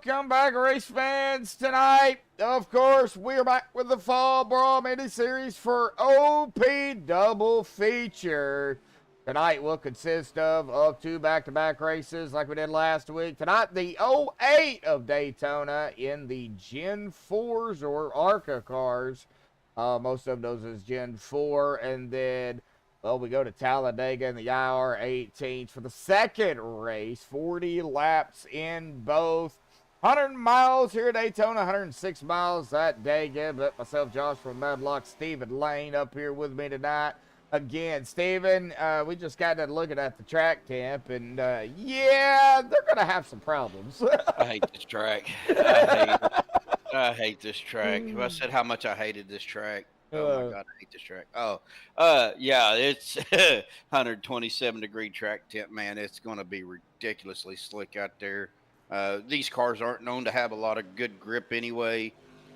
welcome back, race fans. Tonight, of course, we're back with the Fall Brawl mini-series for OP Double Feature. Tonight will consist of two back-to-back races like we did last week. Tonight, the 08 of Daytona in the Gen 4s or Arca cars. Most of those is Gen 4, and then well, we go to Talladega in the IR18 for the second race. 40 laps in both. 100 miles here at Daytona, 106 miles at Daytona. But myself, Josh from Medlock, Stephen Lane up here with me tonight. Again, Stephen, we just got to looking at the track temp, and yeah, they're going to have some problems. I hate this track. I hate this track. If I said how much I hated this track, oh my God, I hate this track. Yeah, it's 127-degree track temp, man. It's going to be ridiculously slick out there. These cars aren't known to have a lot of good grip anyway.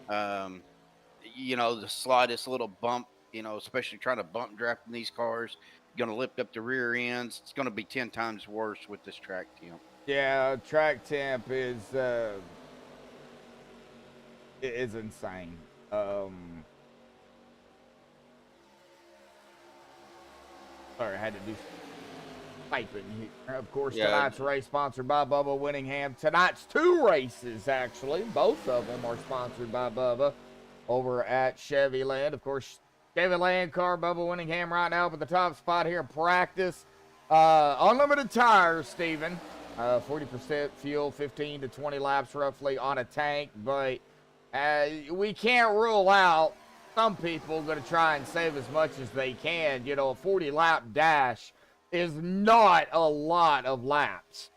You know, the slightest little bump, you know, especially trying to bump draft in these cars, going to lift up the rear ends. It's going to be 10 times worse with this track temp. Yeah, track temp is insane. Sorry, I had to do typing here. Of course, yeah. Tonight's race sponsored by Bubba Winningham. Tonight's two races, actually. Both of them are sponsored by Bubba over at Chevy Land. Of course, Chevy Land car, Bubba Winningham right now up at the top spot here in practice. Unlimited tires, Steven. 40% fuel, 15 to 20 laps roughly on a tank. But we can't rule out some people going to try and save as much as they can. You know, a 40-lap dash is not a lot of laps.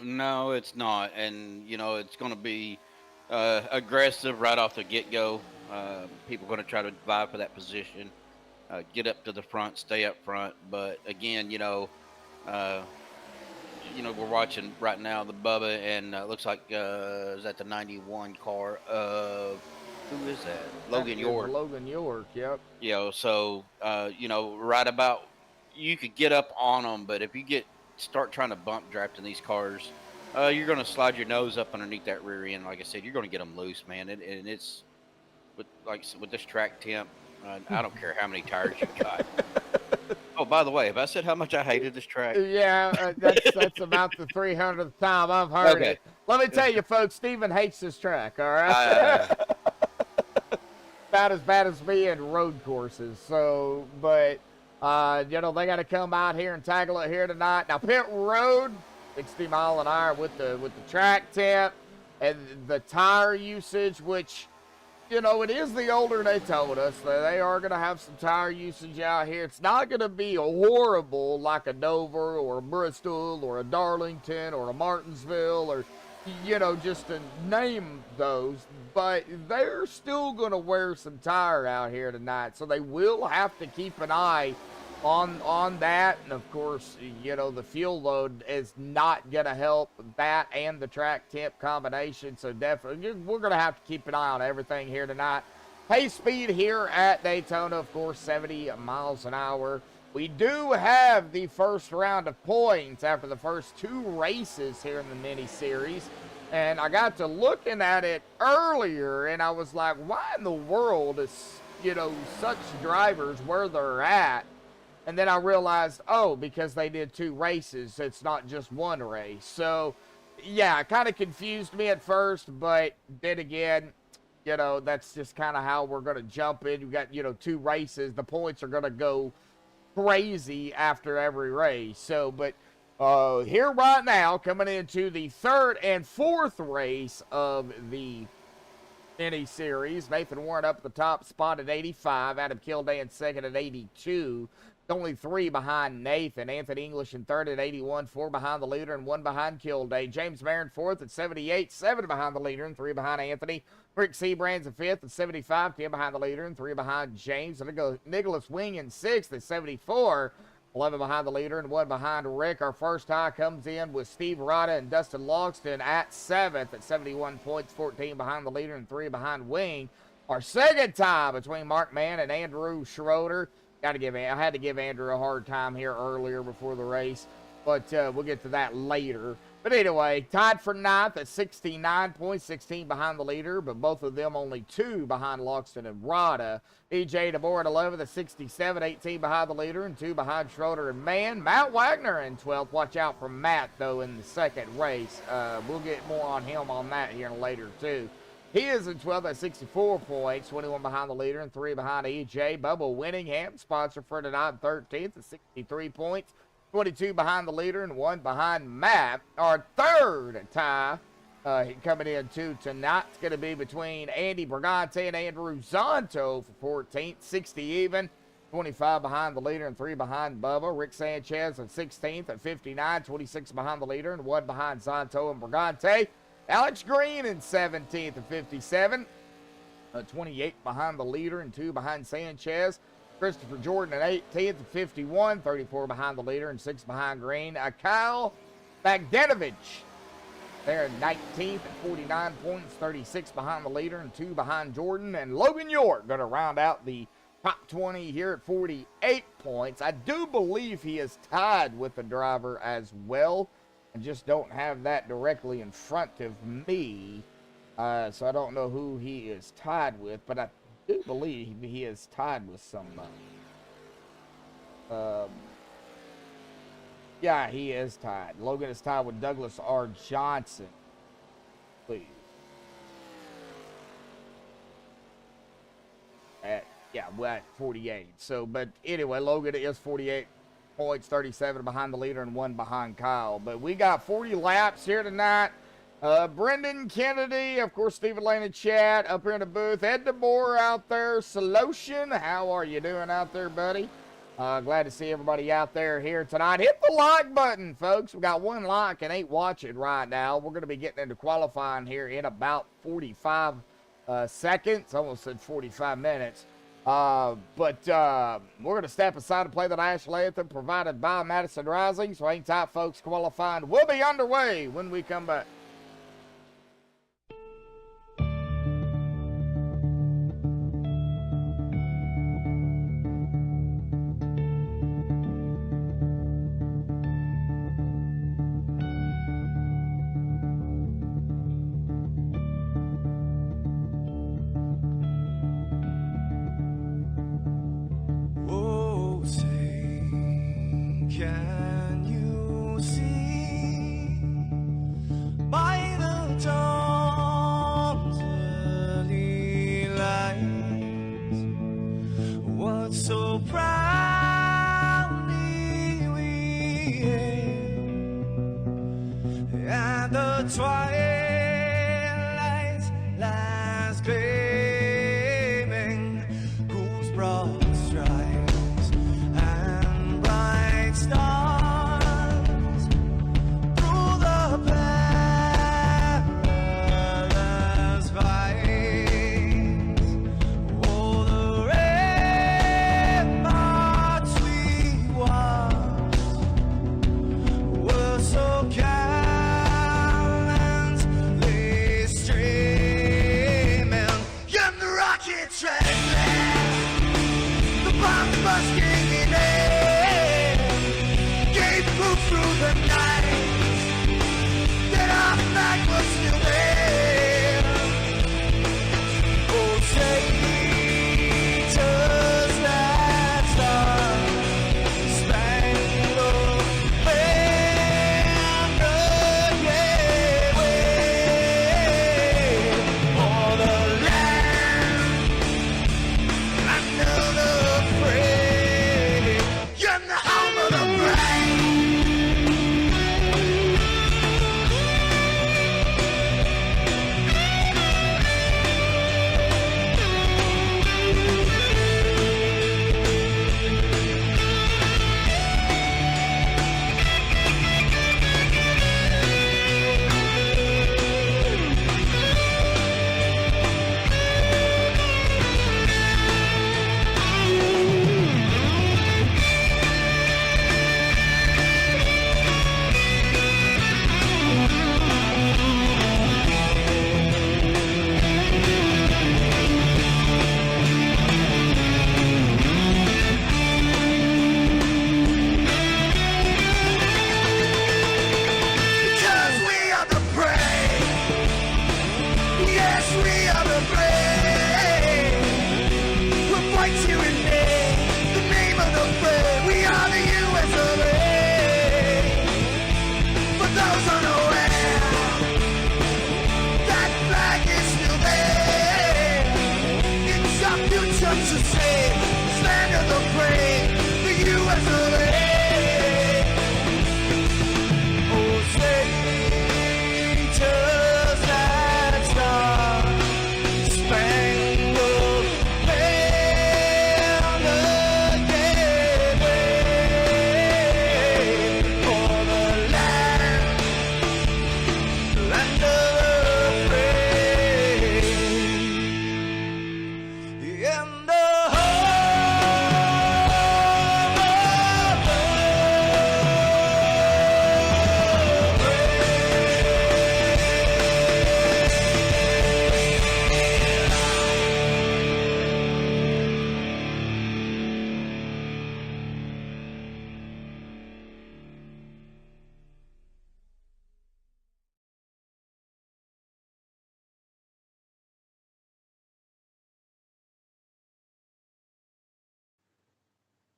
No, it's not. And, you know, it's going to be aggressive right off the get-go. People are going to try to vie for that position, get up to the front, stay up front. But, again, you know, we're watching right now the Bubba, and it looks like is that the 91 car of who is that? Logan York. Logan York, yep. You know, so you know, right about you could get up on them, but if you start trying to bump draft in these cars, you're going to slide your nose up underneath that rear end. Like I said, you're going to get them loose, man. And it's with this track temp, I don't care how many tires you got. Oh, by the way, have I said how much I hated this track? Yeah, that's about the 300th time I've heard it. Let me tell you, folks, Steven hates this track, all right? About as bad as me in road courses. So, but, you know, they got to come out here and tackle it here tonight. Now, pit road, 60 mile an hour with the track temp and the tire usage, which, you know, it is the older Daytona, so they are going to have some tire usage out here. It's not going to be horrible like a Dover or a Bristol or a Darlington or a Martinsville or, you know, just to name those. But they're still going to wear some tire out here tonight, so they will have to keep an eye on that. And, of course, you know, the fuel load is not going to help that and the track temp combination. So definitely we're going to have to keep an eye on everything here tonight. Pace speed here at Daytona, of course, 70 miles an hour. We do have the first round of points after the first two races here in the mini-series. And I got to looking at it earlier, and I was like, why in the world is, you know, such drivers where they're at? And then I realized, oh, because they did two races, it's not just one race. So, yeah, it kind of confused me at first, but then again, you know, that's just kind of how we're going to jump in. You've got, you know, two races. The points are going to go crazy after every race. So, but here right now, coming into the third and fourth race of the mini-series, Nathan Warren up at the top spot at 85. Adam Kilday in second at 82. Only three behind Nathan. Anthony English in third at 81, four behind the leader and one behind Kilday. James Barron fourth at 78, seven behind the leader and three behind Anthony. Rick Seabrands in fifth at 75, 10 behind the leader and three behind James. Nicholas Wing in sixth at 74, 11 behind the leader and one behind Rick. Our first tie comes in with Steve Rada and Dustin Logston at seventh at 71 points, 14 behind the leader and three behind Wing. Our second tie between Mark Mann and Andrew Schroeder. I had to give Andrew a hard time here earlier before the race, but we'll get to that later. But anyway, tied for ninth at 69 points, 16 behind the leader, but both of them only 2 behind Loxton and Rada. EJ DeBoer at 11th at 67, 18 behind the leader, and 2 behind Schroeder and Mann. Matt Wagner in 12th. Watch out for Matt, though, in the second race. We'll get more on him on that here later, too. He is in 12th at 64 points, 21 behind the leader, and 3 behind EJ. Bubba Winningham, sponsor for tonight, 13th at 63 points. 22 behind the leader and 1 behind Matt. Our third tie coming into tonight's going to be between Andy Brigante and Andrew Zonto for 14th, 60 even. 25 behind the leader and 3 behind Bubba. Rick Sanchez at 16th at 59, 26 behind the leader and 1 behind Zonto and Brigante. Alex Green in 17th at 57, 28 behind the leader and 2 behind Sanchez. Christopher Jordan at 18th at 51, 34 behind the leader and 6 behind Green. Kyle Bagdanovich there at 19th at 49 points, 36 behind the leader and 2 behind Jordan. And Logan York going to round out the top 20 here at 48 points. I do believe he is tied with the driver as well. I just don't have that directly in front of me. So I don't know who he is tied with, but I do believe he is tied with somebody. Yeah, he is tied. Logan is tied with Douglas R. Johnson. Please. We're at 48. So, but anyway, Logan is 48 points, 37 behind the leader and 1 behind Kyle. But we got 40 laps here tonight. Brendan Kennedy, of course, Stephen Lane in chat, up here in the booth. Ed DeBoer out there. Solution, how are you doing out there, buddy? Glad to see everybody out there here tonight. Hit the like button, folks. We got 1 like and 8 watching right now. We're going to be getting into qualifying here in about 45 seconds. Almost said 45 minutes. But we're going to step aside and play the national anthem provided by Madison Rising. So hang tight, folks. Qualifying will be underway when we come back.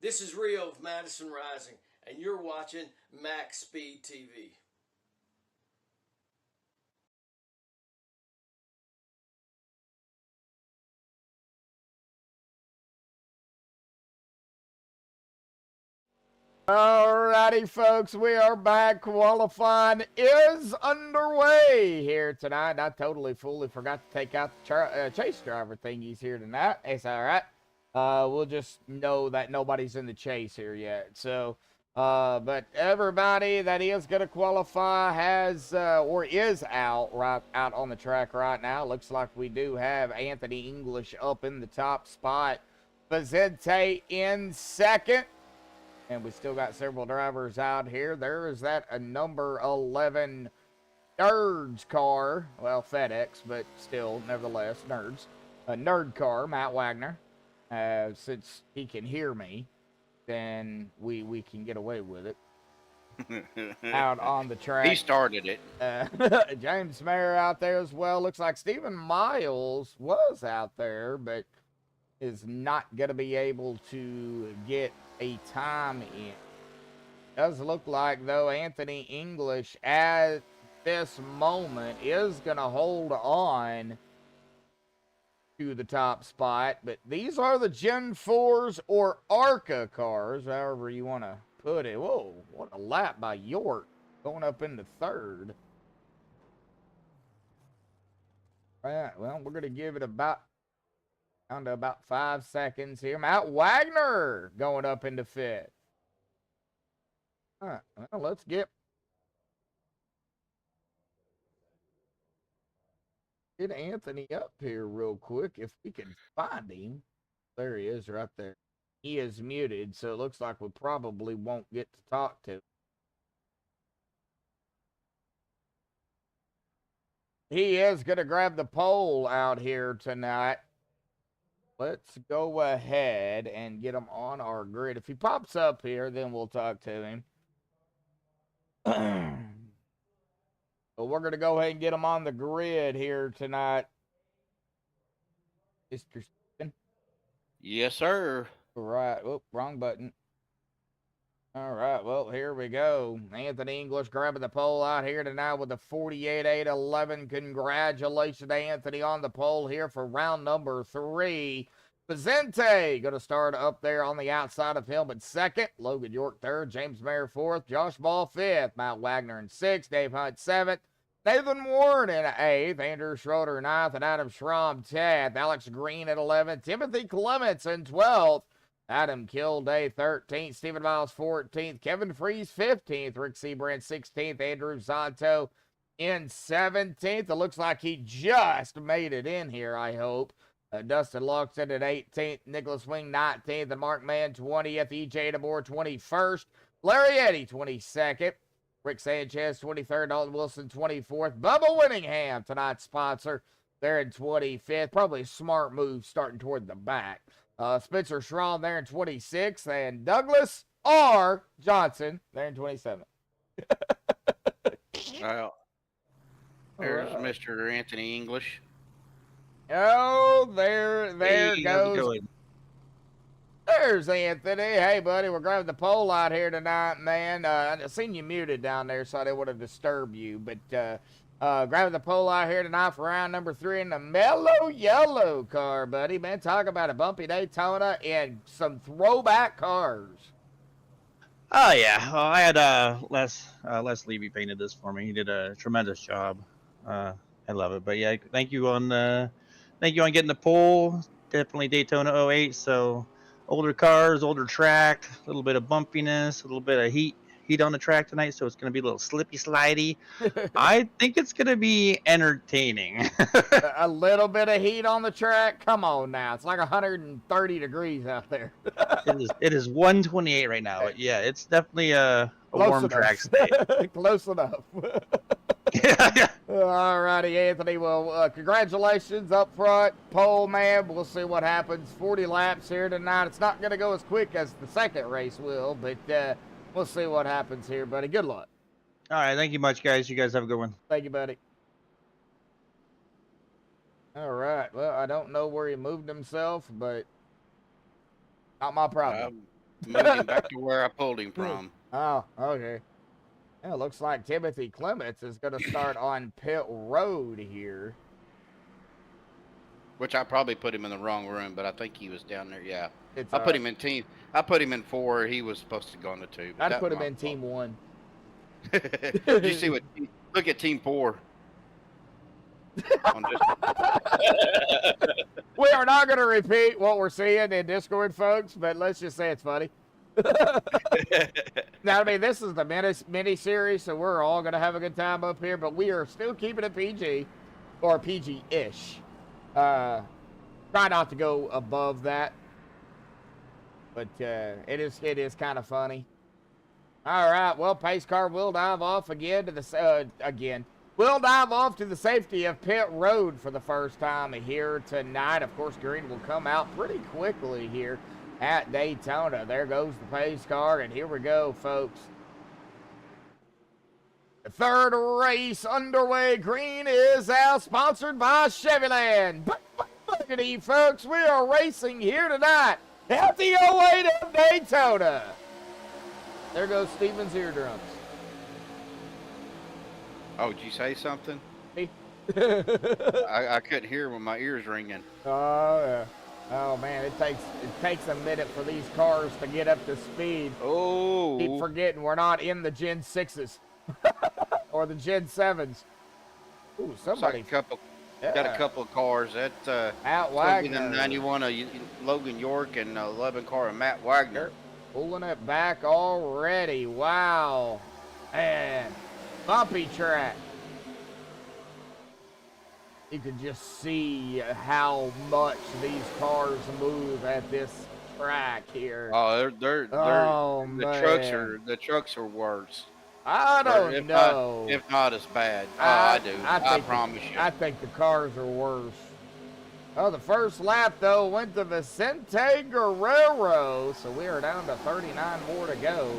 This is Rio of Madison Rising, and you're watching MaxspeedTV. Alrighty, folks, we are back. Qualifying is underway here tonight. I totally fully forgot to take out the chase driver thingies here tonight. It's all right. We'll just know that nobody's in the chase here yet. So, but everybody that is going to qualify has or is out on the track right now. Looks like we do have Anthony English up in the top spot. Vicente in second. And we still got several drivers out here. There is that a number 11 Nerds car. Well, FedEx, but still, nevertheless, Nerds. A Nerd car, Matt Wagner. Since he can hear me, then we can get away with it. Out on the track. He started it. James Mayer out there as well. Looks like Stephen Miles was out there, but is not going to be able to get a time in. Does look like, though, Anthony English at this moment is going to hold on to the top spot. But these are the Gen 4s or Arca cars, however you want to put it. Whoa, what a lap by York going up into third. All right, well, we're going to give it down to about 5 seconds here. Matt Wagner going up into fifth. All right, well, let's get Anthony up here real quick if we can find him. There he is right there. He is muted, so it looks like we probably won't get to talk to him. He is going to grab the pole out here tonight. Let's go ahead and get him on our grid. If he pops up here, then we'll talk to him. But we're going to go ahead and get him on the grid here tonight. Mr. Stephen. Yes, sir. All right. Oh, wrong button. All right. Well, here we go. Anthony English grabbing the pole out here tonight with a 48.811. Congratulations to Anthony on the pole here for round number 3. Vicente going to start up there on the outside of him, but second. Logan York third. James Mayer fourth. Josh Ball fifth. Matt Wagner in sixth. Dave Hunt seventh. Nathan Warren in eighth. Andrew Schroeder ninth. And Adam Schramm 10th. Alex Green at 11th. Timothy Clements in 12th. Adam Kilday 13th. Stephen Miles 14th. Kevin Freeze 15th. Rick Seabrand 16th. Andrew Zanto in 17th. It looks like he just made it in here, I hope. Dustin Loxton at 18th, Nicholas Wing 19th, and Mark Mann 20th, EJ DeBoer 21st, Larry Eddy 22nd, Rick Sanchez 23rd, Dalton Wilson 24th, Bubba Winningham, tonight's sponsor, they're in 25th. Probably a smart move starting toward the back. Spencer Schramm there in 26th, and Douglas R. Johnson there in 27th. Well, there's Mr. Anthony English. Oh, there Hey, how's it goes. going? There's Anthony. Hey, buddy, we're grabbing the pole out here tonight, man. I seen you muted down there, so I didn't want to disturb you. But grabbing the pole out here tonight for round number 3 in the mellow yellow car, buddy. Man, talk about a bumpy Daytona and some throwback cars. Oh yeah, well, I had Les Levy painted this for me. He did a tremendous job. I love it. But yeah, thank you on getting the pole. Definitely Daytona 08. So older cars, older track, a little bit of bumpiness, a little bit of heat on the track tonight. So it's going to be a little slippy, slidey. I think it's going to be entertaining. A little bit of heat on the track. Come on now, it's like 130 degrees out there. It is 128 right now. But yeah, it's definitely a warm track today. Close enough. Yeah. All righty, Anthony. Well, congratulations up front, pole man. We'll see what happens. 40 laps here tonight. It's not going to go as quick as the second race will, but we'll see what happens here, buddy. Good luck. All right. Thank you much, guys. You guys have a good one. Thank you, buddy. All right. Well, I don't know where he moved himself, but not my problem. Moved him back to where I pulled him from. Oh, okay. Yeah, it looks like Timothy Clements is going to start on pit road here. Which I probably put him in the wrong room, but I think he was down there. Yeah, It's I put him in team. I put him in 4. He was supposed to go into 2. I'd put him in team 1. Did you see what? Look at team 4. We are not going to repeat what we're seeing in Discord, folks, but let's just say it's funny. Now, I mean, this is the mini series, so we're all going to have a good time up here, but we are still keeping it PG, or PG-ish. Try not to go above that, but it is kind of funny. All right, well, pace car will dive off again to the We'll dive off to the safety of pit road for the first time here tonight. Of course, green will come out pretty quickly here at Daytona. There goes the pace car, and here we go, folks. The third race underway. Green is out, sponsored by Chevyland. Buggity, folks, we are racing here tonight at the 08 of Daytona. There goes Steven's eardrums. Oh, did you say something? Me? I couldn't hear when my ears ringing. Oh, yeah. Oh, man, it takes a minute for these cars to get up to speed. Oh. Keep forgetting we're not in the Gen 6s or the Gen 7s. Ooh, somebody. Got a couple of cars. That Matt Wagner. The 91 of Logan York and 11 car of Matt Wagner. Pulling it back already. Wow. Man. Bumpy track. You can just see how much these cars move at this track here. Oh, man. the trucks are worse. I don't know. If not as bad. I do. I promise you. I think the cars are worse. Oh, the first lap, though, went to Vicente Guerrero, so we are down to 39 more to go.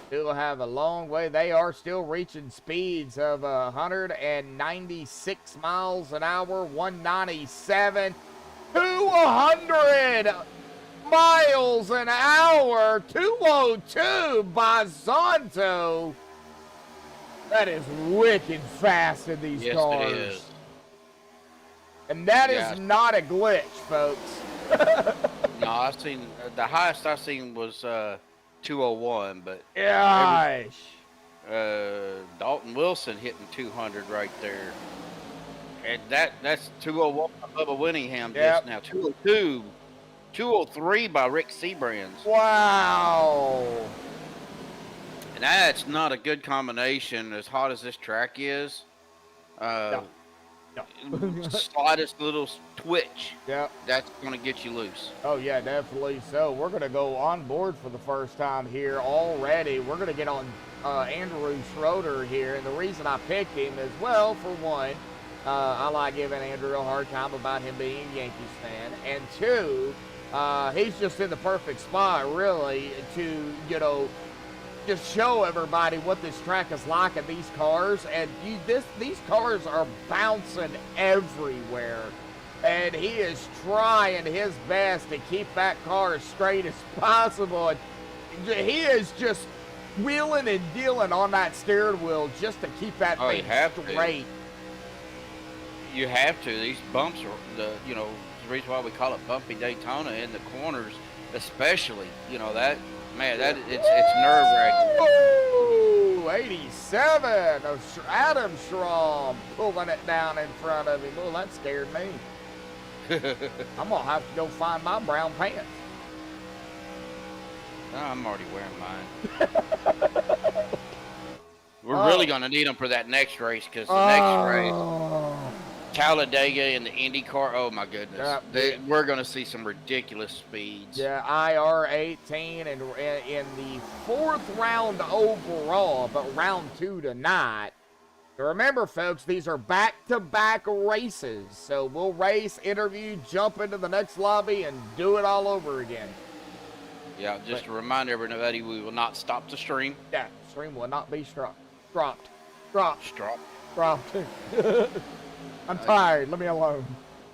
Still have a long way. They are still reaching speeds of 196 miles an hour, 197 to 100 miles an hour, 202 by Zonto. That is wicked fast in these cars. It is. And that is not a glitch, folks. No, I've seen the highest I've seen was 201, but gosh, Dalton Wilson hitting 200 right there, and that's 201 by Bubba Winningham just now. 202, 203 by Rick Sebrands. Wow. And that's not a good combination as hot as this track is. No. Slightest little twitch. Yeah. That's going to get you loose. Oh, yeah, definitely so. We're going to go on board for the first time here already. We're going to get on Andrew Schroeder here. And the reason I picked him is, well, for one, I like giving Andrew a hard time about him being a Yankees fan. And two, he's just in the perfect spot, really, to, just show everybody what this track is like in these cars. And these cars are bouncing everywhere, and he is trying his best to keep that car as straight as possible. And he is just wheeling and dealing on that steering wheel just to keep that thing straight. You have to. These bumps are the reason why we call it bumpy Daytona in the corners, especially. It's nerve-wracking. Ooh, 87 of Adam Schramm pulling it down in front of him. Oh, that scared me. I'm going to have to go find my brown pants. I'm already wearing mine. We're really going to need them for that next race, because the next race, Talladega and the Indy Car, oh my goodness. We're going to see some ridiculous speeds. Yeah, IR 18 and in the 4th round overall, but round 2 tonight. Remember, folks, these are back-to-back races. So we'll race, interview, jump into the next lobby, and do it all over again. Yeah, just to remind everybody, we will not stop the stream. Yeah, stream will not be dropped. Dropped. I'm tired. Let me alone.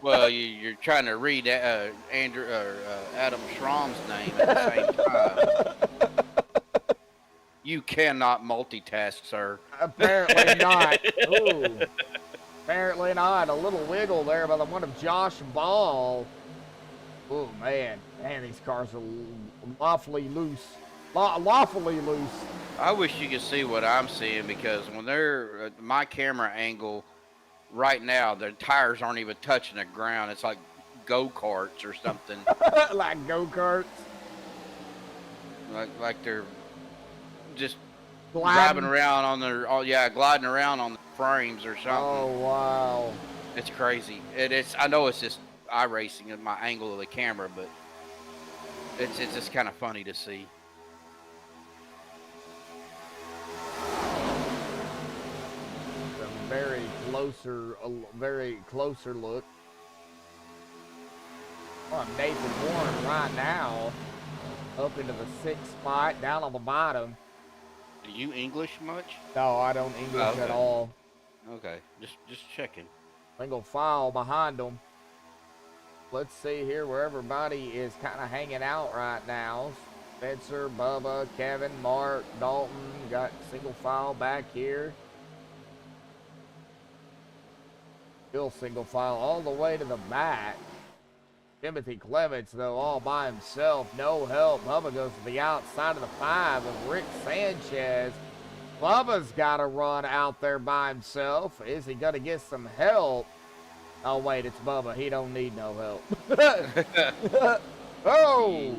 Well, you're trying to read Andrew or Adam Schramm's name at the same time. You cannot multitask, sir. Apparently not. Ooh. Apparently not. A little wiggle there by the one of Josh Ball. Oh, man. Man, these cars are lawfully loose. Lawfully loose. I wish you could see what I'm seeing, because when they're my camera angle right now, their tires aren't even touching the ground. It's like go-karts or something. Like go-karts. Like they're just Gliding. driving around on their, gliding around on the frames or something. Oh, wow. It's crazy. I know it's just iRacing at my angle of the camera, but it's just kind of funny to see. A very closer look. Oh, Nathan Warren right now up into the 6th spot, down on the bottom. Do you English much? No, I don't English at all. Okay, just checking. Single file behind them. Let's see here where everybody is kind of hanging out right now. Spencer, Bubba, Kevin, Mark, Dalton, got single file back here. Still single file all the way to the back. Timothy Clements, though, all by himself, no help. Bubba goes to the outside of the 5 of Rick Sanchez. Bubba's got to run out there by himself. Is he going to get some help? Oh, wait, it's Bubba. He don't need no help. Oh,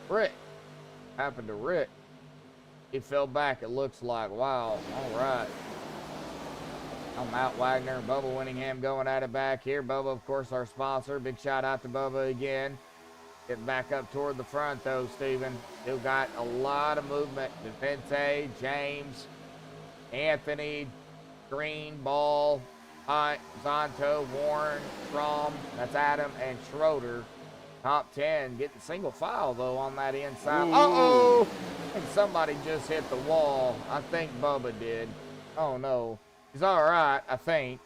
Rick. Happened to Rick. He fell back, it looks like. Wow, all right. Matt Wagner and Bubba Winningham going at it back here. Bubba, of course, our sponsor. Big shout out to Bubba again. Getting back up toward the front, though, Steven. Still got a lot of movement. Defente, James, Anthony, Green, Ball, Hunt, Zonto, Warren, Strom. That's Adam and Schroeder. Top 10. Getting single file, though, on that inside. Uh-oh! I think somebody just hit the wall. I think Bubba did. Oh, no. He's all right, I think.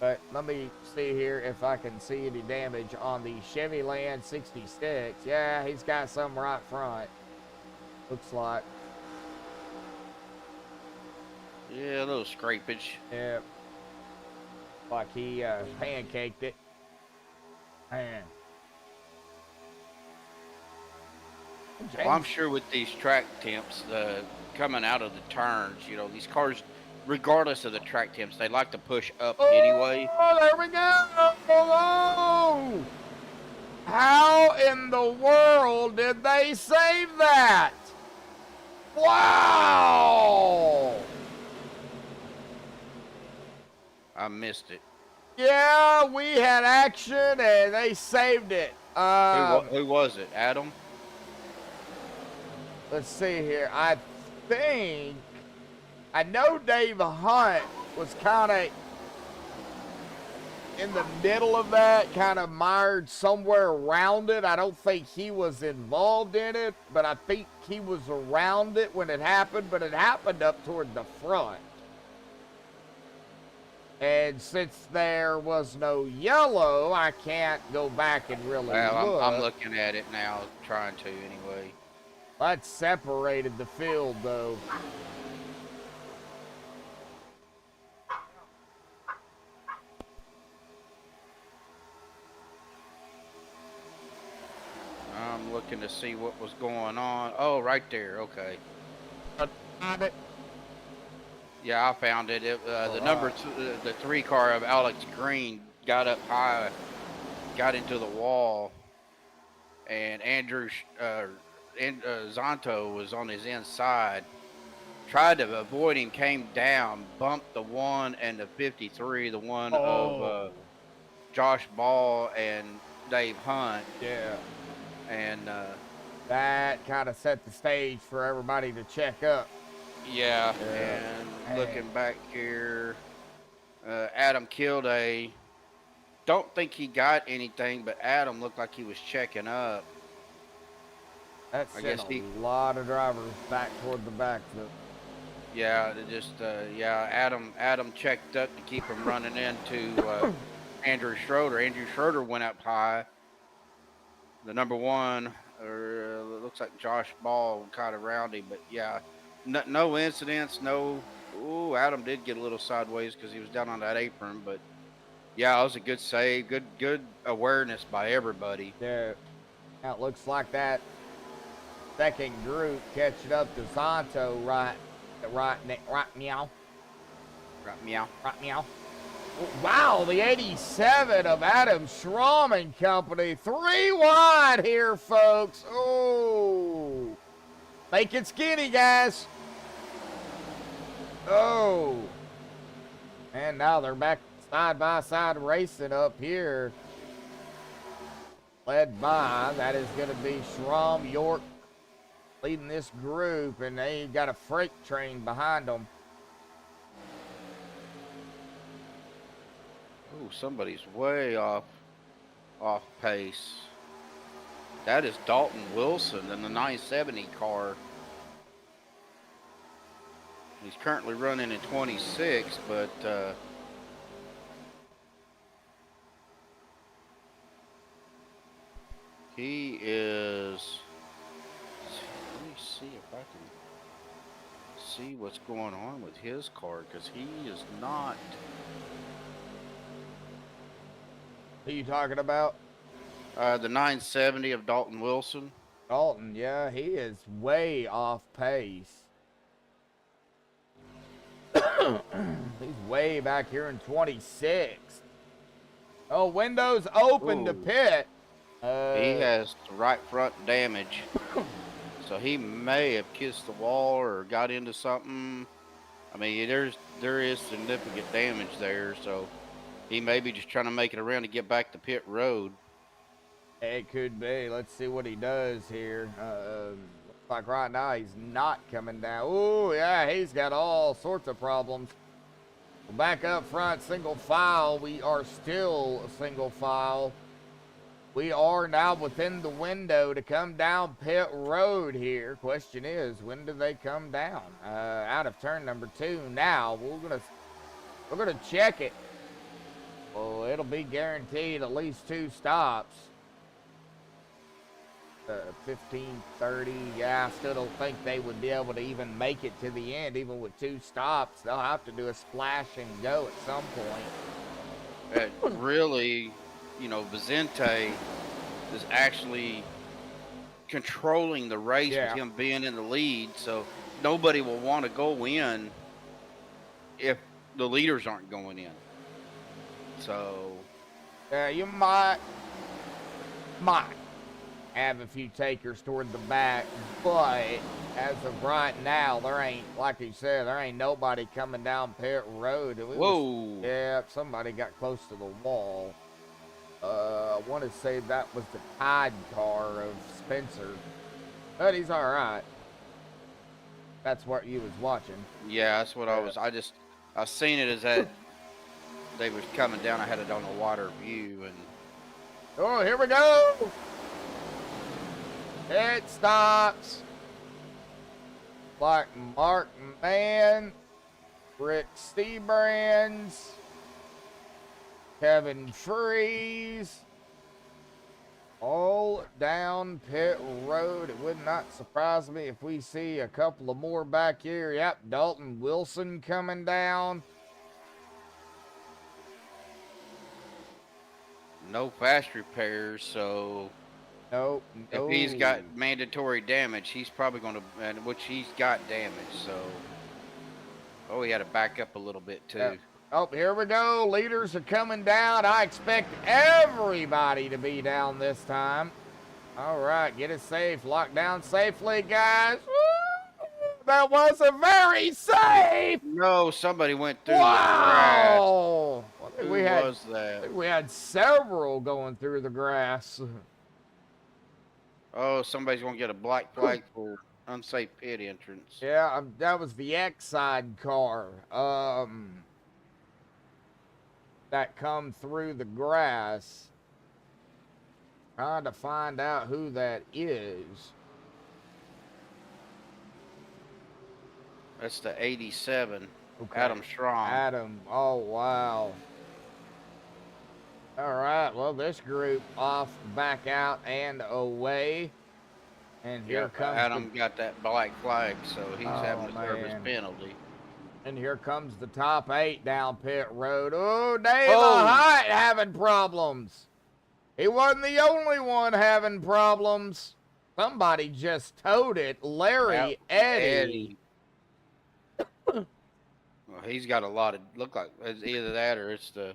But let me see here if I can see any damage on the Chevy Land 66. Yeah, he's got some right front. Looks like. Yeah, a little scrapage. Yeah. Like he pancaked it. Man. Well, I'm sure with these track temps coming out of the turns, these cars, regardless of the track temps, they like to push up anyway. Oh, there we go. Oh, how in the world did they save that? Wow. I missed it. Yeah, we had action and they saved it. Who was it? Adam? Let's see here. I know Dave Hunt was kind of in the middle of that, kind of mired somewhere around it. I don't think he was involved in it, but I think he was around it when it happened, but it happened up toward the front. And since there was no yellow, I can't go back and really look. I'm looking at it now, trying to anyway. That separated the field, though. I'm looking to see what was going on. Oh, right there. Okay. Found it. Yeah, I found it. The 3 car of Alex Green got up high, got into the wall, and Zonto was on his inside. Tried to avoid him, came down, bumped the 1 and the 53, the one of Josh Ball and Dave Hunt. Yeah. And that kind of set the stage for everybody to check up. Yeah. And looking back here, Adam killed don't think he got anything, but Adam looked like he was checking up. That sent a lot of drivers back toward the backflip. Yeah, Adam checked up to keep him running into Andrew Schroeder. Andrew Schroeder went up high. The number one, or it looks like Josh Ball kind of around him, but yeah, no incidents. No. Ooh, Adam did get a little sideways because he was down on that apron, but yeah, it was a good save. Good awareness by everybody. Yeah. Now it looks like that second group catching up to Zonto right meow. Right, meow. Right meow. Wow, the 87 of Adam Schramm and Company. 3 wide here, folks. Oh. Make it skinny, guys. Oh. And now they're back side by side racing up here. Led by, that is going to be Schramm, York leading this group, and they got a freight train behind them. Oh, somebody's way off pace. That is Dalton Wilson in the 970 car. He's currently running in 26, but he is. Let me see if I can see what's going on with his car, because he is not. Who are you talking about? The 970 of Dalton Wilson. Dalton, yeah, he is way off pace. He's way back here in 26. Oh, windows open to Ooh. pit. He has the right front damage. So he may have kissed the wall or got into something. I mean, there is significant damage there, so he may be just trying to make it around to get back to pit road. It could be. Let's see what he does here. Looks like right now he's not coming down. Oh, yeah, he's got all sorts of problems. Back up front, single file. We are still single file. We are now within the window to come down pit road here. Question is, when do they come down? Out of turn number 2 now. We're gonna check it. Well, it'll be guaranteed at least 2 stops. 15:30. Yeah, I still don't think they would be able to even make it to the end, even with 2 stops. They'll have to do a splash and go at some point. Really, you know, Vicente is actually controlling the race with him being in the lead, so nobody will want to go in if the leaders aren't going in. So yeah, you might have a few takers toward the back, but as of right now, there ain't, like you said, there ain't nobody coming down pit road. Whoa. Yeah, somebody got close to the wall. I want to say that was the Tide car of Spencer, but he's all right. That's what you was watching. Yeah, that's what I was. I seen it as that they was coming down. I had it on a wider view, and oh, here we go. It stops. Like Mark Mann, Rick Stebrands, Kevin Freeze, all down pit road. It would not surprise me if we see a couple of more back here. Yep, Dalton Wilson coming down. no fast repairs, so Nope. if he's got mandatory damage, he's probably going to, and which he's got damage, so. Oh, he had to back up a little bit too. Yep. Oh, here we go. Leaders are coming down. I expect everybody to be down this time. All right, get it safe. Lock down safely, guys. Woo! That was a very safe. No, somebody went through Wow. the grass. Who was that? We had several going through the grass. Oh, somebody's going to get a black flag for unsafe pit entrance. Yeah, that was the X-side car. That come through the grass. Trying to find out who that is. That's the 87, Okay. Adam Schramm. Adam, oh wow. All right, well, this group off, back out, and away. And here Yep, comes Adam got that black flag, so he's having Oh, to serve his man. penalty. And here comes the top 8 down pit road. Oh, Dave Oh. Hot having problems. He wasn't the only one having problems. Somebody just towed it. Larry Eddy. Well, he's got a lot of, look like it's either that or it's the,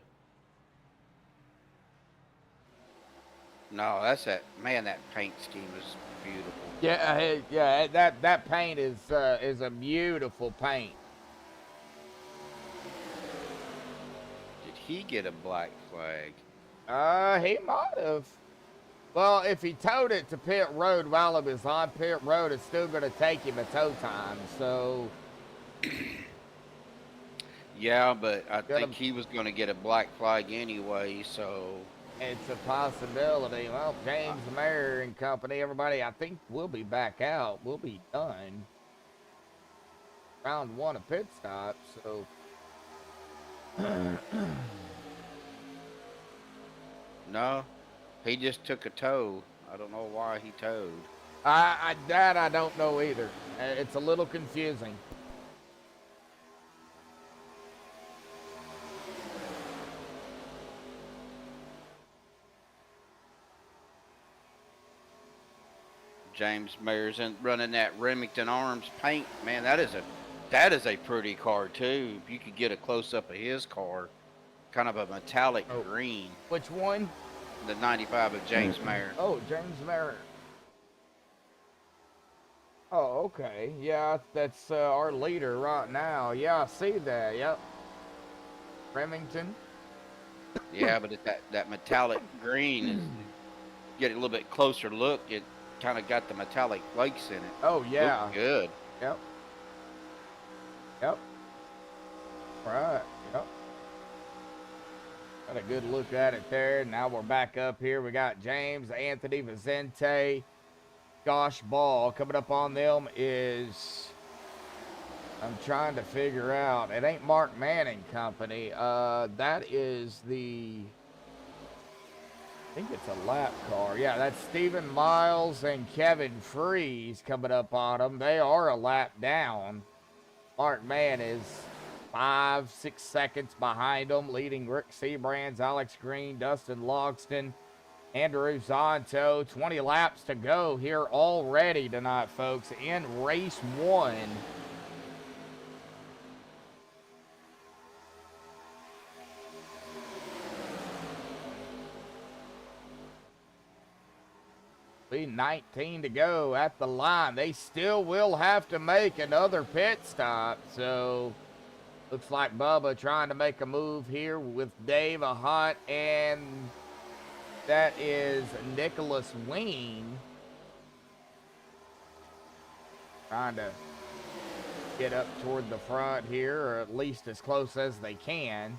no, that's that, man, that paint scheme is beautiful. Yeah, that paint is a beautiful paint. Did he get a black flag? He might have. Well, if he towed it to pit road while it was on pit road, it's still going to take him a tow time. So, yeah, but I think he was going to get a black flag anyway, so it's a possibility. Well, James Mayer and company, everybody, I think we'll be back out. We'll be done. Round 1 of pit stop, so. no, he just took a tow. I don't know why he towed. That I don't know either. It's a little confusing. James Mayer's running that Remington Arms paint. Man, that is a pretty car too. If you could get a close up of his car, kind of a metallic green. Which one? The 95 of James Mayer. Oh, James Mayer. Oh, okay. Yeah, that's our leader right now. Yeah, I see that. Yep. Remington. Yeah, but that metallic green is get a little bit closer look. It kind of got the metallic flakes in it. Oh yeah. Looked good. Yep. Yep. Right. Yep. Got a good look at it there. Now we're back up here. We got James, Anthony, Vicente, Josh Ball. Coming up on them is, I'm trying to figure out. It ain't Mark Manning company. That is the, I think it's a lap car. Yeah, that's Stephen Miles and Kevin Freeze coming up on them. They are a lap down. Mark Mann is 5-6 seconds behind them, leading Rick Sebrands, Alex Green, Dustin Logston, Andrew Zonto. 20 laps to go here already tonight, folks, in race 1. Be 19 to go at the line. They still will have to make another pit stop. So looks like Bubba trying to make a move here with Dave Hunt, and that is Nicholas Ween trying to get up toward the front here, or at least as close as they can.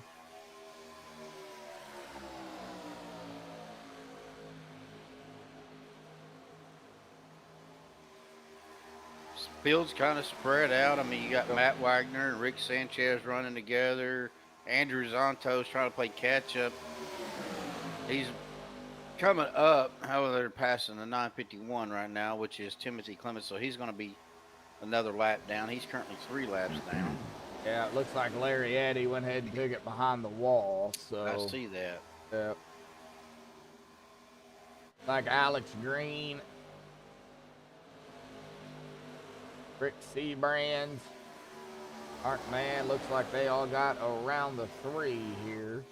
Field's kind of spread out. I mean, you got Matt Wagner and Rick Sanchez running together. Andrew Zonto's trying to play catch up. He's coming up. However, they're passing the 951 right now, which is Timothy Clements. So he's going to be another lap down. He's currently 3 laps down. Yeah, it looks like Larry Eddy went ahead and took it behind the wall. So I see that. Yep. Like Alex Green, Rick Sebrands, Mark Mann, looks like they all got around the 3 here.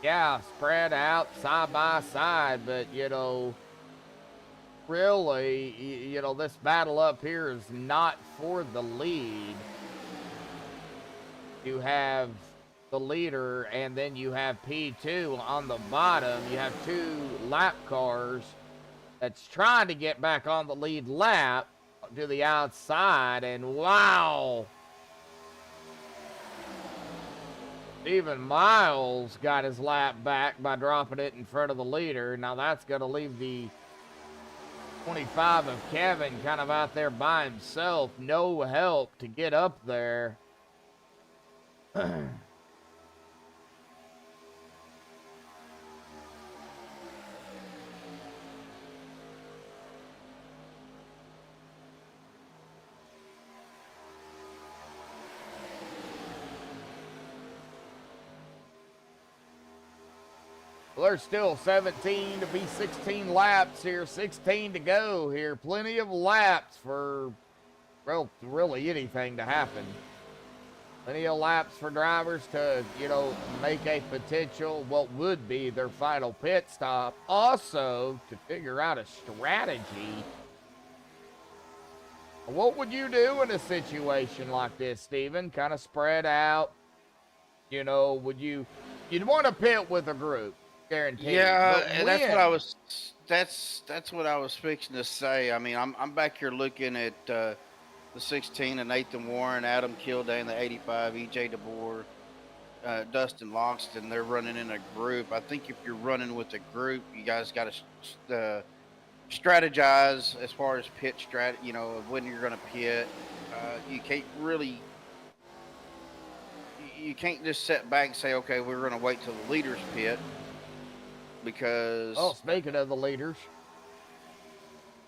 Yeah, spread out side by side, but, you know, really, you know, this battle up here is not for the lead. You have the leader, and then you have P2 on the bottom. You have 2 lap cars that's trying to get back on the lead lap to the outside, and wow, Stephen Miles got his lap back by dropping it in front of the leader. Now that's going to leave the 25 of Kevin kind of out there by himself. No help to get up there. Well, there's still 17 to be 16 laps here, 16 to go here. Plenty of laps for, well, really anything to happen. Plenty of laps for drivers to, you know, make a potential, what would be their final pit stop. Also, to figure out a strategy. What would you do in a situation like this, Steven? Kind of spread out. You know, you'd want to pit with a group, guaranteed. Yeah, and that's what I was fixing to say. I mean, I'm back here looking at the 16 and Nathan Warren, Adam Kildane, the 85, EJ DeBoer, Dustin Loxton. They're running in a group. I think if you're running with a group, you guys got to strategize as far as pit you know, of when you're going to pit. You can't just sit back and say, okay, we're going to wait till the leaders pit, because... Oh, speaking of the leaders,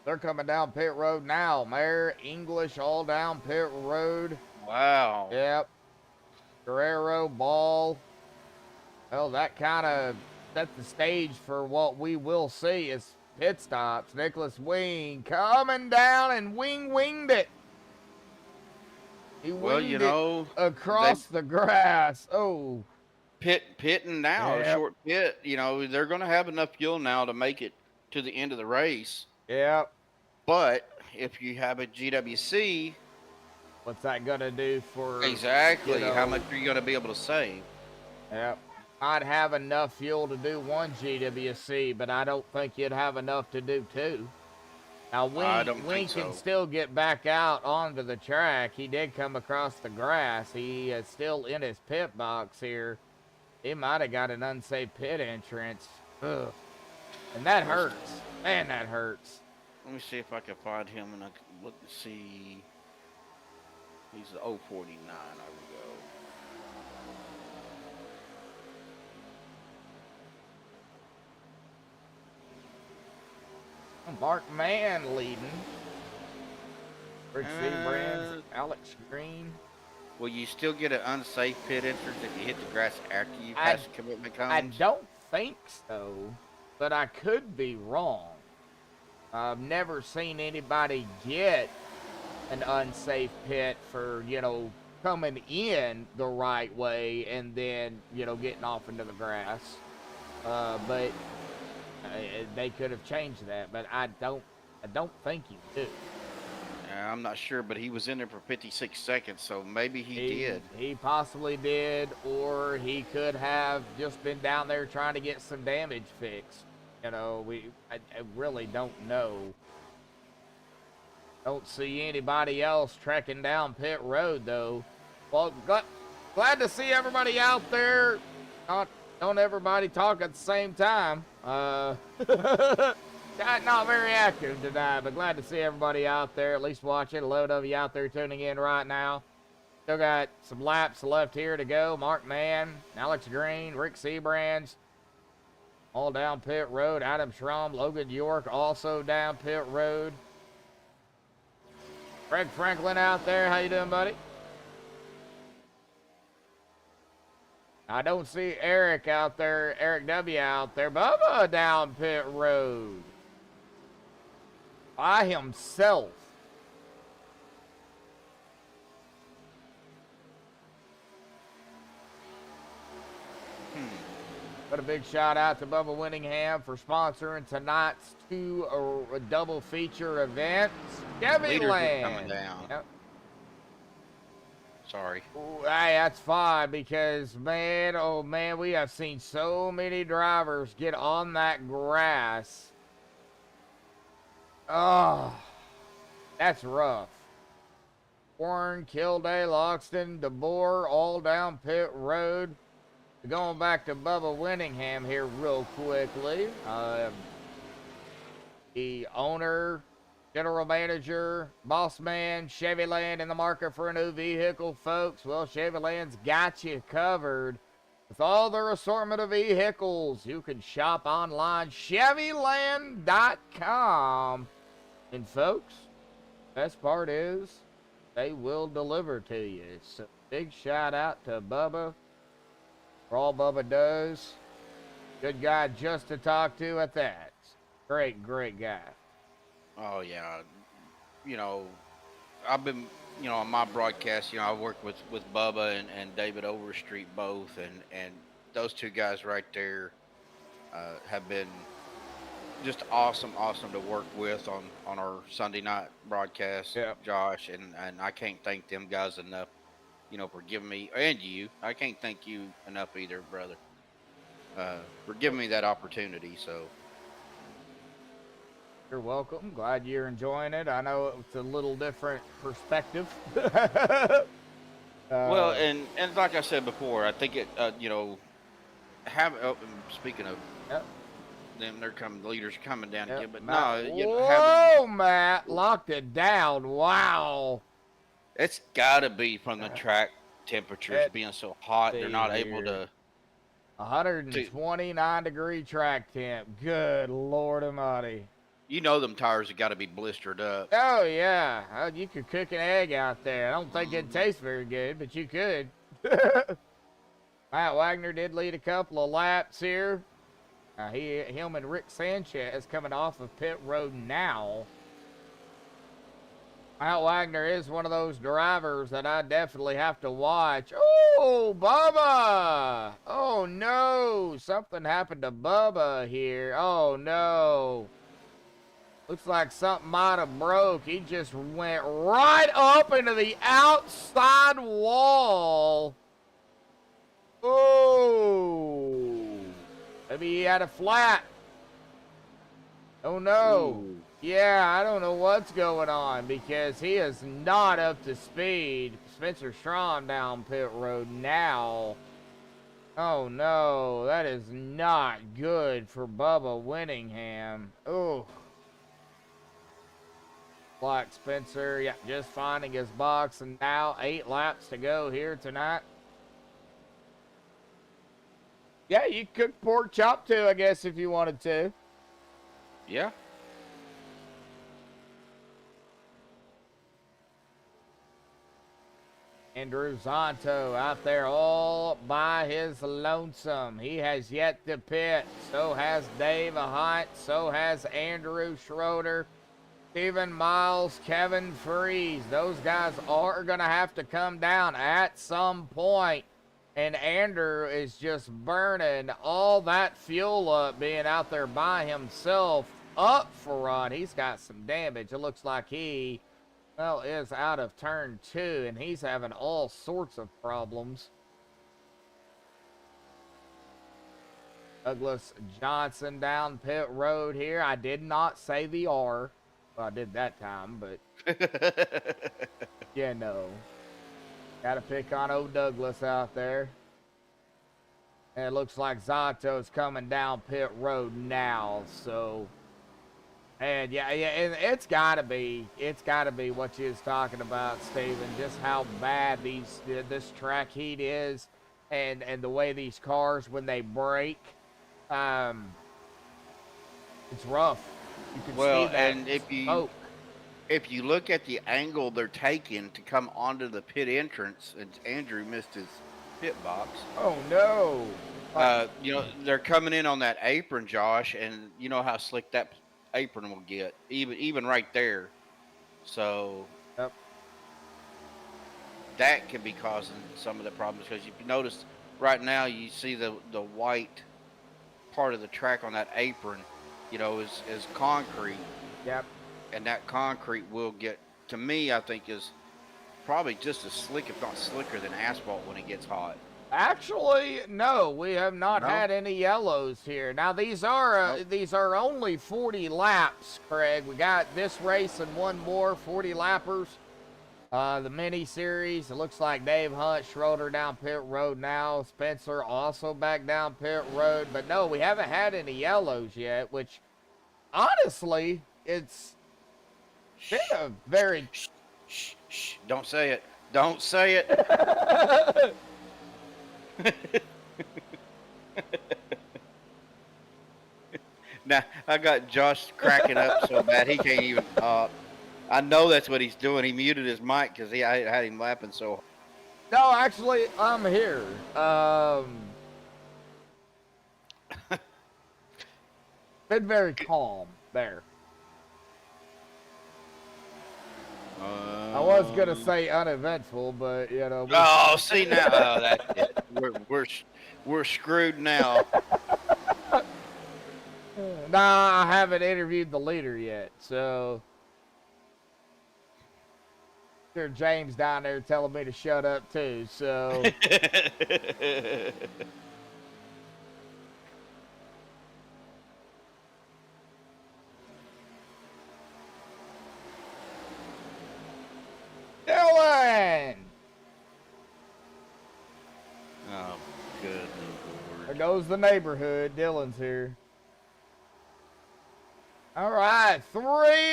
they're coming down pit road now. Mayer, English, all down pit road. Wow. Yep. Guerrero, Ball. Well, that kind of set the stage for what we will see as pit stops. Nicholas Wing coming down and winged it. He winged it across the grass. Oh. Pitting now, a short pit. You know, they're going to have enough fuel now to make it to the end of the race. Yep. But if you have a GWC, what's that going to do for... Exactly. You know, how much are you going to be able to save? Yep. I'd have enough fuel to do one GWC, but I don't think you'd have enough to do two. Now, Wing can still get back out onto the track. He did come across the grass. He is still in his pit box here. He might have got an unsafe pit entrance. Ugh. And that hurts. Man, that hurts. Let me see if I can find him and I can look and see. He's the 049. There we go. Mark Mann leading. Rick Brands, Alex Green. Will you still get an unsafe pit entrance if you hit the grass after you pass the commitment cones? I don't think so, but I could be wrong. I've never seen anybody get an unsafe pit for, you know, coming in the right way and then, you know, getting off into the grass. But they could have changed that, but I don't think you do. I'm not sure, but he was in there for 56 seconds, so maybe he did. He possibly did, or he could have just been down there trying to get some damage fixed. You know, I really don't know. Don't see anybody else trekking down pit road, though. Well, glad to see everybody out there. Don't everybody talk at the same time. Not very active tonight, but glad to see everybody out there, at least watching. A load of you out there tuning in right now. Still got some laps left here to go. Mark Mann, Alex Green, Rick Seabrands, all down pit road. Adam Schramm, Logan York, also down pit road. Greg Franklin out there. How you doing, buddy? I don't see Eric out there, Eric W. out there. Bubba down pit road by himself. But a big shout out to Bubba Winningham for sponsoring tonight's two double feature events. Chevy Land. Coming down. Yep. Sorry. Hey, that's fine because, man, oh, man, we have seen so many drivers get on that grass. Oh, that's rough. Warren, Kilday, Loxton, DeBoer, all down pit road. Going back to Bubba Winningham here real quickly. The owner, general manager, boss man, Chevy Land in the market for a new vehicle, folks. Well, Chevy Land's got you covered with all their assortment of vehicles. You can shop online, ChevyLand.com. And folks, best part is they will deliver to you. So big shout out to Bubba for all Bubba does. Good guy just to talk to at that. Great guy. Oh yeah, you know, I've been, on my broadcast, I work with Bubba and David Overstreet both, and those two guys right there have been just awesome to work with on our Sunday night broadcast, Yep. Josh, and I can't thank them guys enough, for giving me, and you, I can't thank you enough either, brother, for giving me that opportunity. So You're welcome. Glad you're enjoying it. I know it's a little different perspective. well, and like I said before, I think it, speaking of Yep. them, leaders coming down Yep. again, but Matt, no, whoa, Matt, locked it down. Wow. it's got to be from the track temperatures being so hot. They're not able here. to. 129-degree track temp. Good Lord Almighty. Them tires have got to be blistered up. Oh, yeah. You could cook an egg out there. I don't think it tastes very good, but you could. Matt Wagner did lead a couple of laps here. Him and Rick Sanchez coming off of pit road now. Matt Wagner is one of those drivers that I definitely have to watch. Oh, Bubba! Oh, no. Something happened to Bubba here. Oh, no. Looks like something might have broke. He just went right up into the outside wall. Oh. Maybe he had a flat. Oh, no. Ooh. Yeah, I don't know what's going on because he is not up to speed. Spencer Strahm down pit road now. Oh, no. That is not good for Bubba Winningham. Oh. Like Spencer, yeah, just finding his box, and now 8 laps to go here tonight. Yeah, you could cook pork chop too, I guess, if you wanted to. Yeah. Andrew Zonto out there all by his lonesome. He has yet to pit. So has Dave Hunt. So has Andrew Schroeder. Stephen Miles, Kevin Freeze. Those guys are going to have to come down at some point. And Andrew is just burning all that fuel up being out there by himself up front. He's got some damage. It looks like he, is out of turn 2, and he's having all sorts of problems. Douglas Johnson down pit road here. I did not say the R. Well, I did that time, but yeah, no. Got to pick on old Douglas out there. And it looks like Zato's coming down pit road now, so. And yeah, and it's got to be what you was talking about, Steven, just how bad this track heat is, and the way these cars, when they break, it's rough. You can see that and if you look at the angle they're taking to come onto the pit entrance, and Andrew missed his pit box. Oh no! They're coming in on that apron, Josh, and you know how slick that apron will get, even right there. So yep. That could be causing some of the problems, because if you notice right now, you see the white part of the track on that apron, is concrete. Yep. And that concrete will get, to me, I think, is probably just as slick, if not slicker, than asphalt when it gets hot. Actually, no, we have not had any yellows here. Now these are only 40 laps, Craig. We got this race and one more 40 lappers. The mini series. It looks like Dave Hunt, Schroeder down pit road now. Spencer also back down pit road. But no, we haven't had any yellows yet, which honestly, it's been a very... Shh. Don't say it. Don't say it. Now, I got Josh cracking up so bad he can't even talk. I know that's what he's doing. He muted his mic because I had him laughing so hard. No, actually, I'm here. Been very calm there. I was gonna say uneventful, but you know. Oh, see now, oh, that's it. We're screwed now. Nah, I haven't interviewed the leader yet, so. Sure, James down there telling me to shut up too, so. Dylan! Oh, good Lord. There goes the neighborhood. Dylan's here. All right, 3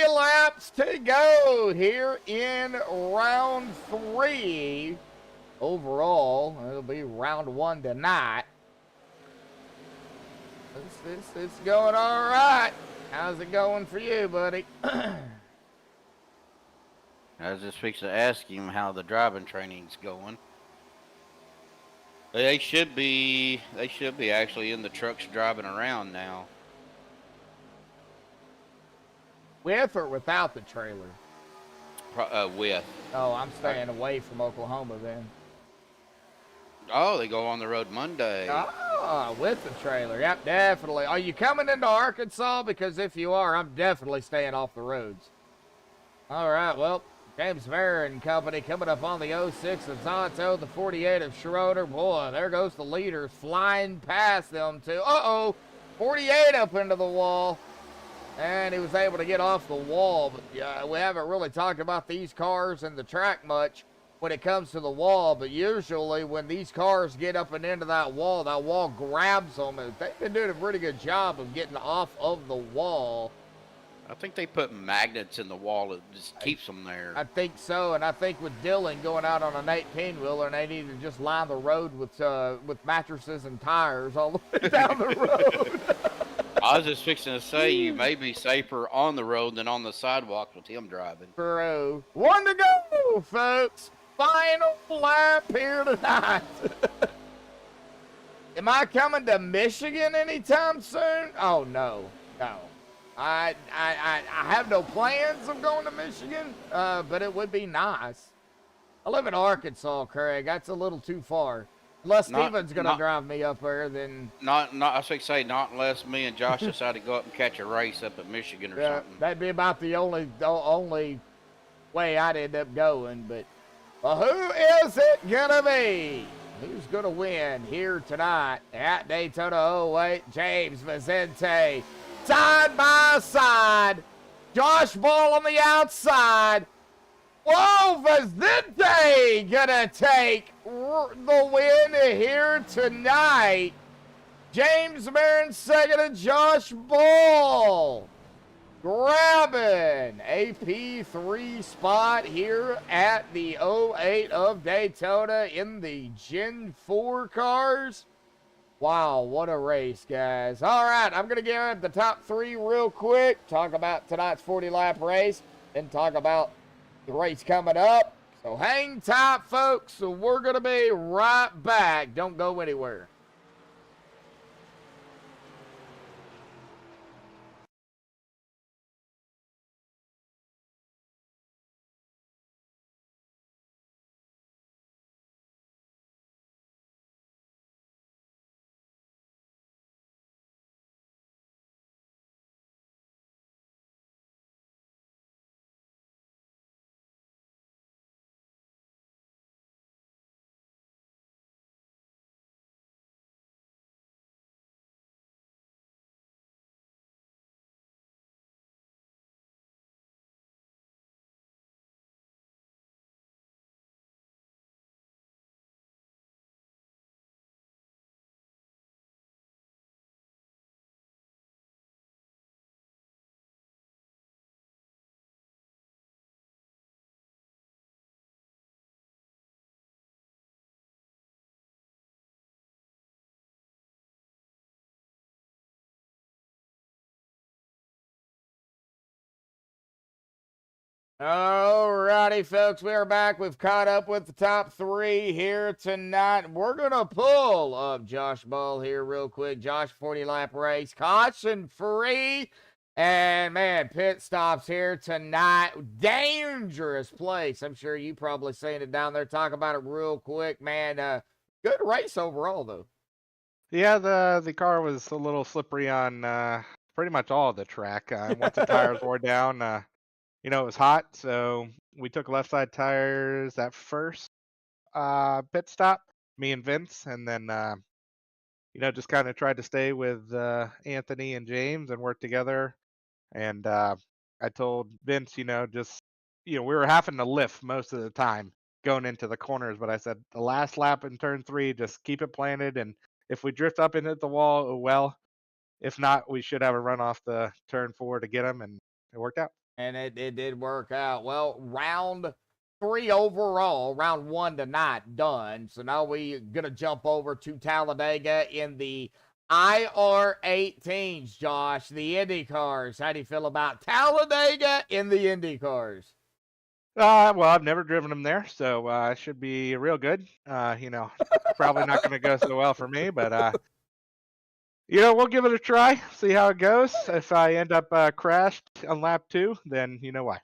laps to go here in round 3. Overall, it'll be round 1 tonight. It's going all right. How's it going for you, buddy? I was just fixing to ask him how the driving training's going. They should be actually in the trucks driving around now. With or without the trailer? With. Oh, I'm staying away from Oklahoma then. Oh, they go on the road Monday. Ah, with the trailer. Yep, definitely. Are you coming into Arkansas? Because if you are, I'm definitely staying off the roads. All right, well, James Vera and company coming up on the 06 of Zonto, the 48 of Schroeder. Boy, there goes the leaders flying past them too. Uh-oh, 48 up into the wall. And he was able to get off the wall. But yeah, we haven't really talked about these cars and the track much when it comes to the wall. But usually when these cars get up and into that wall grabs them. And they've been doing a pretty good job of getting off of the wall. I think they put magnets in the wall that just keeps them there. I think so, and I think with Dylan going out on an 18-wheeler, and they need to just line the road with mattresses and tires all the way down the road. I was just fixing to say you may be safer on the road than on the sidewalk with him driving. True. 1 to go, folks. Final lap here tonight. Am I coming to Michigan anytime soon? Oh, no. I have no plans of going to Michigan, but it would be nice. I live in Arkansas, Craig. That's a little too far. Unless Steven's going to drive me up there, then... I was going to say, not unless me and Josh decide to go up and catch a race up at Michigan or something. That'd be about the only way I'd end up going, but... Well, who is it going to be? Who's going to win here tonight at Daytona 08? James Vicente. Side by side. Josh Ball on the outside. Whoa, Vicente gonna take the win here tonight. James Marin second and Josh Ball grabbing a P3 spot here at the 08 of Daytona in the Gen 4 cars. Wow, what a race, guys. All right, I'm going to give the top 3 real quick. Talk about tonight's 40-lap race. Then talk about the race coming up. So hang tight, folks. So we're going to be right back. Don't go anywhere. All right. everybody, folks. We are back. We've caught up with the top 3 here tonight. We're going to pull up Josh Ball here real quick. Josh, 40-lap race, caution free. And, man, pit stops here tonight. Dangerous place. I'm sure you probably seen it down there. Talk about it real quick, man. Good race overall, though. Yeah, the car was a little slippery on pretty much all of the track. Once the tires wore down, it was hot, so we took left side tires at first pit stop, me and Vince, and then just kind of tried to stay with Anthony and James and work together. And I told Vince, we were having to lift most of the time going into the corners, but I said the last lap in turn 3, just keep it planted, and if we drift up and hit the wall, oh well. If not, we should have a run off the turn 4 to get them, and it worked out. And it did work out. Well, round 3 overall, round 1 tonight done. So now we're going to jump over to Talladega in the IR18s, Josh, the Indy cars. How do you feel about Talladega in the Indy cars? Well, I've never driven them there, so it should be real good. Probably not going to go so well for me, but we'll give it a try, see how it goes. If I end up crashed on lap 2, then you know why.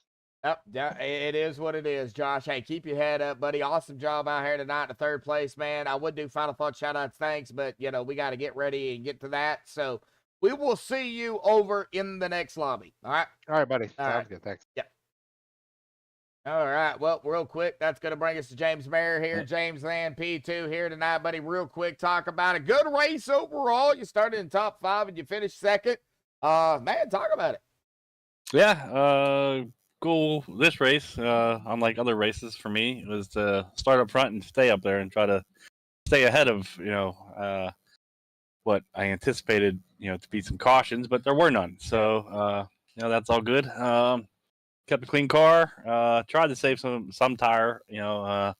Yep, it is what it is, Josh. Hey, keep your head up, buddy. Awesome job out here tonight in 3rd place, man. I would do final thought shout-outs, thanks, but, we got to get ready and get to that. So we will see you over in the next lobby, all right? All right, buddy. All Sounds right. good, thanks. Yep. All right, well, real quick, that's going to bring us to James Mayer here. James Van P2 here tonight, buddy. Real quick, talk about it. Good race overall. You started in top 5 and you finished 2nd. Man, talk about it. Yeah, cool. This race, unlike other races for me, was to start up front and stay up there and try to stay ahead of, what I anticipated, to be some cautions, but there were none. So, that's all good. Kept a clean car. Tried to save some tire, a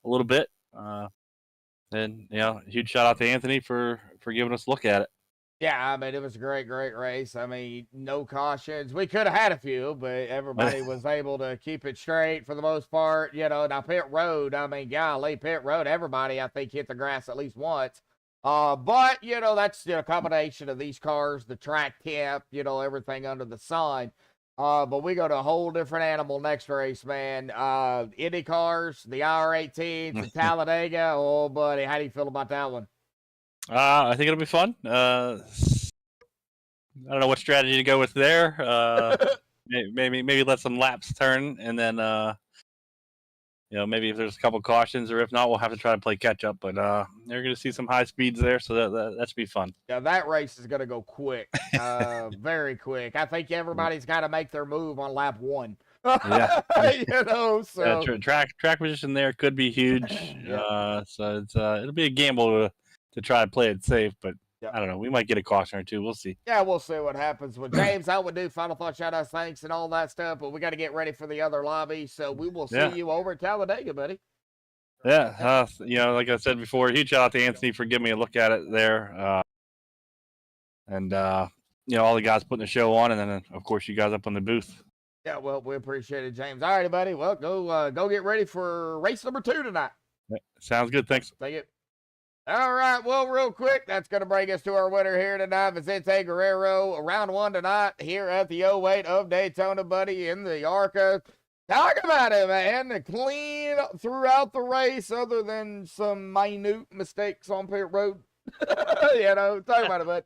little bit. And huge shout out to Anthony for giving us a look at it. Yeah, I mean, it was a great race. I mean, no cautions. We could have had a few, but everybody was able to keep it straight for the most part. Now pit road, I mean, golly, pit road, everybody, I think, hit the grass at least once. But, that's a combination of these cars, the track temp, everything under the sun. But we go to a whole different animal next race, man. Indy cars, the IR18s, the Talladega. Oh, buddy, how do you feel about that one? I think it'll be fun. I don't know what strategy to go with there. Maybe let some laps turn, and then maybe if there's a couple cautions, or if not, we'll have to try to play catch up. But you're going to see some high speeds there, so that should be fun. Yeah, that race is going to go quick, very quick. I think everybody's got to make their move on lap 1. Yeah, so track position there could be huge. Yeah. So it'll be a gamble to try to play it safe, but I don't know. We might get a caution or two. We'll see. Yeah, we'll see what happens with James. I would do final thought, shout outs, thanks, and all that stuff, but we got to get ready for the other lobby. So we will see you over at Talladega, buddy. Yeah, like I said before, huge shout out to Anthony for giving me a look at it there, and all the guys putting the show on, and then of course you guys up on the booth. Yeah, well, we appreciate it, James. All righty, buddy. Well, go get ready for race number 2 tonight. Yeah, sounds good. Thanks. Thank you. All right, well, real quick, that's going to bring us to our winner here tonight, Vicente Guerrero, round 1 tonight here at the 08 of Daytona, buddy, in the Arca. Talk about it, man. Clean throughout the race, other than some minute mistakes on pit road. Talk about it, bud.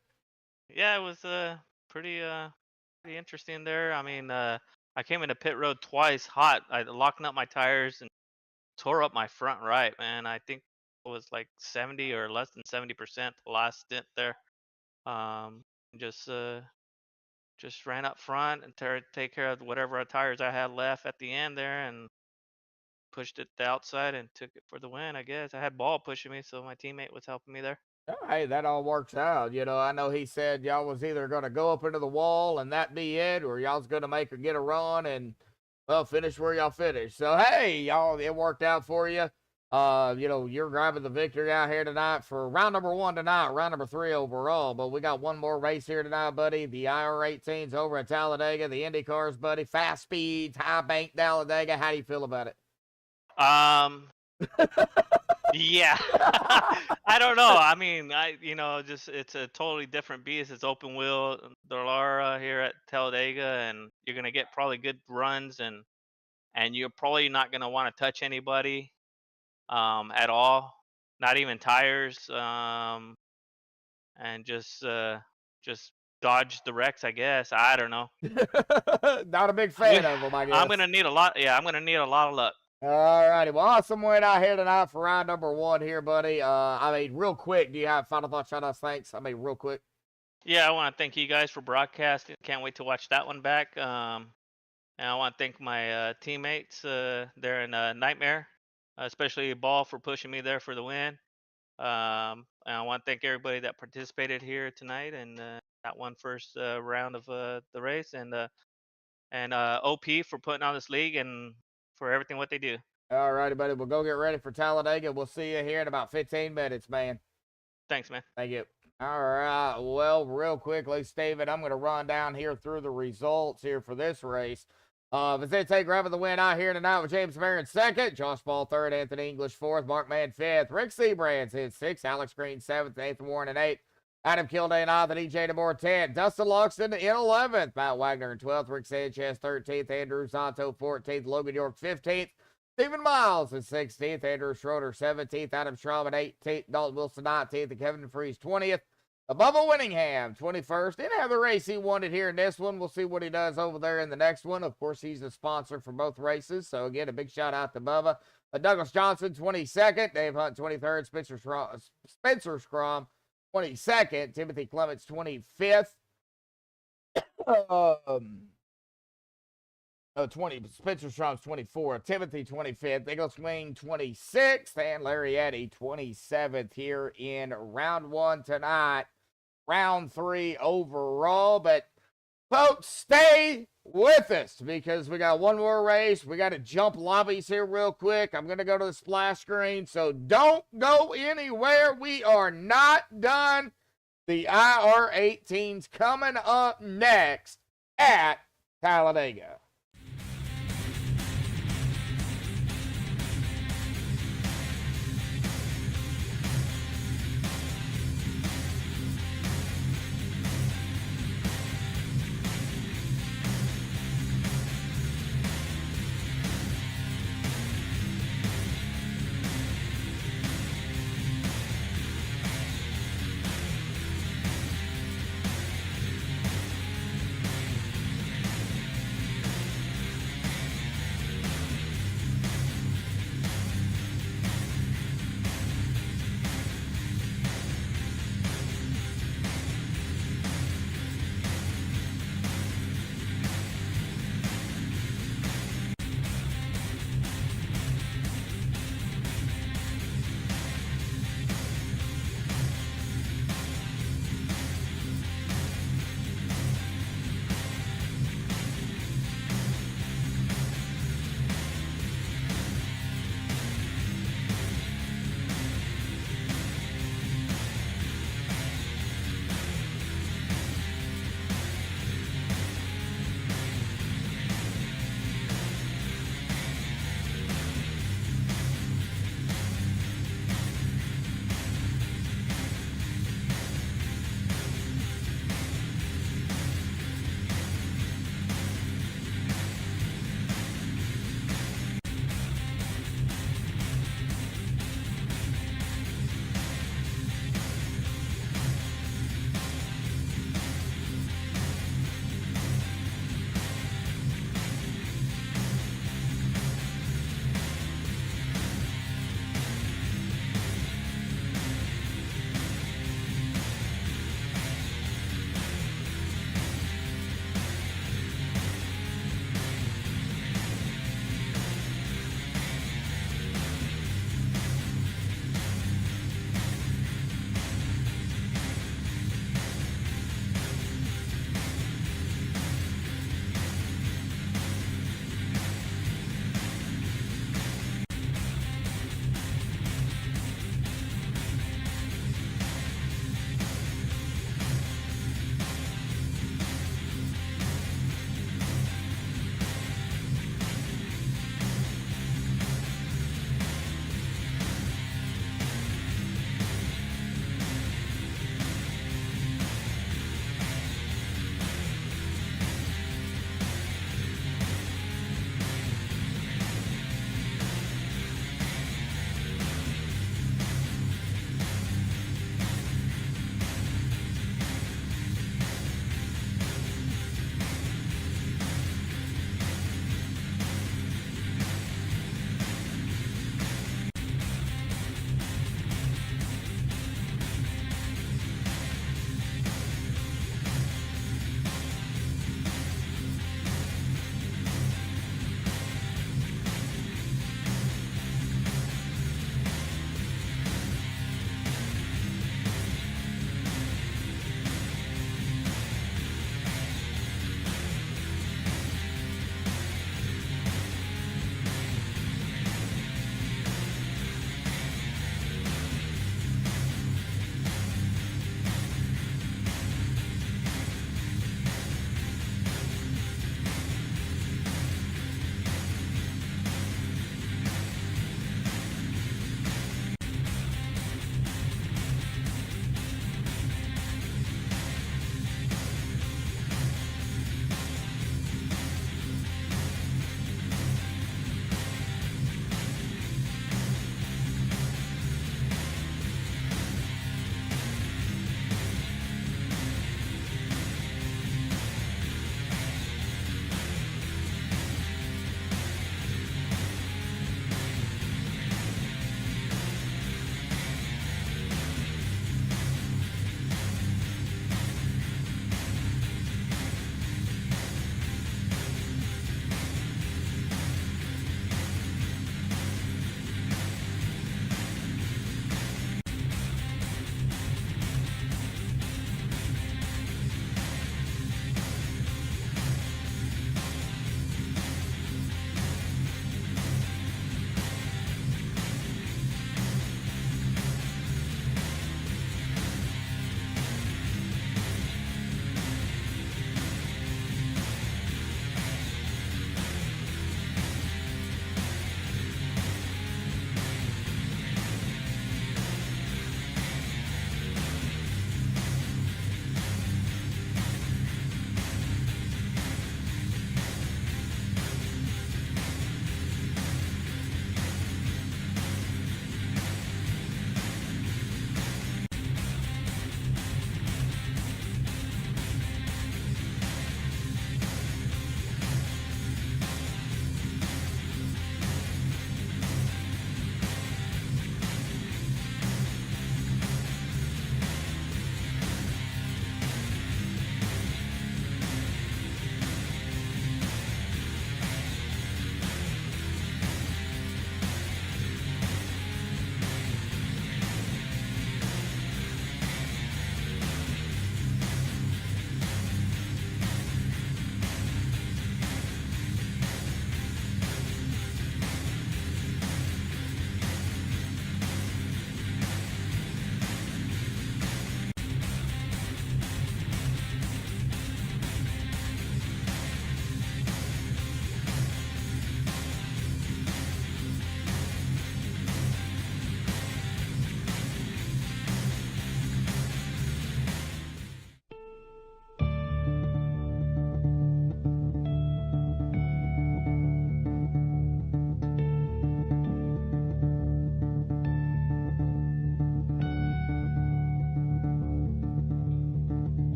Yeah, it was pretty interesting there. I mean, I came into pit road twice hot. I locking up my tires and tore up my front right, man. I think was like 70 or less than 70% the last stint there. Just ran up front and take care of whatever tires I had left at the end there, and pushed it to the outside and took it for the win. I guess I had Ball pushing me, so my teammate was helping me there. Oh, hey, that all works out. I know he said y'all was either going to go up into the wall and that be it, or y'all's going to get a run and, well, finish where y'all finished. So, hey, y'all, it worked out for you. You know, you're grabbing the victory out here tonight for round number 1 tonight, round number 3 overall. But we got one more race here tonight, buddy. The IR18s over at Talladega, the Indy Cars, buddy. Fast speeds, high bank Talladega. How do you feel about it? Yeah. I don't know. I mean, just it's a totally different beast. It's open wheel Dallara here at Talladega, and you're gonna get probably good runs, and you're probably not gonna want to touch anybody at all, not even tires, and just dodge the wrecks, I guess. I don't know. Not a big fan of them, I guess. I'm gonna need a lot. Yeah, I'm gonna need a lot of luck. All righty. Well, awesome win out here tonight for round number 1 here, buddy. I mean, real quick, do you have final thoughts, shout-outs, thanks? I mean, real quick. Yeah, I want to thank you guys for broadcasting. Can't wait to watch that one back. And I want to thank my teammates there in Nightmare, especially Ball for pushing me there for the win. And I want to thank everybody that participated here tonight and that won first round of the race, and OP for putting on this league and for everything what they do. All righty, buddy. We'll go get ready for Talladega. We'll see you here in about 15 minutes, man. Thanks, man. Thank you. All right. Well, real quickly, Steven, I'm going to run down here through the results here for this race. Vicente grabbing the win out here tonight with James Marin 2nd, Josh Ball 3rd, Anthony English 4th, Mark Mann 5th, Rick Seabrands in 6th, Alex Green 7th, Nathan Warren in 8th, Adam Kilday 9th, and EJ DeMore 10th, Dustin Luxton in 11th, Matt Wagner in 12th, Rick Sanchez 13th, Andrew Santo 14th, Logan York 15th, Stephen Miles in 16th, Andrew Schroeder 17th, Adam Strawman 18th, Dalton Wilson 19th, and Kevin DeFries 20th. Bubba Winningham, 21st. Didn't have the race he wanted here in this one. We'll see what he does over there in the next one. Of course, he's the sponsor for both races. So, again, a big shout-out to Bubba. Douglas Johnson, 22nd. Dave Hunt, 23rd. Spencer Scrum, 22nd. Timothy Clements, 25th. Spencer Strom's 24th. Timothy, 25th. Nicholas Wing, 26th. And Larry Eddy, 27th here in round 1 tonight. Round 3 overall. But, folks, stay with us because we got one more race. We got to jump lobbies here real quick. I'm going to go to the splash screen. So don't go anywhere. We are not done. The IR18's coming up next at Talladega.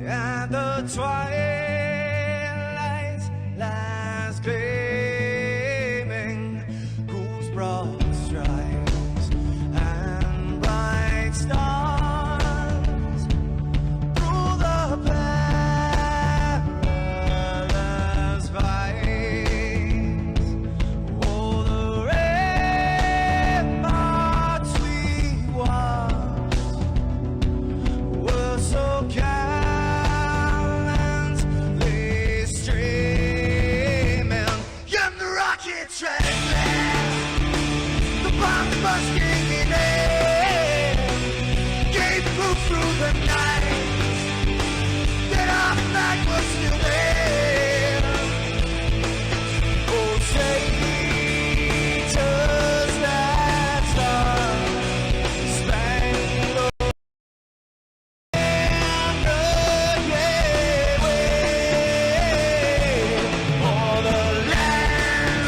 and the twilight lies gleaming, whose broad stripes and bright stars through the perilous fight. Oh, the ramparts we watched were so gallantly streaming, and the rocket track, the bomb busting in air, gave proof through the night that our flag was still there. Oh, traitors that star-spangled for the land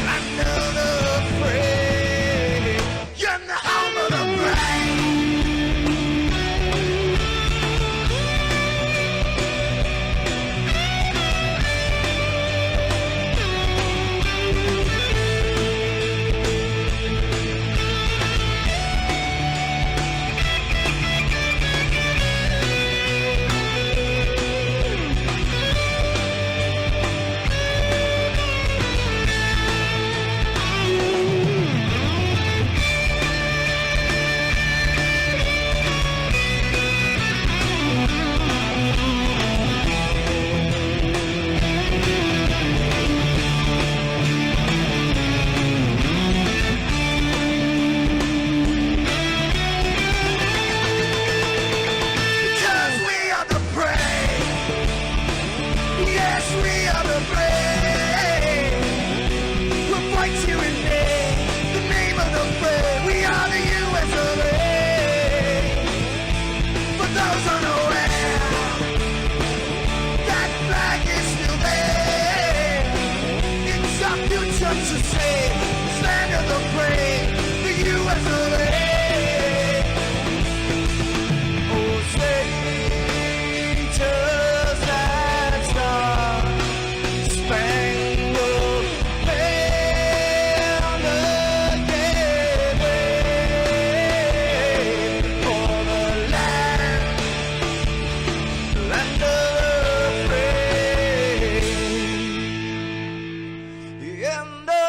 under the free, and the home of the brave. Because we are the brave. Yes, we are the brave. We'll fight you in the name of the brave. We are the US of A. For those unaware, that flag is still there. It's our future to save. Stand of the brave, the US of A. Oh, traitors that star-spangled banner gave way for the land of the free, and the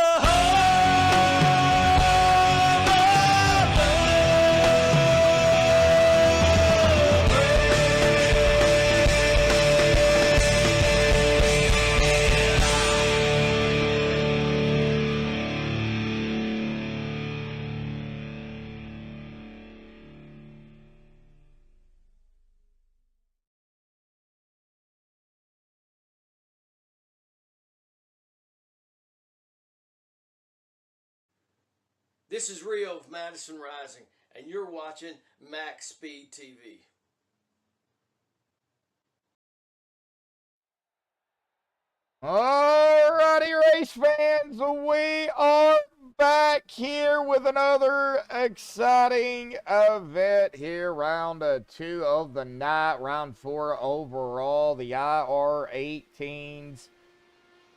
This is Rio of Madison Rising, and you're watching MaxspeedTV. Alrighty, race fans, we are back here with another exciting event here, round 2 of the night, round 4 overall, the IR18s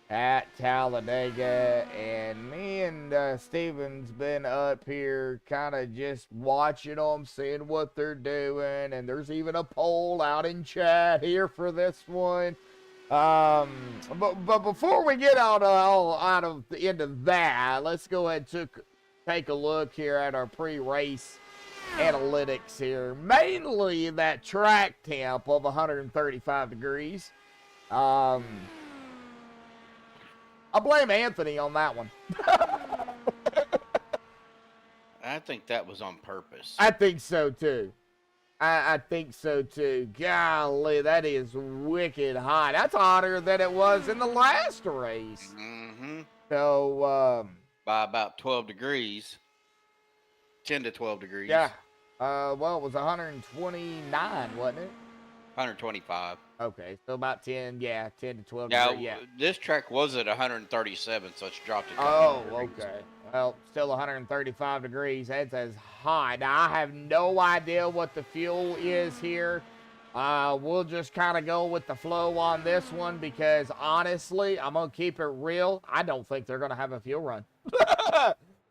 at Talladega, and me and Steven's been up here kind of just watching them, seeing what they're doing, and there's even a poll out in chat here for this one. But before we get all out of the end of that, let's go ahead and take a look here at our pre-race analytics here. Mainly that track temp of 135 degrees. I blame Anthony on that one. I think that was on purpose. I think so too. I think so too. Golly, that is wicked hot. That's hotter than it was in the last race. Mm-hmm. So, By about 12 degrees. 10 to 12 degrees. yeah. Well, it was 129, wasn't it? 125. Okay, so about 10, 10 to 12 Now, degrees, yeah. this track was at 137, so it's dropped a couple Oh, degrees. okay. Well, still 135 degrees. That's as hot. Now, I have no idea what the fuel is here. We'll just kind of go with the flow on this one because, honestly, I'm going to keep it real. I don't think they're going to have a fuel run.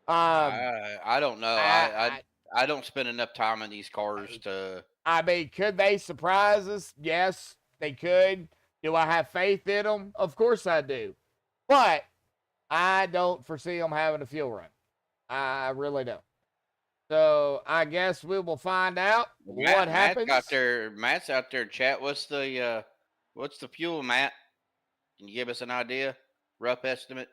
I don't know. I don't spend enough time in these cars to... I mean, could they surprise us? Yes, they could. Do I have faith in them? Of course I do. But I don't foresee them having a fuel run. I really don't. So I guess we will find out what happens. Matt's out there. Chat. What's the fuel, Matt? Can you give us an idea? Rough estimate.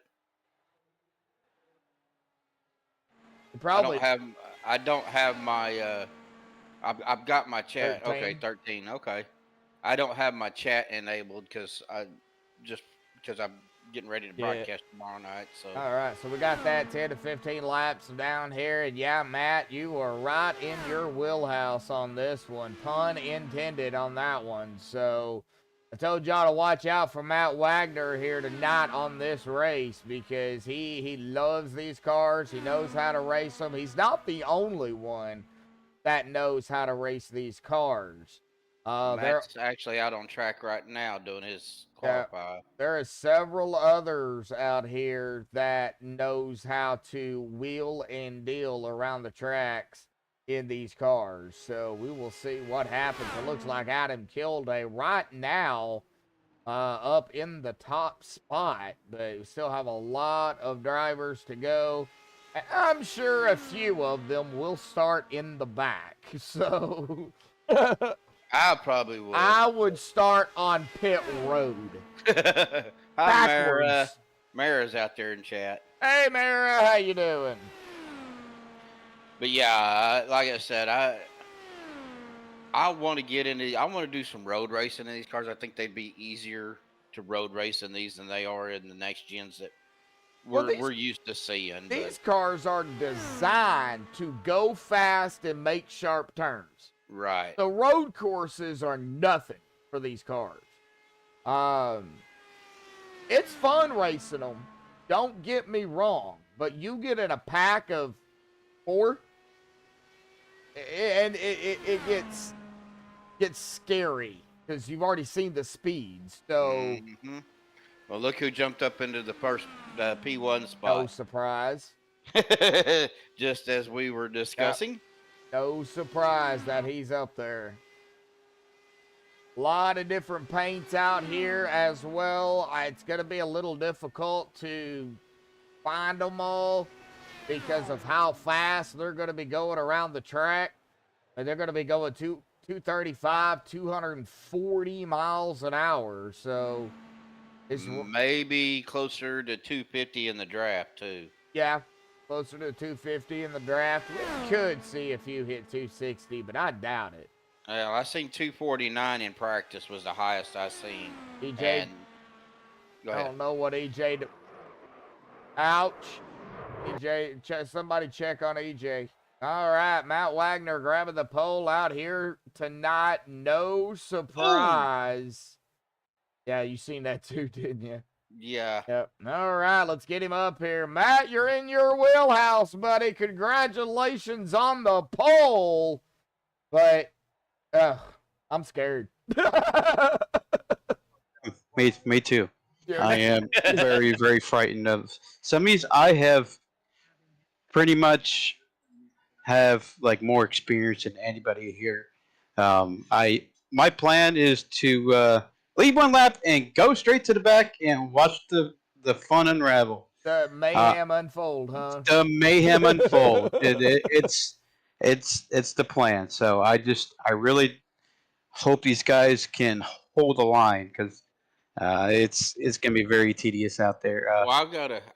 Probably. I don't have my. I've got my chat. 13. Okay, 13. Okay. I don't have my chat enabled because I'm getting ready to broadcast tomorrow night. So. All right, so we got that 10 to 15 laps down here, and yeah, Matt, you are right in your wheelhouse on this one. Pun intended on that one. So I told y'all to watch out for Matt Wagner here tonight on this race because he loves these cars. He knows how to race them. He's not the only one that knows how to race these cars. Matt's actually out on track right now doing his qualify. There are several others out here that knows how to wheel and deal around the tracks in these cars. So we will see what happens. It looks like Adam Kilday right now up in the top spot, but we still have a lot of drivers to go. I'm sure a few of them will start in the back. So I probably would. I would start on pit road. Hi, Mara's out there in chat. Hey, Mara, how you doing? But yeah, like I said, I want to get into. I want to do some road racing in these cars. I think they'd be easier to road race in these than they are in the next gens that we're used to seeing. These cars are designed to go fast and make sharp turns. Right. The road courses are nothing for these cars. It's fun racing them. Don't get me wrong, but you get in a pack of 4, and it gets scary because you've already seen the speeds. So, well, look who jumped up into the first P1 spot. No surprise. Just as we were discussing. Yep. No surprise that he's up there. A lot of different paints out here as well. It's going to be a little difficult to find them all because of how fast they're going to be going around the track. And they're going to be going 235, 240 miles an hour. So it's maybe closer to 250 in the draft too. Yeah. Closer to 250 in the draft. We could see a few hit 260, but I doubt it. Well, I seen 249 in practice was the highest I seen. EJ, go ahead. I don't know what EJ. Ouch. EJ, somebody check on EJ. All right, Matt Wagner grabbing the pole out here tonight. No surprise. Ooh. Yeah, you seen that too, didn't you? Yeah. Yep. All right, let's get him up here. Matt, you're in your wheelhouse, buddy. Congratulations on the pole. But I'm scared. Me too. I am very, very frightened of some of these. I have pretty much have like more experience than anybody here. My plan is to leave one lap and go straight to the back and watch the fun unravel. The mayhem unfold, huh? The mayhem unfold. It's the plan. So I really hope these guys can hold the line because it's gonna be very tedious out there. Well,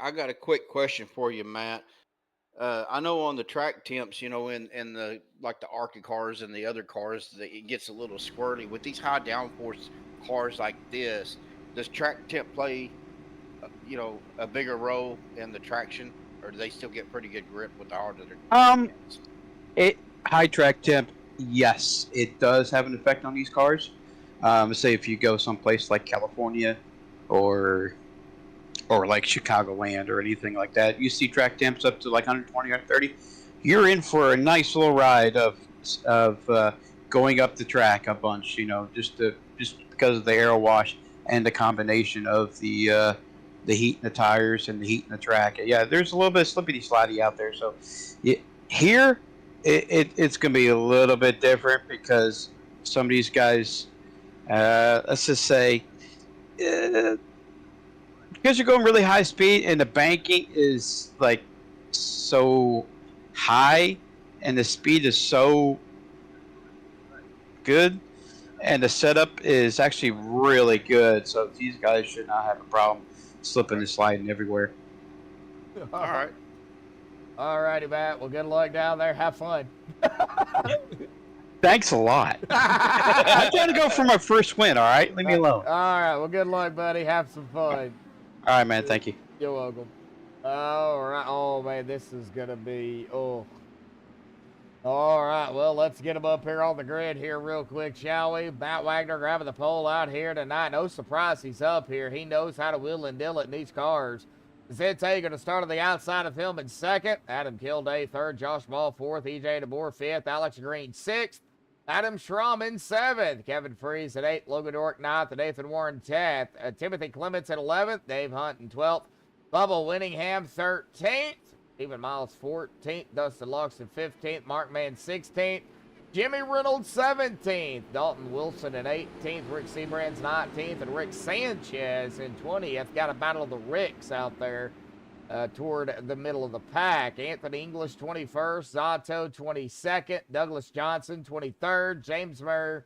I got a quick question for you, Matt. I know on the track temps, in the like the Arca cars and the other cars, it gets a little squirty. With these high downforce cars like this, does track temp play, a bigger role in the traction, or do they still get pretty good grip with the harder? High track temp, yes, it does have an effect on these cars. Say if you go someplace like California or like Chicagoland or anything like that, you see track temps up to like 120, 130. You're in for a nice little ride of going up the track a bunch. You know, just because of the aero wash and the combination of the heat in the tires and the heat in the track. Yeah, there's a little bit of slippity slidey out there. So here it's going to be a little bit different because some of these guys, let's just say, because you're going really high speed and the banking is like so high and the speed is so good and the setup is actually really good. So these guys should not have a problem slipping and sliding everywhere. All right. All righty, Matt. Well, good luck down there. Have fun. Thanks a lot. I'm trying to go for my first win, all right? Leave me alone. All right. Well, good luck, buddy. Have some fun. All right, man. Thank you. You're welcome. All right. Oh, man, this is going to be, oh. All right. Well, let's get him up here on the grid here real quick, shall we? Matt Wagner grabbing the pole out here tonight. No surprise he's up here. He knows how to wheel and deal it in these cars. Zente going to start on the outside of him in second. Adam Kilday third. Josh Ball fourth. EJ DeBoer fifth. Alex Green sixth. Adam Schramm in seventh. Kevin Freeze at eighth. Logan Dork ninth. And Nathan Warren 10th. Timothy Clements at 11th. Dave Hunt in 12th. Bubba Winningham 13th. Stephen Miles 14th. Dustin Loxton 15th. Mark Mann 16th. Jimmy Reynolds 17th. Dalton Wilson in 18th. Rick Seabrands 19th. And Rick Sanchez in 20th. Got a battle of the Ricks out there toward the middle of the pack. Anthony English 21st. Zato 22nd. Douglas Johnson 23rd. James Murray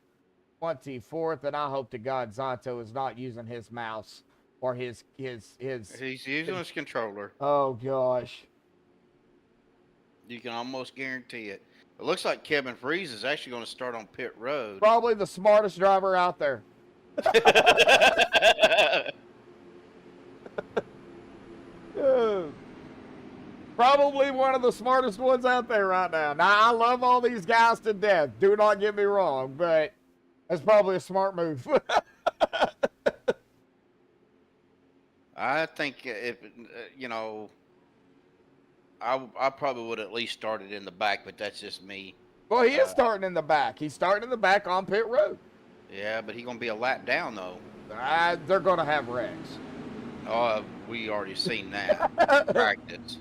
24th. And I hope to God Zato is not using his mouse or his He's using his controller. Oh, gosh. You can almost guarantee it. It looks like Kevin Freeze is actually going to start on pit road. Probably the smartest driver out there. Probably one of the smartest ones out there right now. Now, I love all these guys to death. Do not get me wrong, but that's probably a smart move. I think if, I probably would at least start it in the back, but that's just me. Well, he is starting in the back. He's starting in the back on pit road. Yeah, but he's going to be a lap down, though. They're going to have wrecks. Oh, we already seen that. Practice.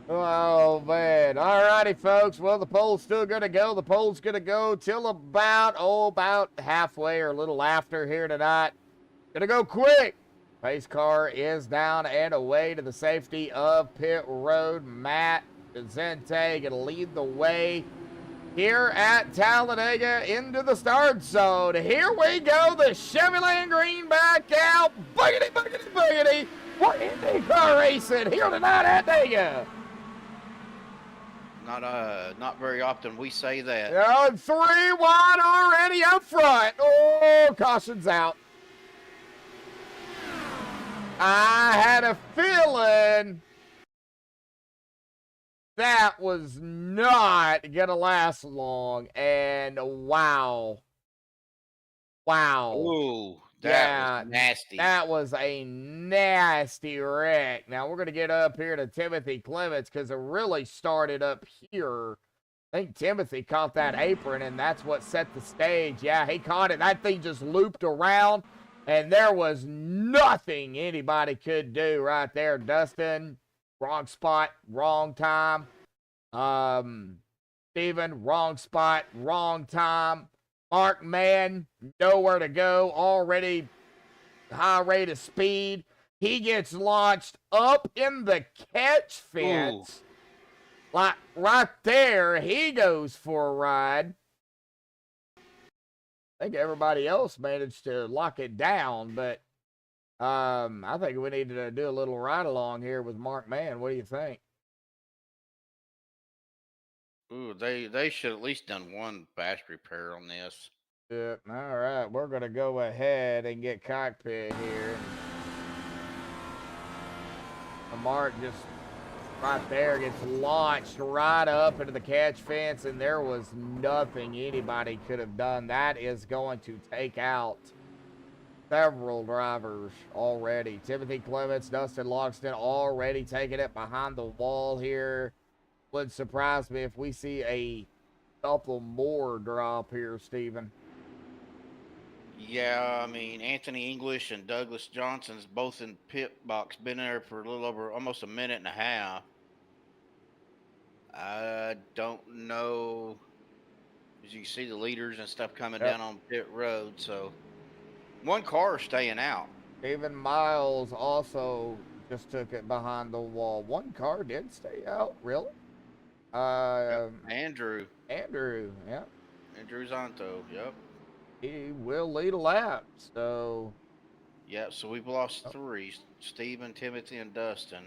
Oh, man. All righty, folks. Well, the poll's still going to go. The poll's going to go till about halfway or a little after here tonight. Going to go quick. Pace car is down and away to the safety of pit road. Matt Zente going to lead the way here at Talladega into the start zone. Here we go. The Chevrolet Green back out. Boogity, boogity, boogity. We're Indy Car racing here tonight at Daytona. Not very often we say that. 3 wide already up front. Oh, caution's out. I had a feeling that was not going to last long. And wow. Ooh, that was nasty. That was a nasty wreck. Now, we're going to get up here to Timothy Clements because it really started up here. I think Timothy caught that apron, and that's what set the stage. Yeah, he caught it. That thing just looped around. And there was nothing anybody could do right there. Dustin, wrong spot, wrong time. Steven, wrong spot, wrong time. Mark Mann, nowhere to go. Already high rate of speed. He gets launched up in the catch fence. Ooh. Like right there, he goes for a ride. I think everybody else managed to lock it down, but I think we need to do a little ride along here with Mark Mann. What do you think? Ooh, they should at least done one fast repair on this. Yeah, all right. We're going to go ahead and get cockpit here. Mark just right there gets launched right up into the catch fence, and there was nothing anybody could have done. That is going to take out several drivers already. Timothy Clements, Dustin Loxton already taking it behind the wall here. Wouldn't surprise me if we see a couple more drop here, Steven. Yeah, I mean, Anthony English and Douglas Johnson's both in pit box, been there for a little over almost a minute and a half. I don't know. As you can see, the leaders and stuff coming down on pit road, so one car staying out. Even Miles also just took it behind the wall. One car did stay out, really? Andrew, yeah. Andrew Zonto, yep. He will lead a lap, so. Yeah, so we've lost three: Stephen, Timothy, and Dustin.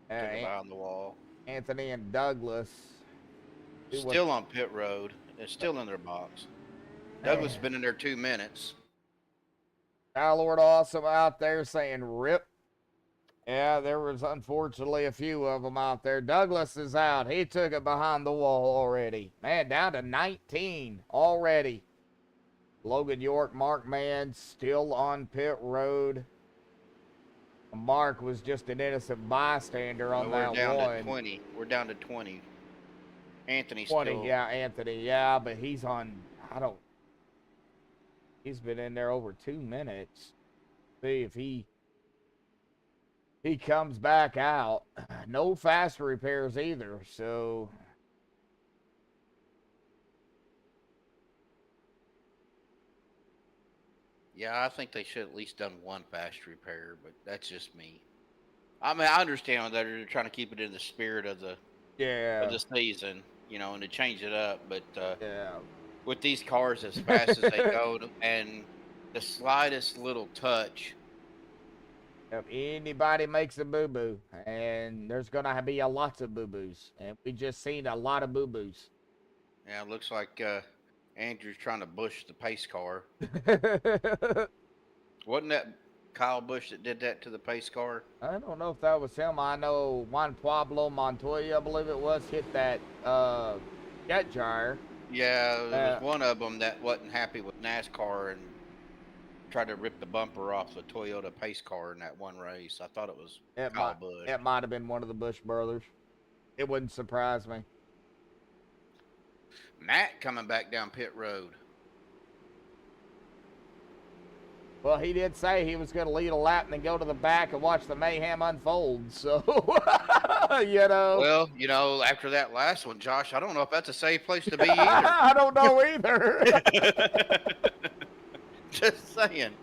Took it behind the wall. Anthony and Douglas. Still on pit road. It's still in their box. Douglas has been in there 2 minutes. Lord Awesome out there saying rip. Yeah, there was unfortunately a few of them out there. Douglas is out. He took it behind the wall already. Man, down to 19 already. Logan York, Mark Mann still on pit road. Mark was just an innocent bystander on that one. We're down to 20. We're down to 20. Anthony's 20, still. yeah, Anthony, but he's on, he's been in there over 2 minutes. See if he comes back out. No fast repairs either, so. Yeah, I think they should at least done one fast repair, but that's just me. I mean, I understand that they're trying to keep it in the spirit of the season, and to change it up. But with these cars as fast as they go, and the slightest little touch, if anybody makes a boo-boo, and there's gonna be a lot of boo-boos, and we just seen a lot of boo-boos. Yeah, it looks like Andrew's trying to bush the pace car. Wasn't that Kyle Busch that did that to the pace car? I don't know if that was him. I know Juan Pablo Montoya, I believe it was, hit that jet gyre. Yeah, there was one of them that wasn't happy with NASCAR and tried to rip the bumper off the Toyota pace car in that one race. I thought it was Kyle Busch. It might have been one of the Busch brothers. It wouldn't surprise me. Matt coming back down pit road. Well, he did say he was going to lead a lap and then go to the back and watch the mayhem unfold. So, Well, after that last one, Josh, I don't know if that's a safe place to be either. I don't know either. Just saying.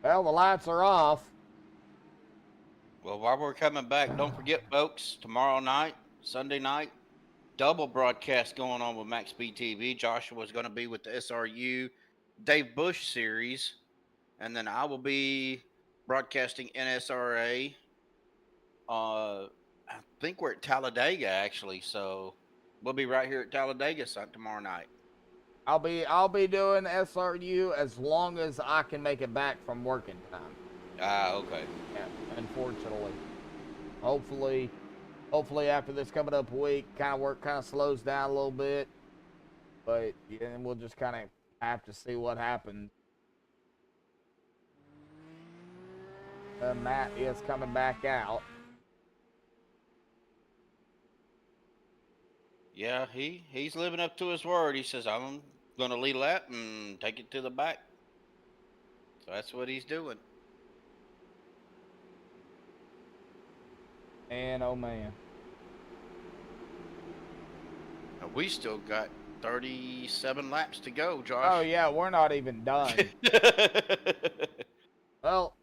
Well, the lights are off. Well, while we're coming back, don't forget, folks, tomorrow night, Sunday night, double broadcast going on with MaxspeedTV. Joshua's going to be with the SRU Dave Busch series, and then I will be broadcasting NSRA. I think we're at Talladega, actually, so we'll be right here at Talladega tomorrow night. I'll be doing SRU as long as I can make it back from working time. Okay. Yeah, unfortunately. Hopefully after this coming up week, work slows down a little bit. But then we'll just have to see what happens. Matt is coming back out. Yeah, he's living up to his word. He says, I'm going to lead a lap and take it to the back. So that's what he's doing. Man, oh man. We still got 37 laps to go, Josh. Oh yeah, we're not even done. Well,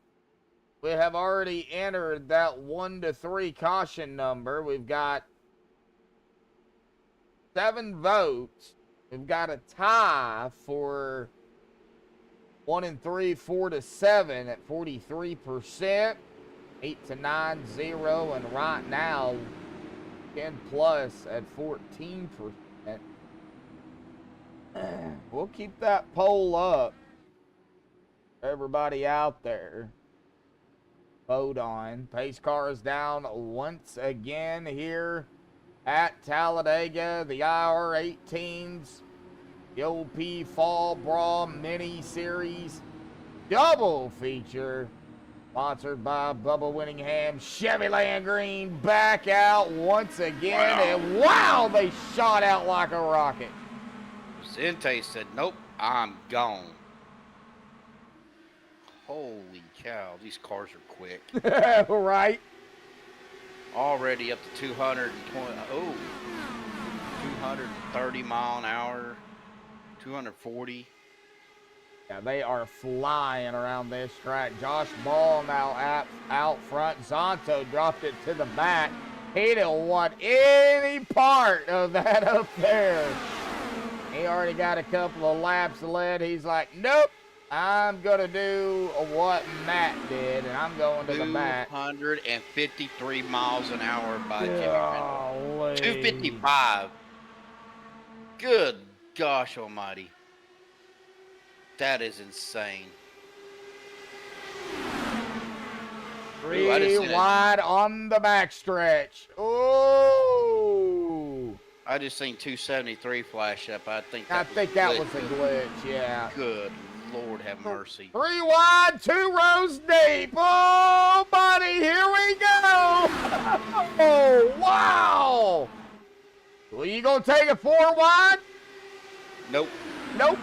we have already entered that 1 to 3 caution number. We've got 7 votes. We've got a tie for 1 and 3, 4 to 7 at 43%. 8 to 9, 0, and right now 10 plus at 14%. We'll keep that poll up. Everybody out there, vote on. Pace car is down once again here at Talladega. The IR-18s The OP Fall Brawl Mini Series double feature. Sponsored by Bubba Winningham. Chevy Land Green back out once again. And wow, they shot out like a rocket. Zente said, nope, I'm gone. Holy cow, these cars are quick. Right? Already up to 220, 230 mile an hour, 240. Yeah, they are flying around this track. Josh Ball now out front. Zonto dropped it to the back. He didn't want any part of that up there. He already got a couple of laps led. He's like, nope, I'm going to do what Matt did, and I'm going to the back. 253 miles an hour by Jimmy Golly. 255. Good gosh almighty. That is insane. Three wide on the backstretch. Oh! I just seen 273 flash up. I think that was a glitch, yeah. Good Lord have mercy. 3 wide, 2 rows deep. Oh, buddy, here we go. Oh, wow. Well, you gonna take a 4 wide? Nope. Nope.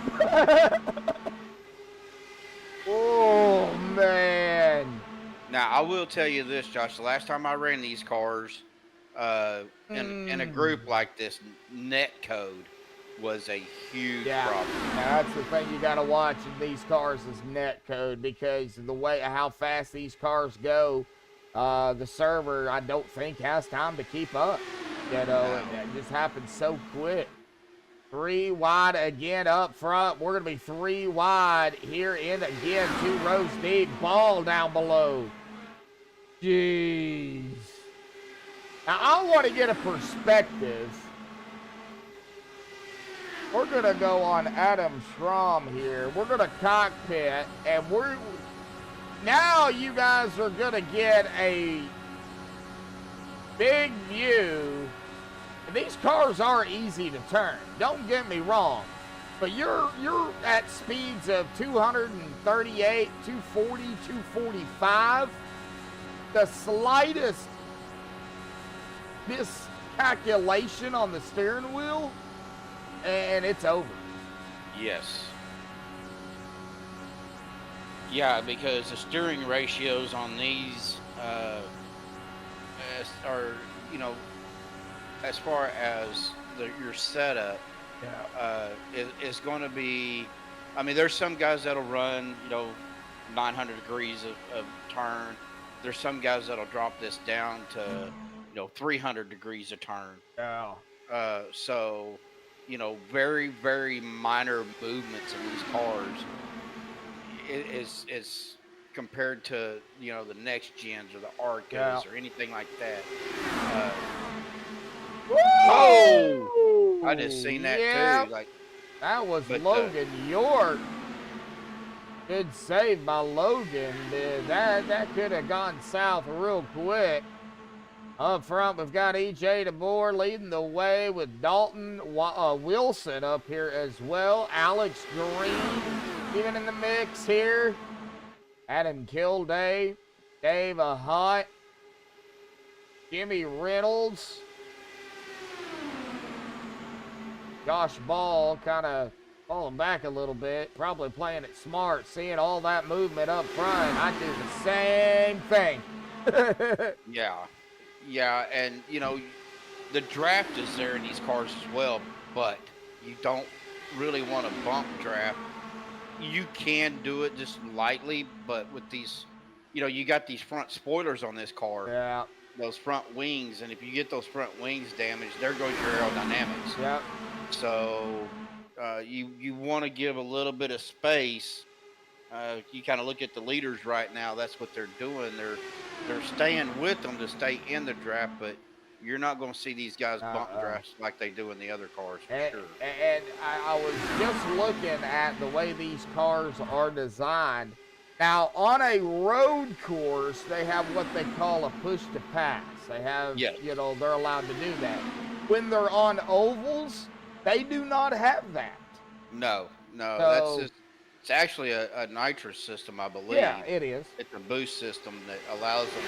Oh, man. Now, I will tell you this, Josh. The last time I ran these cars in a group like this, net code was a huge problem. Now, that's the thing you got to watch in these cars is net code, because of the way how fast these cars go, the server, I don't think, has time to keep up. You know, it just happens so quick. 3 wide again up front. We're going to be 3 wide here in again, 2 rows deep. Ball down below. Jeez. Now, I want to get a perspective. We're going to go on Adam Strom here. We're going to cockpit, and now you guys are going to get a big view. These cars are easy to turn. Don't get me wrong. But you're at speeds of 238, 240, 245. The slightest miscalculation on the steering wheel, and it's over. Yes. Yeah, because the steering ratios on these are, you know, as far as your setup, is going to be, I mean, there's some guys that'll run, you know, 900 degrees of turn. There's some guys that'll drop this down to, you know, 300 degrees of turn. Yeah. So, you know, very, very minor movements in these cars is compared to, you know, the NextGens or the Arcas or anything like that. Oh! I just seen that too. Like, that was Logan York. Good save by Logan. That could have gone south real quick. Up front, we've got EJ DeBoer leading the way with Dalton Wilson up here as well. Alex Green even in the mix here. Adam Kilday, Dave Hunt, Jimmy Reynolds. Josh Ball kind of falling back a little bit, probably playing it smart, seeing all that movement up front. I do the same thing. Yeah, and, you know, the draft is there in these cars as well, but you don't really want to bump draft. You can do it just lightly, but with these, you know, you got these front spoilers on this car. Yeah. Those front wings, and if you get those front wings damaged, there goes your aerodynamics. Yep. So you want to give a little bit of space. You kind of look at the leaders right now. That's what they're doing. They're staying with them to stay in the draft, but you're not going to see these guys bump drafts like they do in the other cars for sure. And I was just looking at the way these cars are designed. Now, on a road course, they have what they call a push to pass. They have, you know, they're allowed to do that. When they're on ovals, they do not have that. No, no, that's So just. It's actually a nitrous system, I believe. yeah, it is. It's a boost system that allows them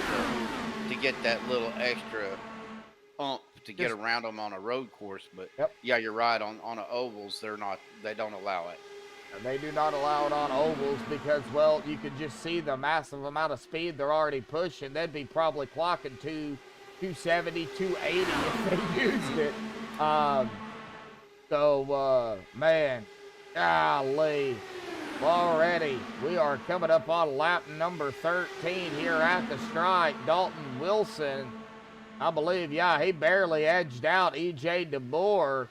to get that little extra ump to get Just around them on a road course. But yep. yeah, you're right. On the ovals, they don't allow it. They do not allow it on ovals because, well, you can just see the massive amount of speed they're already pushing. They'd be probably clocking 270, 280 if they used it. Man, golly. Already, we are coming up on lap number 13 here at the strike. Dalton Wilson, I believe, yeah, he barely edged out EJ DeBoer.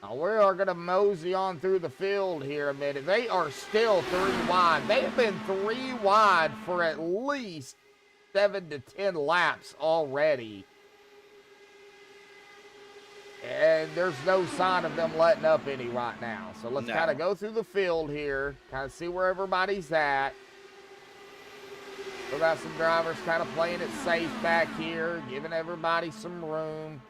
Now, we are going to mosey on through the field here a minute. They are still 3 wide. They have been 3 wide for at least 7 to 10 laps already. And there's no sign of them letting up any right now. So let's kind of go through the field here, kind of see where everybody's at. We got some drivers kind of playing it safe back here, giving everybody some room.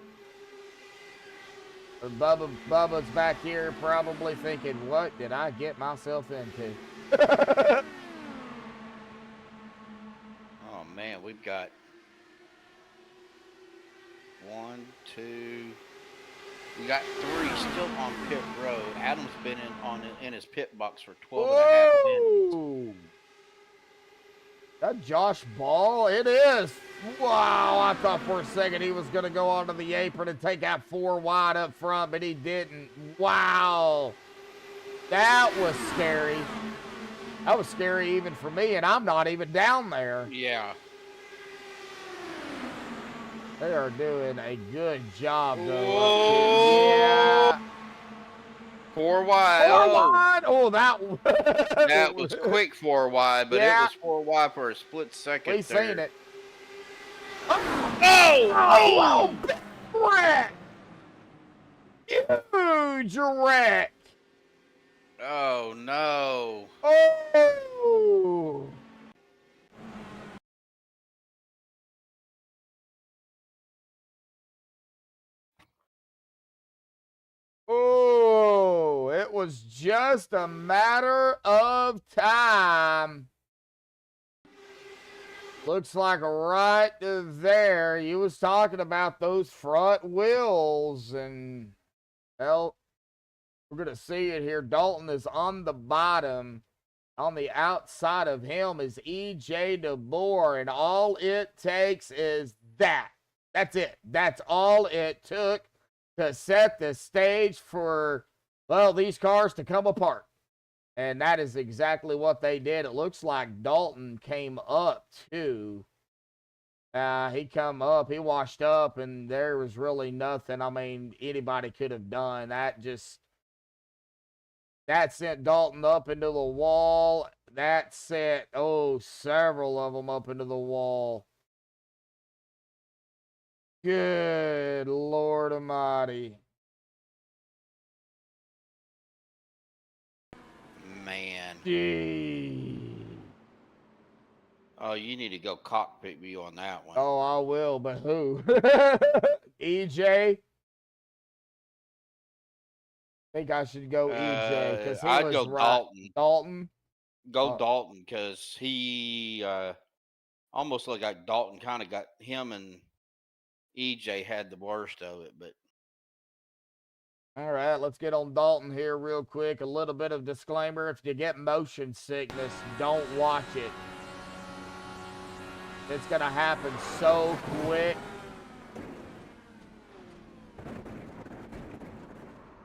Bubba's back here probably thinking, what did I get myself into? Oh, man, we've got 1, 2... We got 3 still on pit road. Adam's been in his pit box for 12 and a half minutes. That Josh Ball? It is. Wow, I thought for a second he was going to go onto the apron and take out 4 wide up front, but he didn't. Wow. That was scary. That was scary even for me, and I'm not even down there. Yeah. They are doing a good job, though. Whoa. Yeah. 4 wide. 4 wide? Oh, that was quick 4 wide, but yeah. it was 4 wide for a split second. We seen it. Oh! Wreck! Huge wreck! Oh, no. Oh! Oh, it was just a matter of time. Looks like right there, you was talking about those front wheels, and, well, we're going to see it here. Dalton is on the bottom. On the outside of him is EJ DeBoer, and all it takes is that. That's it. That's all it took to set the stage for, well, these cars to come apart. And that is exactly what they did. It looks like Dalton came up, too. He come up, he washed up, and there was really nothing, I mean, anybody could have done. That sent Dalton up into the wall. That sent, several of them up into the wall. Good Lord Almighty. Man. Gee. Oh, you need to go cockpit view on that one. Oh, I will, but who? EJ? I think I should go EJ because he I'd was go right. Dalton. Dalton? Go Dalton because he almost looked like Dalton kind of got him, and EJ had the worst of it. But all right, let's get on Dalton here real quick. A little bit of disclaimer. If you get motion sickness, don't watch it. It's going to happen so quick.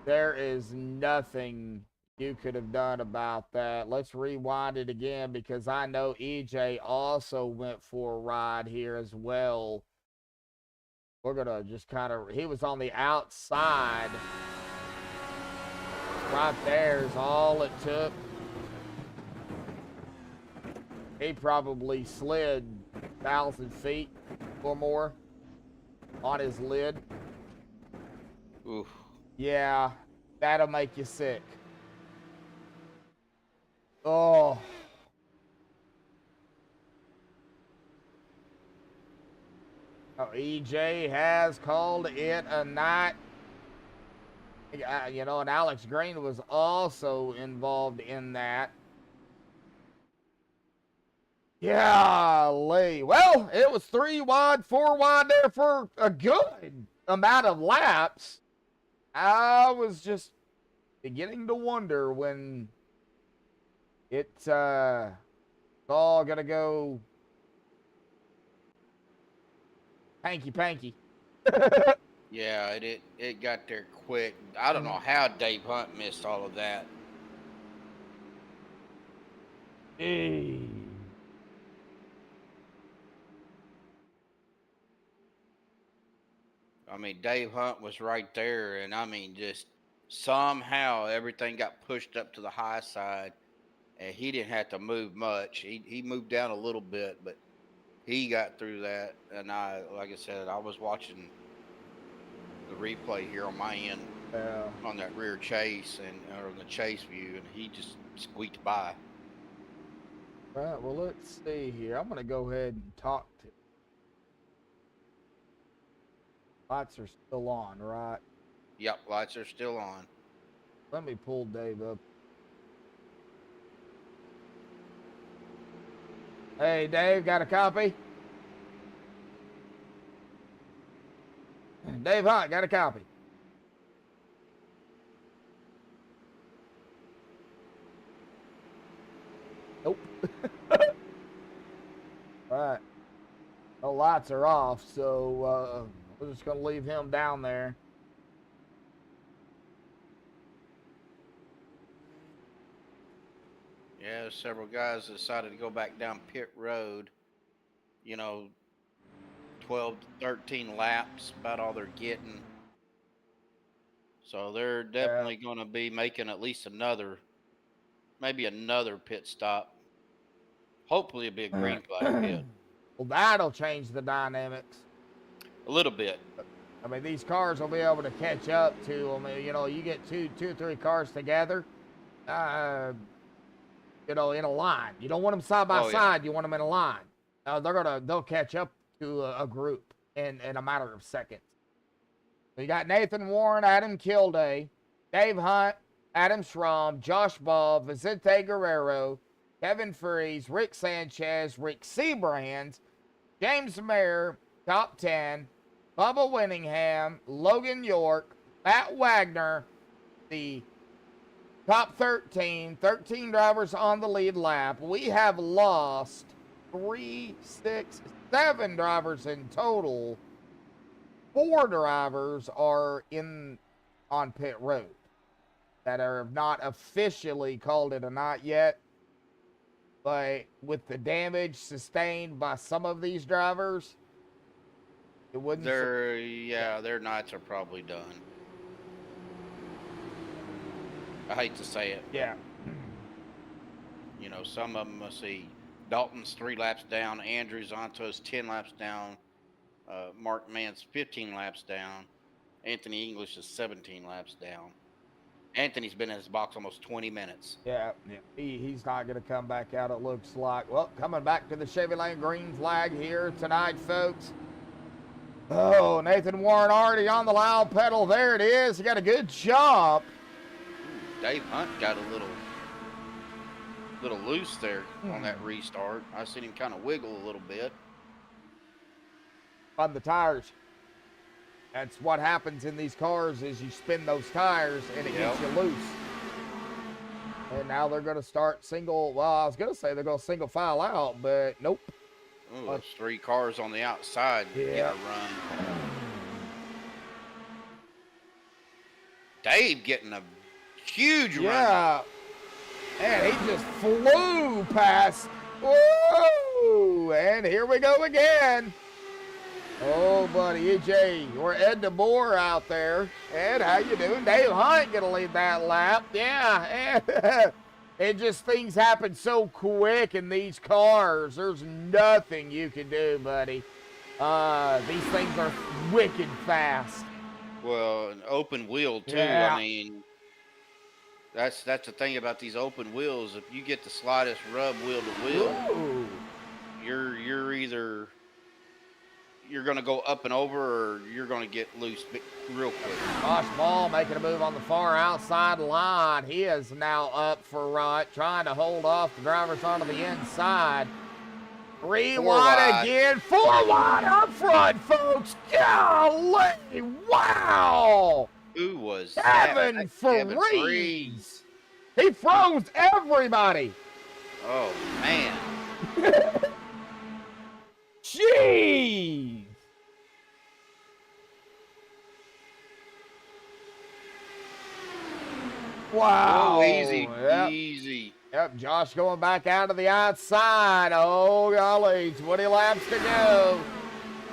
There is nothing you could have done about that. Let's rewind it again because I know EJ also went for a ride here as well. We're going to just kind of, he was on the outside. Right there is all it took. He probably slid 1,000 feet or more on his lid. oof. Yeah, that'll make you sick. Oh. EJ has called it a night. You know, and Alex Green was also involved in that. Yeah, Lee. Well, it was 3 wide, 4 wide there for a good amount of laps. I was just beginning to wonder when it's all gonna go hanky panky. Yeah, it got there quick. I don't know how Dave Hunt missed all of that. Hey. I mean, Dave Hunt was right there, and I mean, just somehow everything got pushed up to the high side, and he didn't have to move much. He moved down a little bit, but he got through that. And like I said, I was watching the replay here on my end on that rear chase or the chase view, and he just squeaked by. All right, well, let's see here. I'm going to go ahead and talk to. Lights are still on, right? Yep, lights are still on. Let me pull Dave up. Hey, Dave, got a copy? Dave Hunt, got a copy. Nope. All right. The lights are off, so we're just going to leave him down there. Yeah, several guys decided to go back down pit road. You know, 12 to 13 laps, about all they're getting. So they're definitely going to be making at least maybe another pit stop. Hopefully it'll be a green flag pit. Well, that'll change the dynamics. A little bit. I mean, these cars will be able to catch up to, I mean, you know, you get two or three cars together, you know, in a line. You don't want them side by side. You want them in a line. They'll catch up to a group in a matter of seconds. So you got Nathan Warren, Adam Kilday, Dave Hunt, Adam Schramm, Josh Ball, Vicente Guerrero, Kevin Freeze, Rick Sanchez, Rick Seabrand, James Mayer, top 10, Bubba Winningham, Logan York, Matt Wagner, the top 13 drivers on the lead lap. We have lost 3, 6, 7 drivers in total. 4 drivers are on pit road that have not officially called it a night yet. But with the damage sustained by some of these drivers, it wouldn't. Their nights are probably done. I hate to say it. Yeah. You know, some of them, let's see, Dalton's 3 laps down, Andrew Zonto's 10 laps down, Mark Mann's 15 laps down, Anthony English is 17 laps down. Anthony's been in his box almost 20 minutes. Yeah. He's not going to come back out, it looks like. Well, coming back to the Chevy Lane green flag here tonight, folks. Oh, Nathan Warren already on the loud pedal. There it is. He got a good jump. Dave Hunt got a little loose there on that restart. I seen him kind of wiggle a little bit. On the tires. That's what happens in these cars is you spin those tires and it gets you loose. And now they're going to start well, I was going to say they're going to single file out, but nope. Ooh, those 3 cars on the outside get a run. Dave getting a huge run. Yeah. And he just flew past. Whoa! And here we go again. Oh, buddy, EJ, or Ed DeBoer out there. Ed, how you doing? Dave Hunt gonna lead that lap. Yeah, and it just, things happen so quick in these cars. There's nothing you can do, buddy. These things are wicked fast. Well, an open wheel too. Yeah. I mean, that's the thing about these open wheels. If you get the slightest rub wheel to wheel, you're either you're going to go up and over, or you're going to get loose real quick. Josh Ball making a move on the far outside line. He is now up front, trying to hold off the drivers onto the inside. 3 wide again, 4 wide up front, folks. Golly, wow. Who was Kevin Freeze. He froze everybody. Oh, man. Jeez. Wow. Oh, easy, Yep. easy. Yep, Josh going back out of the outside. Oh, golly, 20 laps to go.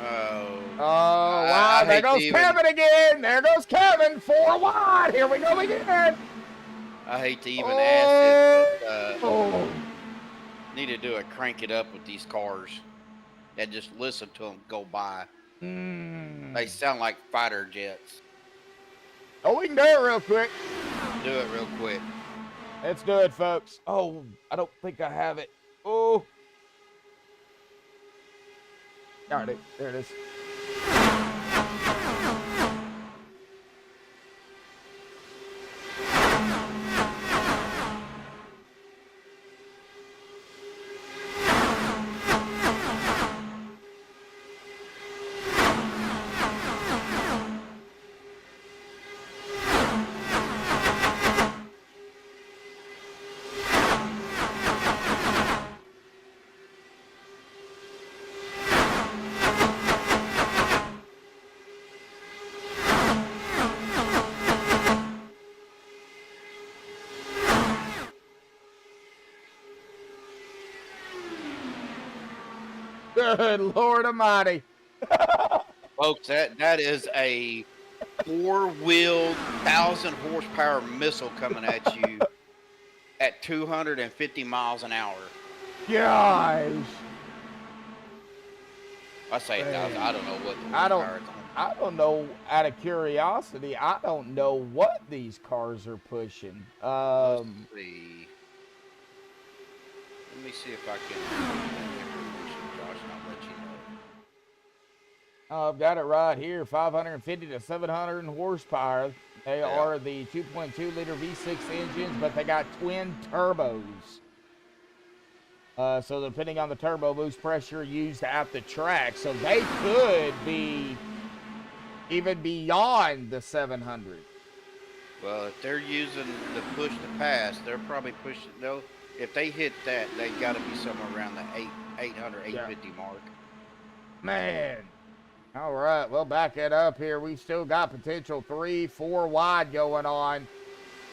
Oh. Oh, wow, there goes Kevin again. There goes Kevin, 4 wide. Here we go again. I hate to even ask this, but Oh. need to do a crank it up with these cars and just listen to them go by. They sound like fighter jets. Oh, we can do it real quick. Do it real quick. Let's do it, folks. Oh, I don't think I have it. Oh. All right, there it is. Good Lord Almighty. Folks, that is a 4-wheeled 1,000 horsepower missile coming at you at 250 miles an hour. Gosh. I say 1,000. I don't know what the I horsepower is on. I don't know, out of curiosity, I don't know what these cars are pushing. Let's see. Let me see if I can. Josh, I'll let you know. I've got it right here, 550 to 700 horsepower. They are the 2.2 liter V6 engines, but they got twin turbos. So depending on the turbo boost pressure used at the track, so they could be even beyond the 700. Well, if they're using the push to pass, they're probably pushing. No, if they hit that, they got to be somewhere around the 800, 850 mark. Man. All right, well, back it up here. We've still got potential 3, 4 wide going on.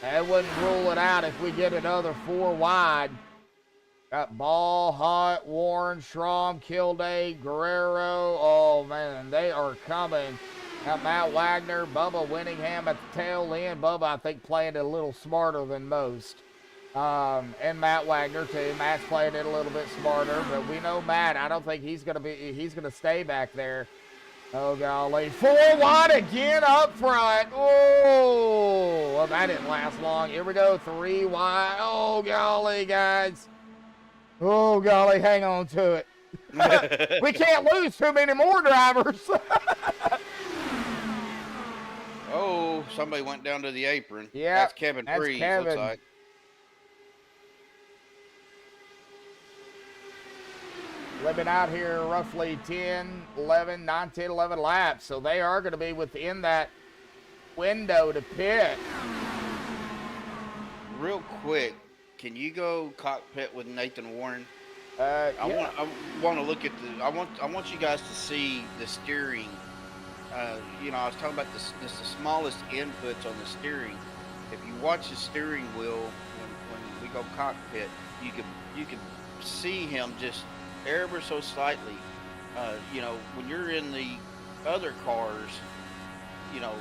I wouldn't rule it out if we get another 4 wide. Got Ball, Hunt, Warren, Schramm, Kilday, Guerrero. Oh, man, they are coming. Got Matt Wagner, Bubba Winningham at the tail end. Bubba, I think, playing it a little smarter than most. And Matt Wagner, too. Matt's playing it a little bit smarter, but we know Matt, I don't think he's going to stay back there. Oh, golly. 4 wide again up front. Oh, well, that didn't last long. Here we go. 3 wide. Oh, golly, guys. Oh, golly, hang on to it. We can't lose too many more drivers. Oh, somebody went down to the apron. Yeah, that's Kevin that's Freeze, Kevin. looks like. They've been out here roughly 10, 11, 9, 10, 11 laps, so they are going to be within that window to pit. Real quick, can you go cockpit with Nathan Warren? Yeah. I want to look at the. I want you guys to see the steering. You know, I was talking about this the smallest inputs on the steering. If you watch the steering wheel when we go cockpit, you can see him just ever so slightly. You know, when you're in the other cars, you know,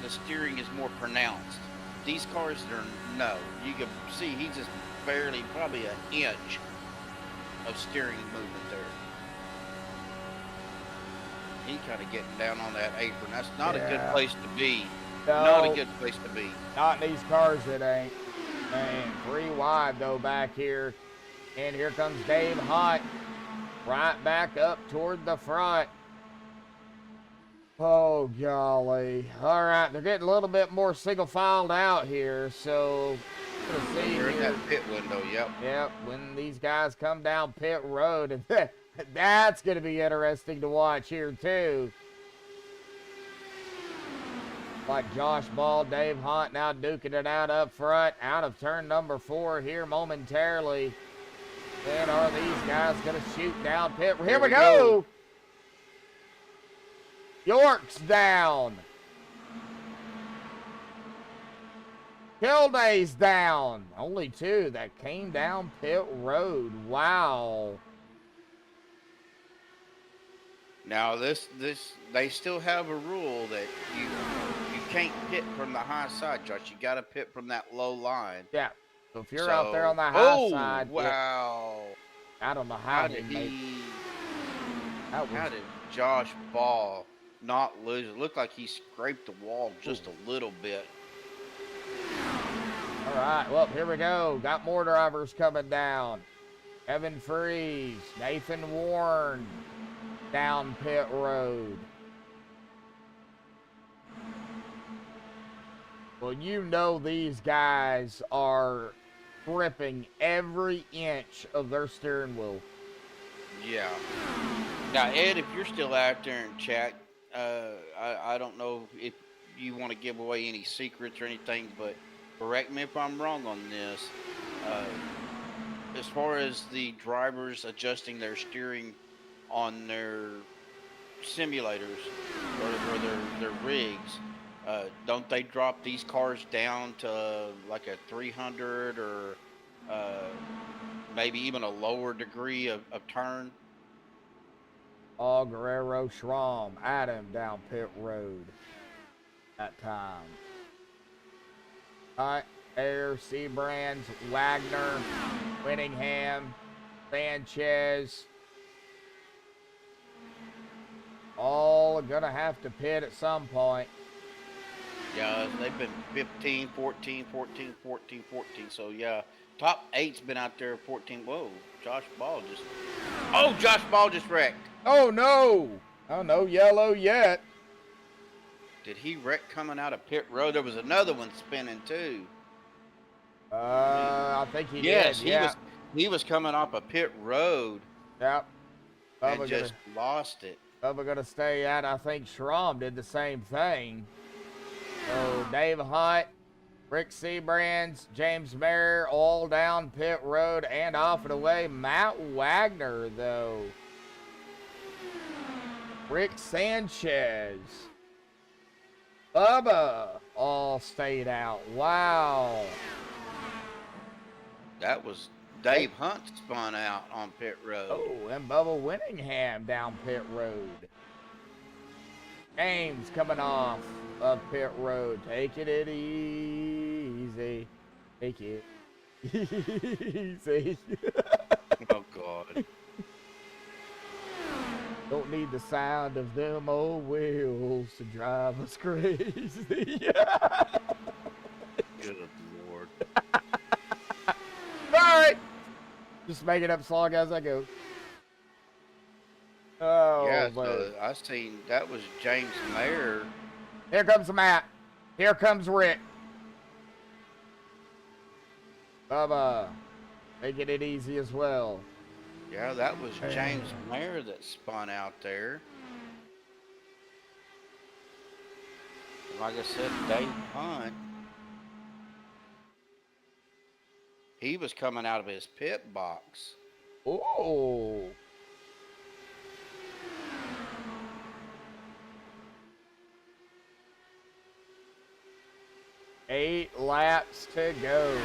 the steering is more pronounced. These cars, no. You can see he's just barely, probably an inch of steering movement there. He kind of getting down on that apron. That's not a good place to be. No, not a good place to be. Not in these cars, it ain't. Man, 3 wide, though, back here. And here comes Dave Hunt. Right back up toward the front. Oh, golly. All right, they're getting a little bit more single filed out here, so let's see You're in here. that pit window. Yep. Yep, when these guys come down pit road, and that's going to be interesting to watch here, too. Like Josh Ball, Dave Hunt now duking it out up front, out of turn number 4 here momentarily. And are these guys going to shoot down pit? Here we go. York's down. Kilday's down. Only 2 that came down pit road. Wow. Now this they still have a rule that you can't pit from the high side, Josh. You got to pit from that low line. Yeah. So if you're out there on the high side, wow. I don't know How did Josh Ball not lose? It looked like he scraped the wall just a little bit. All right, well, here we go. Got more drivers coming down. Evan Freeze, Nathan Warren down pit road. Well, you know these guys are gripping every inch of their steering wheel. Yeah. Now, Ed, if you're still out there in chat, I don't know if you want to give away any secrets or anything, but correct me if I'm wrong on this. As far as the drivers adjusting their steering on their simulators or their rigs, don't they drop these cars down to like a 300 or maybe even a lower degree of turn? All Guerrero, Schramm, Adam down pit road that time. All right, Air, Seabrands, Wagner, Winningham, Sanchez. All gonna have to pit at some point. Yeah, they've been 15, 14, 14, 14, 14. So, yeah, top 8's been out there 14. Whoa, Josh Ball just wrecked. Oh, no. Oh, no yellow yet. Did he wreck coming out of pit road? There was another one spinning, too. I think he yes, did. Yeah. He was coming off a pit road. Yep. And just lost it. Bubba gonna stay out. I think Schramm did the same thing. So Dave Hunt, Rick Seabrands, James Mayer, all down pit road and off and away. Matt Wagner, though. Rick Sanchez. Bubba all stayed out. Wow. That was Dave Hunt spun out on pit road. Oh, and Bubba Winningham down pit road. James coming off of pit road. Taking it easy. Take it easy. Oh, God. Don't need the sound of them old wheels to drive us crazy. Good Lord. All right. Just making up song as I go. Oh, yeah, man. so I seen that was James Mayer. Here comes Matt. Here comes Rick. Bubba, making it easy as well. Yeah, that was James Mayer that spun out there. Like I said, Dave Hunt. He was coming out of his pit box. Oh. Eight laps to go.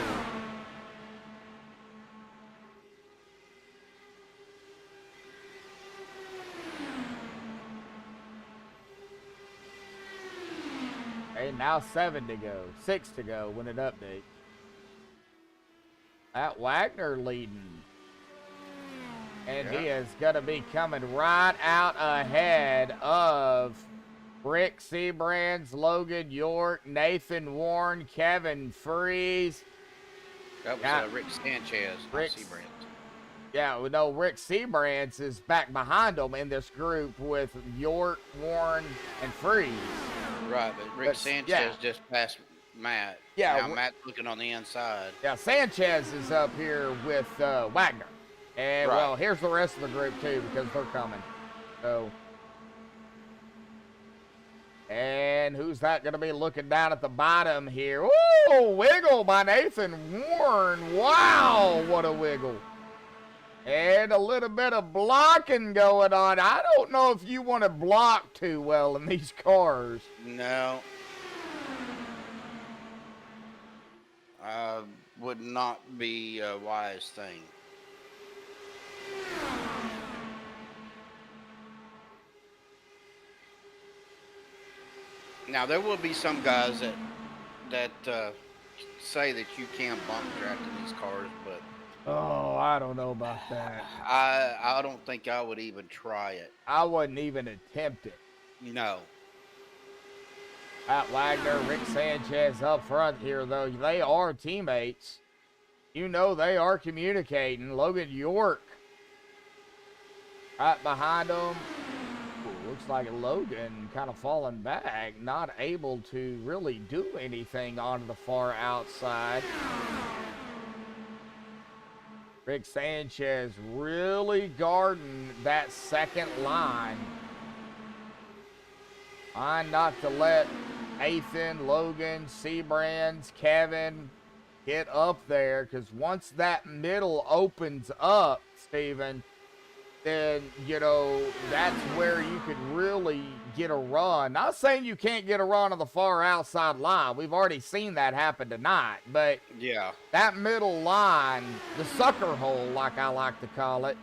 Okay, now 7 to go. 6 to go when it updates. That Wagner leading. And he is going to be coming right out ahead of Rick Seabrands, Logan York, Nathan Warren, Kevin Freeze. That was Rick Sanchez, not Seabrands. Yeah, we know Rick Seabrands is back behind them in this group with York, Warren, and Freeze. Right, but Rick Sanchez just passed Matt. Yeah, now Matt's looking on the inside. Yeah, Sanchez is up here with Wagner. And, Right. well, here's the rest of the group, too, because they're coming. So, and who's that going to be looking down at the bottom here? Ooh, wiggle by Nathan Warren. Wow, what a wiggle. And a little bit of blocking going on. I don't know if you want to block too well in these cars. No. Would not be a wise thing. Now there will be some guys that say that you can bump draft in these cars, but Oh, I don't know about that. I don't think I would even try it. I wouldn't even attempt it. No. Matt Wagner, Rick Sanchez up front here, though. They are teammates. You know they are communicating. Logan York right behind them. Ooh, looks like Logan kind of falling back, not able to really do anything on the far outside. Rick Sanchez really guarding that second line. Trying not to let Nathan, Logan, Seabrands, Kevin get up there, because once that middle opens up, Steven, then, you know, that's where you could really get a run. Not saying you can't get a run on the far outside line. We've already seen that happen tonight. But yeah, that middle line, the sucker hole, like I like to call it,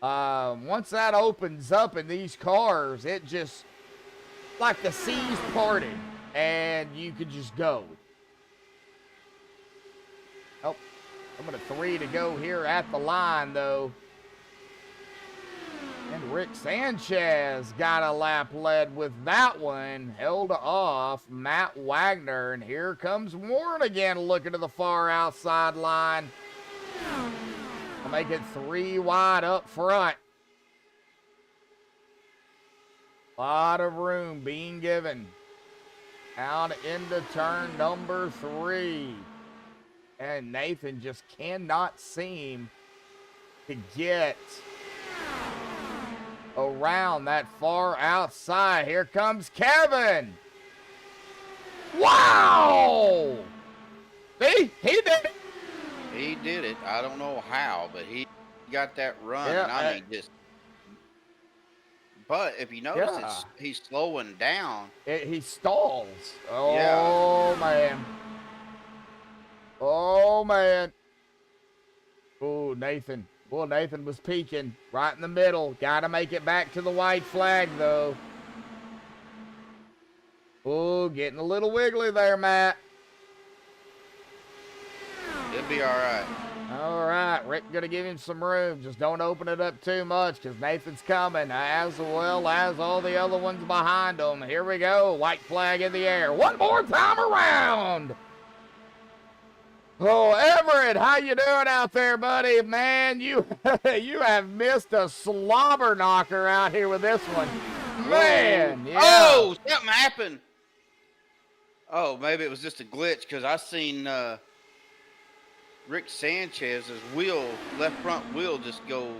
once that opens up in these cars, it just, like the seas parted, and you could just go. Oh, I'm at 3 to go here at the line, though. And Rick Sanchez got a lap led with that one. Held off Matt Wagner. And here comes Warren again looking to the far outside line. I'll make it 3 wide up front. A lot of room being given. Out into turn number 3. And Nathan just cannot seem to get around that far outside. Here comes Kevin. Wow! See? He did it. he did it. I don't know how, but he got that run. Yeah, and I mean, just. But if you notice, Yeah. he's slowing down. He stalls. Oh, Yeah. man. Oh, man. Oh, Nathan. Well, Nathan was peeking right in the middle. Got to make it back to the white flag, though. Oh, getting a little wiggly there, Matt. He'll be all right. All right, Rick going to give him some room. Just don't open it up too much, because Nathan's coming, as well as all the other ones behind him. Here we go. White flag in the air. One more time around. Oh, Everett, how you doing out there, buddy? Man, you you have missed a slobber knocker out here with this one. Man, yeah. Oh, something happened. Oh, maybe it was just a glitch, because I seen Rick Sanchez's left front wheel just go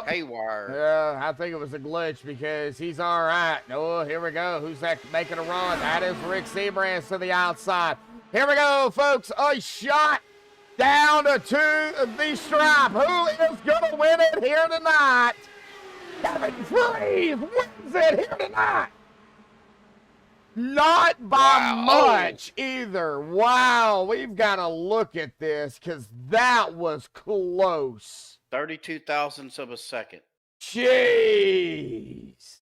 haywire. Yeah, I think it was a glitch, because he's all right. Oh, here we go. Who's that making a run? That is Rick Seabrands to the outside. Here we go, folks. A shot down to the stripe. Who is going to win it here tonight? Kevin Freeze wins it here tonight. Not by much either. Wow, we've got to look at this, because that was close. 32 thousandths of a second. Jeez.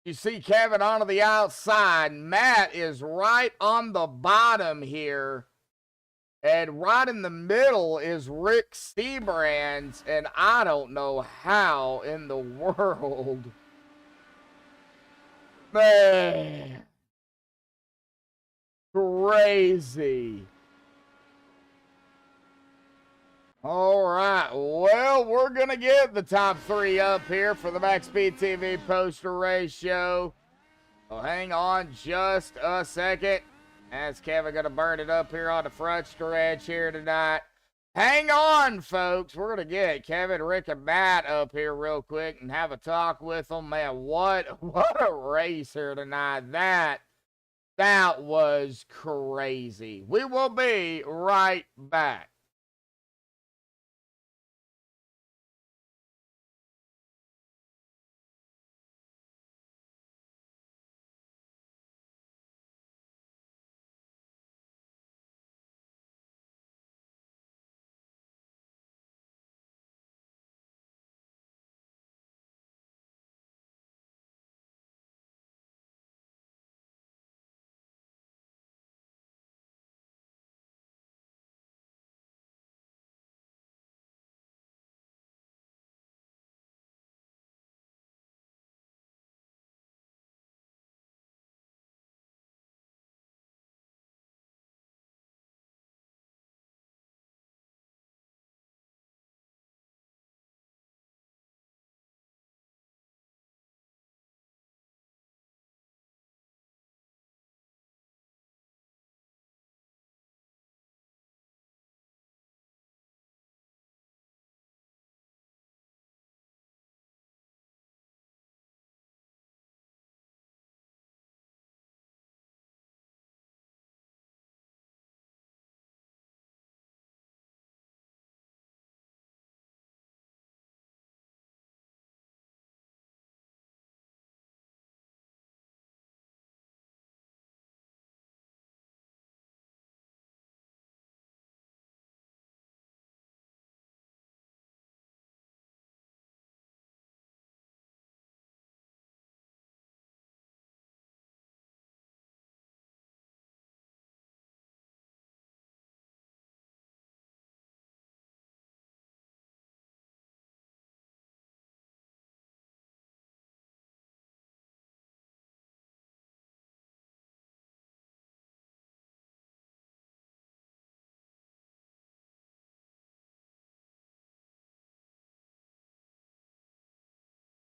You see Kevin onto the outside. Matt is right on the bottom here. And right in the middle is Rick Seabrands. And I don't know how in the world. Man. crazy. All right, well, we're going to get the top 3 up here for the MaxspeedTV poster race show. So hang on just a second. As Kevin going to burn it up here on the front stretch here tonight. Hang on, folks. We're going to get Kevin, Rick, and Matt up here real quick and have a talk with them. Man, what a race here tonight. That was crazy. We will be right back.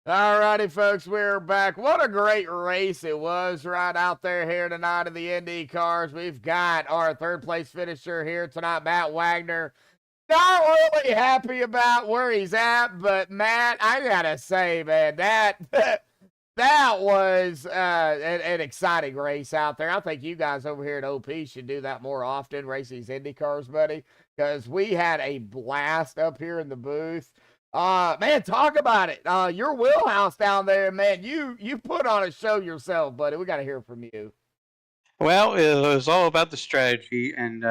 All righty, folks, we're back. What a great race it was right out there here tonight in the Indy cars. We've got our third place finisher here tonight, Matt Wagner. Not really happy about where he's at, but Matt, I gotta say, man, that was an exciting race out there. I think you guys over here at OP should do that more often, race these Indy cars, buddy, because we had a blast up here in the booth. Man, talk about it. Your wheelhouse down there, man, you put on a show yourself, buddy. We got to hear from you. Well, it was all about the strategy, and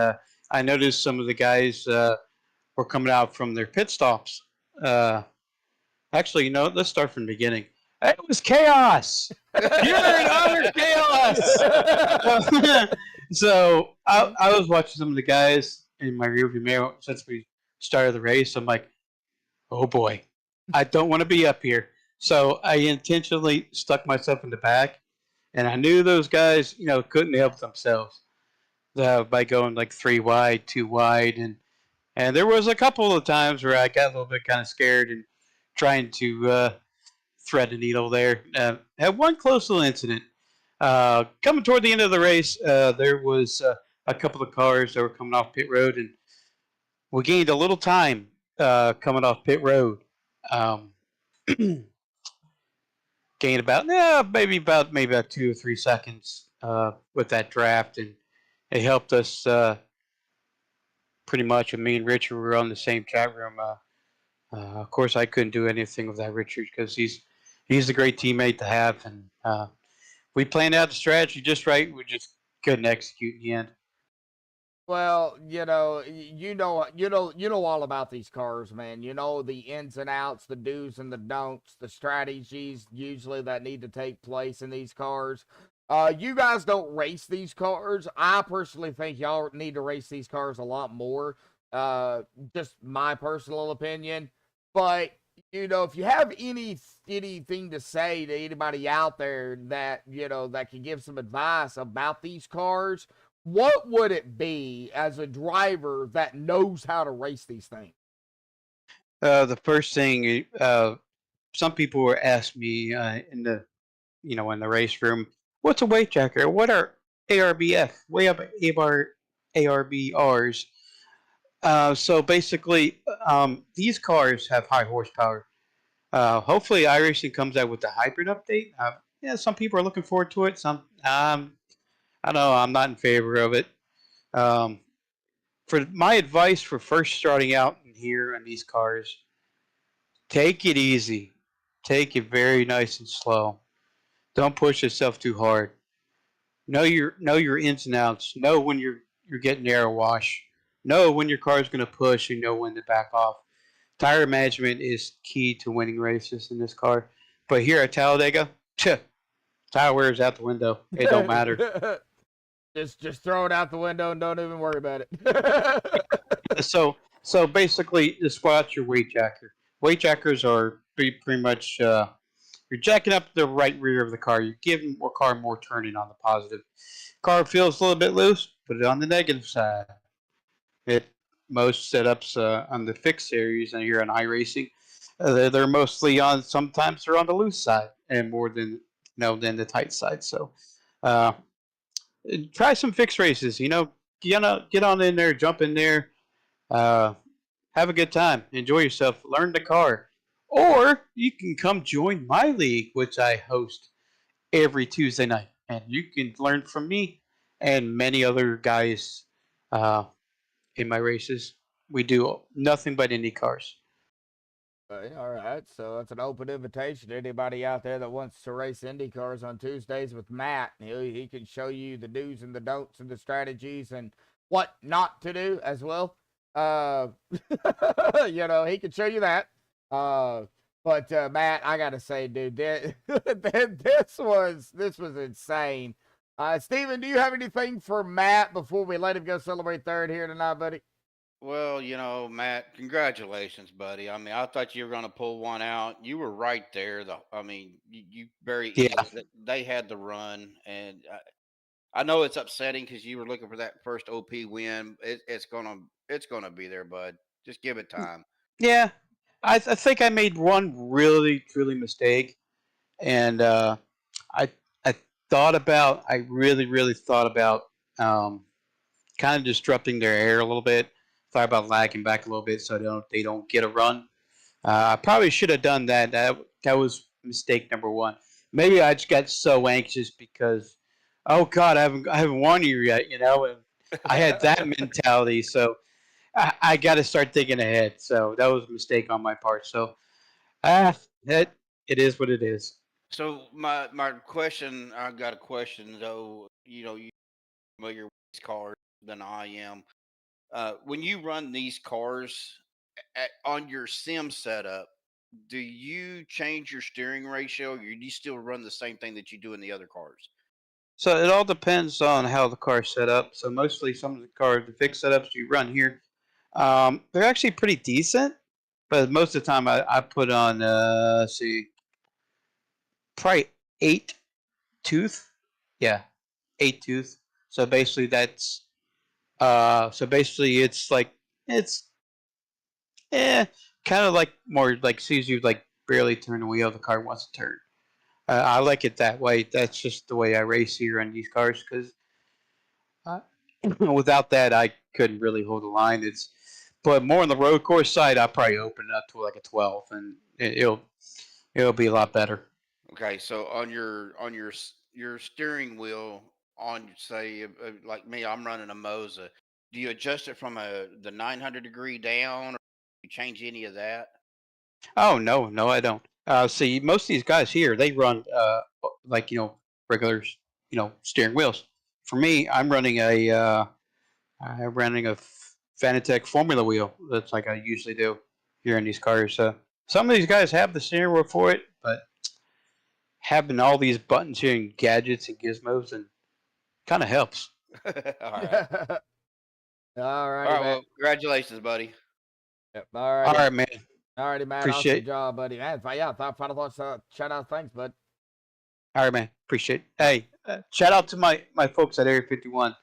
I noticed some of the guys were coming out from their pit stops. Actually, you know, let's start from the beginning. It was chaos. You're in utter chaos. So I was watching some of the guys in my rearview mirror since we started the race. I'm like, oh boy, I don't want to be up here. So I intentionally stuck myself in the back, and I knew those guys, you know, couldn't help themselves by going like 3 wide, 2 wide, and there was a couple of times where I got a little bit kind of scared and trying to thread a needle there. Had one close little incident. Coming toward the end of the race, there was a couple of cars that were coming off pit road, and we gained a little time coming off pit road. Gained about maybe about 2 or 3 seconds with that draft, and it helped us pretty much. And me and Richard were on the same chat room. Of course, I couldn't do anything without Richard because he's a great teammate to have, and we planned out the strategy just right. We just couldn't execute in the end. Well, you know all about these cars, man. You know the ins and outs, the do's and the don'ts, the strategies usually that need to take place in these cars. You guys don't race these cars. I personally think y'all need to race these cars a lot more. Just my personal opinion. But you know, if you have anything to say to anybody out there that, you know, that can give some advice about these cars, what would it be as a driver that knows how to race these things? The first thing, some people were asking me in the, in the race room, what's a weight tracker? What are ARBF? Way up ARBRs. So basically, these cars have high horsepower. Hopefully, iRacing comes out with the hybrid update. Yeah, some people are looking forward to it. Some, I don't know. I'm not in favor of it. For my advice for first starting out here on these cars, take it easy. Take it very nice and slow. Don't push yourself too hard. Know your ins and outs. Know when you're getting air wash. Know when your car is going to push. You know when to back off. Tire management is key to winning races in this car. But here at Talladega, tire wear is out the window. It don't matter. Just throw it out the window and don't even worry about it. So basically, just watch your weight jacker. Weight jackers are pretty much you're jacking up the right rear of the car. You're giving the car more turning on the positive. Car feels a little bit loose. Put it on the negative side. Most setups on the fixed series and here on iRacing, they're mostly on. Sometimes they're on the loose side and more than than the tight side. So try some fixed races. Get on in there, jump in there, have a good time, enjoy yourself, learn the car, or you can come join my league, which I host every Tuesday night, and you can learn from me and many other guys in my races. We do nothing but Indy cars. All right, so that's an open invitation to anybody out there that wants to race Indy cars on Tuesdays with Matt. He can show you the do's and the don'ts and the strategies and what not to do as well. He can show you that. But Matt, I gotta say, dude, this was insane. Steven, do you have anything for Matt before we let him go celebrate third here tonight, buddy? Well, Matt, congratulations, buddy. I mean, I thought you were going to pull one out. You were right there. You very Yeah. easily, they had the run, and I know it's upsetting because you were looking for that first OP win. It's gonna be there, bud. Just give it time. Yeah, I think I made one really truly mistake, and I really thought about kind of disrupting their air a little bit. Thought about lagging back a little bit so they don't get a run. I probably should have done that. That was mistake number one. Maybe I just got so anxious because, oh God, I haven't won you yet, and I had that mentality. So I got to start thinking ahead. So that was a mistake on my part. So it is what it is. So my question, I got a question though. You familiar with these cars than I am. When you run these cars on your sim setup, do you change your steering ratio, or do you still run the same thing that you do in the other cars? So it all depends on how the car's set up. So mostly some of the fixed setups you run here, they're actually pretty decent. But most of the time I put on, probably 8 tooth. Yeah, 8 tooth. So basically it's kind of like more like sees you like barely turn the wheel the car wants to turn. I like it that way. That's just the way I race here on these cars because without that I couldn't really hold the line. But more on the road course side, I'll probably open it up to like a 12, and it'll be a lot better. Okay, so on your steering wheel on say like me, I'm running a Moza. Do you adjust it from the 900 degree down, or you change any of that? Oh no, I don't. See, most of these guys here, they run like regular steering wheels. For me, I'm running a Fanatec Formula wheel. That's like I usually do here in these cars. Some of these guys have the steering wheel for it, but having all these buttons here and gadgets and gizmos and kind of helps. All right. All right, Well, congratulations, buddy. Yep. All right. All right, man. All righty, man. Appreciate awesome job, buddy. Man, final thoughts. Shout out, thanks, bud. All right, man. Appreciate it. Hey, shout out to my folks at Area 51.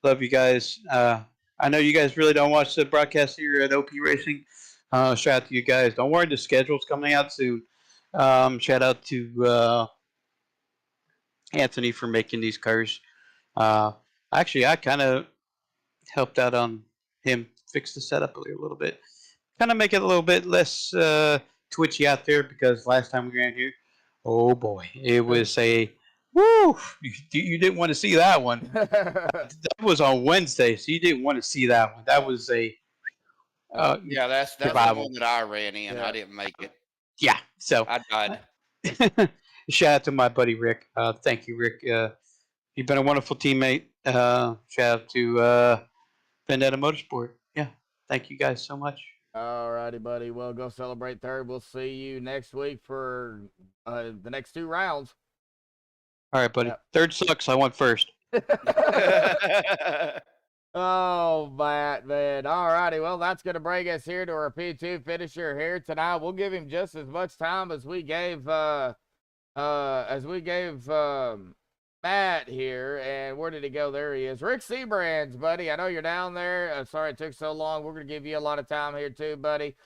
Love you guys. I know you guys really don't watch the broadcast here at OP Racing. Shout out to you guys. Don't worry, the schedule's coming out soon. Shout out to Anthony for making these cars. Actually, I kind of helped out on him fix the setup a little bit. Kind of make it a little bit less twitchy out there because last time we ran here, oh boy, it was a woo. You didn't want to see that one. That was on Wednesday, so you didn't want to see that one. That was a Yeah, that's the survival. one that I ran in. Yeah. I didn't make it. Yeah, so I died. shout out to my buddy Rick. Thank you, Rick. You've been a wonderful teammate. Shout out to Vendetta Motorsport. Yeah, thank you guys so much. All righty, buddy. Well, go celebrate third. We'll see you next week for the next 2 rounds. All right, buddy. Yep. Third sucks. I went first. Oh, man. All righty. Well, that's going to bring us here to our P2 finisher here tonight. We'll give him just as much time as we gave Matt here. And where did he go? There he is. Rick Seabrands, buddy. I know you're down there. Sorry it took so long. We're going to give you a lot of time here too, buddy.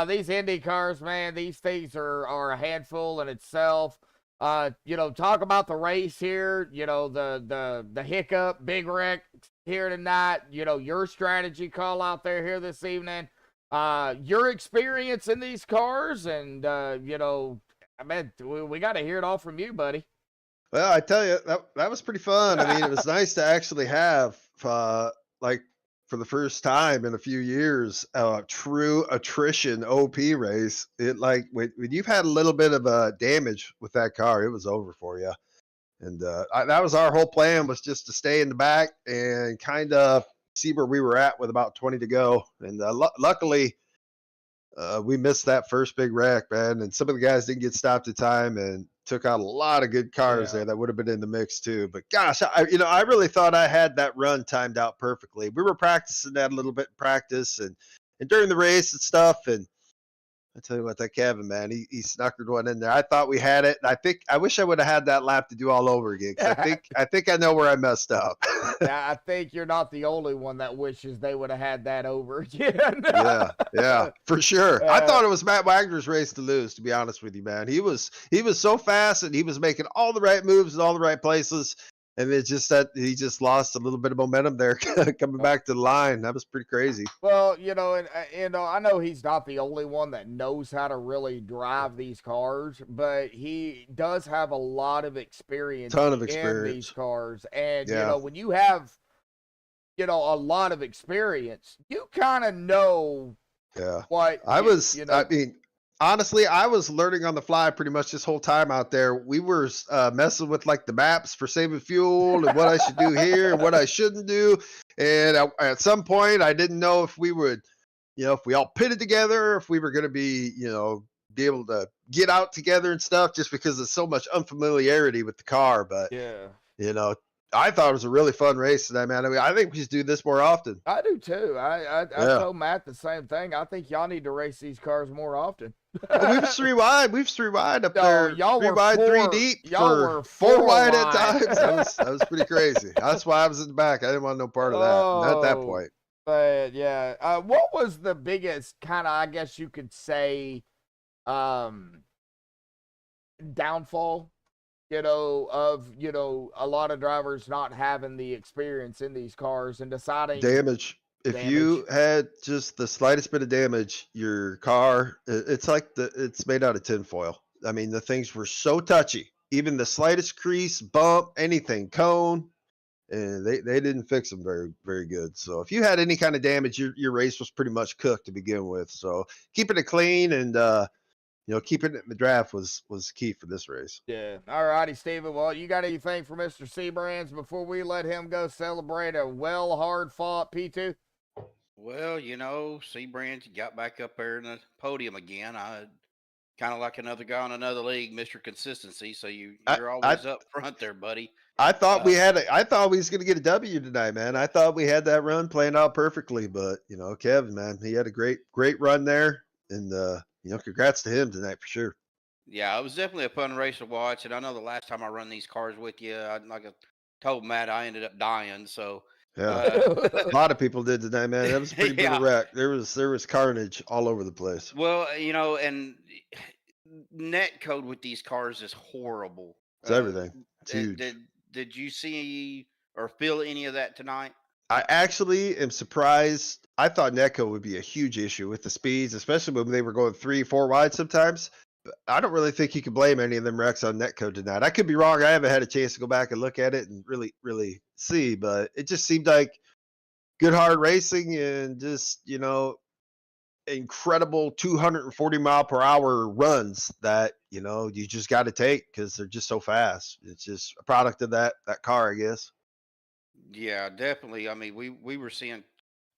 These Indy cars, man, these things are a handful in itself. Talk about the race here, the hiccup, big wreck here tonight, your strategy call out there here this evening, your experience in these cars, and, we got to hear it all from you, buddy. Well, I tell you, that was pretty fun. I mean, it was nice to actually have, for the first time in a few years, a true attrition OP race. When you've had a little bit of damage with that car, it was over for you. And that was our whole plan, was just to stay in the back and kind of see where we were at with about 20 to go. And luckily, we missed that first big wreck, man. And some of the guys didn't get stopped in time and took out a lot of good cars there that would have been in the mix too. But gosh, I really thought I had that run timed out perfectly. We were practicing that a little bit in practice and during the race and stuff. And I tell you what, that Kevin, man, he snuckered one in there. I thought we had it. I wish I would have had that lap to do all over again. Cause I think I know where I messed up. I think you're not the only one that wishes they would have had that over again. yeah, for sure. I thought it was Matt Wagner's race to lose, to be honest with you, man. He was so fast and he was making all the right moves in all the right places. And it's just that he just lost a little bit of momentum there coming back to the line. That was pretty crazy. Well, I know he's not the only one that knows how to really drive these cars, but he does have a lot of experience. Ton of in experience. these cars. And, Yeah. When you have, a lot of experience, you kind of know Yeah. what honestly, I was learning on the fly pretty much this whole time out there. We were messing with the maps for saving fuel and what I should do here and what I shouldn't do. And at some point, I didn't know if we would, if we all pitted together, if we were going to be able to get out together and stuff, just because of so much unfamiliarity with the car. But I thought it was a really fun race today, man. I mean, I think we should do this more often. I do too. I told Matt the same thing. I think y'all need to race these cars more often. Well, we've 3 wide. We've 3 wide up there. Y'all 3 were wide, 3 four- deep. y'all were 4 four wide at wide. times. That was pretty crazy. That's why I was in the back. I didn't want no part of that. Not at that Oh. point. But yeah, what was the biggest kind of, I guess you could say, downfall, of, a lot of drivers not having the experience in these cars and deciding Damage. If you had just the slightest bit of damage, your car, it's it's made out of tinfoil. I mean, the things were so touchy. Even the slightest crease, bump, anything, cone, and they didn't fix them very, very good. So if you had any kind of damage, your race was pretty much cooked to begin with. So keeping it clean and keeping it in the draft was key for this race. Yeah. All righty, Steven. Well, you got anything for Mr. Seabrands before we let him go celebrate a hard fought P2? Well, Seabrands got back up there in the podium again. I kind of like another guy on another league, Mr. Consistency. So you're always up front there, buddy. I thought we was going to get a W tonight, man. I thought we had that run planned out perfectly, but Kevin, man, he had a great run there, and congrats to him tonight for sure. Yeah, it was definitely a fun race to watch, and I know the last time I run these cars with you, like I told Matt, I ended up dying. So Yeah. A lot of people did today, man. That was a pretty brutal Yeah. wreck. There was carnage all over the place. Well, and net code with these cars is horrible. It's everything. It's Did huge. did you see or feel any of that tonight? I actually am surprised. I thought Netco would be a huge issue with the speeds, especially when they were going 3, 4 wide sometimes. But I don't really think you can blame any of them wrecks on Netco tonight. I could be wrong. I haven't had a chance to go back and look at it and really see, but it just seemed like good hard racing and just, incredible 240 mile per hour runs that, you just got to take because they're just so fast. It's just a product of that car, I guess. Yeah, definitely. I mean, we were seeing. I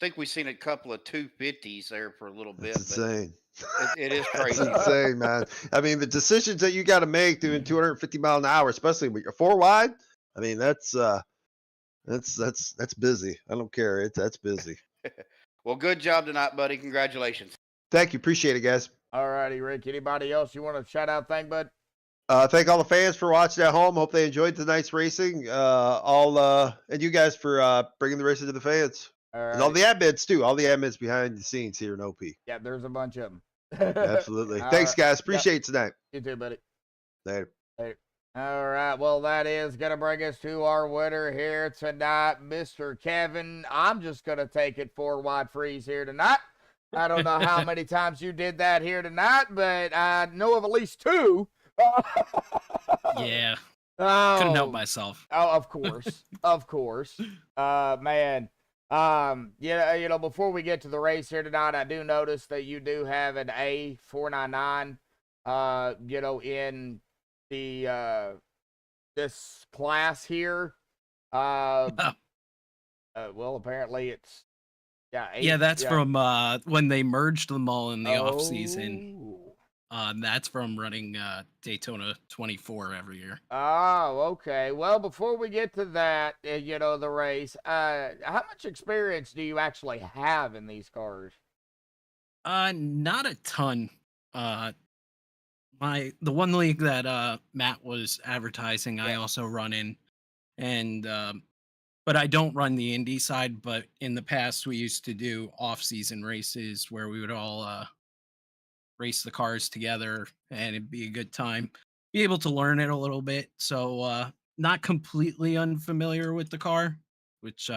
think we seen a couple of 250s there for a little bit, It's insane. but it is That's crazy. insane, man. I mean, the decisions that you got to make doing 250 mile an hour, especially with your 4 wide. I mean, that's busy. I don't care. That's busy. Well, good job tonight, buddy. Congratulations. Thank you. Appreciate it, guys. All righty, Rick. Anybody else you want to shout out? Thank, bud. Thank all the fans for watching at home. Hope they enjoyed tonight's racing. And you guys for bringing the racing to the fans. And all the admins too. All the admins behind the scenes here in OP. Yeah, there's a bunch of them. Absolutely. Thanks, guys. Appreciate it tonight. You too, buddy. Later. All right. Well, that is going to bring us to our winner here tonight, Mr. Kevin. I'm just going to take it 4 wide freeze here tonight. I don't know how many times you did that here tonight, but I know of at least 2. Yeah. Oh, couldn't help myself. Oh, of course. Of course. Man. Before we get to the race here tonight, I do notice that you do have an A499, in the this class here. Well, apparently it's that's from when they merged them all in the off season. That's from running Daytona 24 every year. Oh, okay. Well, before we get to that, the race, how much experience do you actually have in these cars? Not a ton. The one league that Matt was advertising, I also run in, and but I don't run the Indy side. But in the past, we used to do off-season races where we would all race the cars together, and it'd be a good time. Be able to learn it a little bit. So not completely unfamiliar with the car, which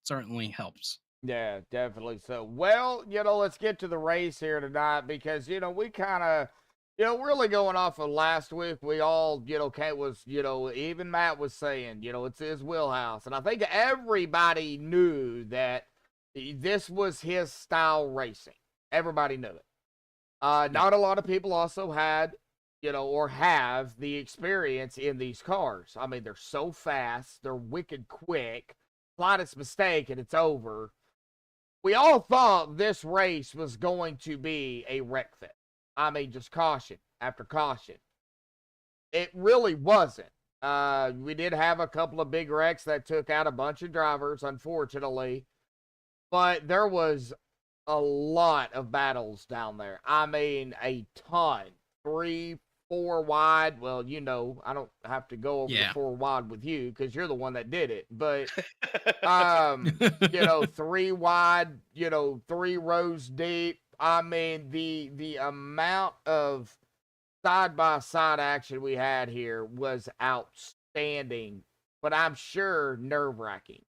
certainly helps. Yeah, definitely so. Well, let's get to the race here tonight because, we kind of, really going off of last week, we all, even Matt was saying, it's his wheelhouse. And I think everybody knew that this was his style racing. Everybody knew it. Not a lot of people also had, or have the experience in these cars. I mean, they're so fast. They're wicked quick. Slightest mistake and it's over. We all thought this race was going to be a wreck fest. I mean, just caution after caution. It really wasn't. We did have a couple of big wrecks that took out a bunch of drivers, unfortunately. But there was a lot of battles down there. I mean, a ton. 3, 4 wide. Well, I don't have to go over the 4 wide with you because you're the one that did it. But, 3 wide, 3 rows deep. I mean, the amount of side-by-side action we had here was outstanding, but I'm sure nerve-wracking.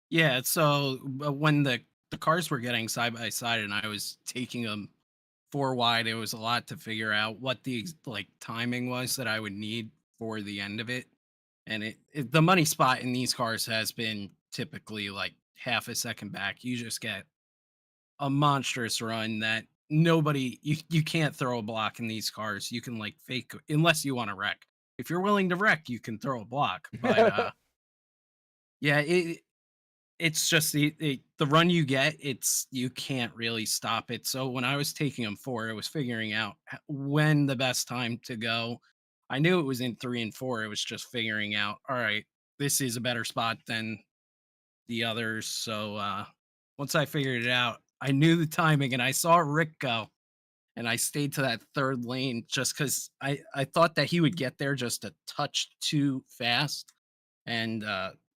Yeah, so when the cars were getting side by side and I was taking them 4 wide, it was a lot to figure out what the timing was that I would need for the end of it. And the money spot in these cars has been typically half a second back. You just get a monstrous run that nobody, you can't throw a block in these cars. You can fake, unless you want to wreck. If you're willing to wreck, you can throw a block. But it's just the run you get, you can't really stop it. So when I was taking them 4, it was figuring out when the best time to go. I knew it was in 3 and 4. It was just figuring out, all right, this is a better spot than the others. So once I figured it out, I knew the timing and I saw Rick go and I stayed to that 3rd lane just because I thought that he would get there just a touch too fast. And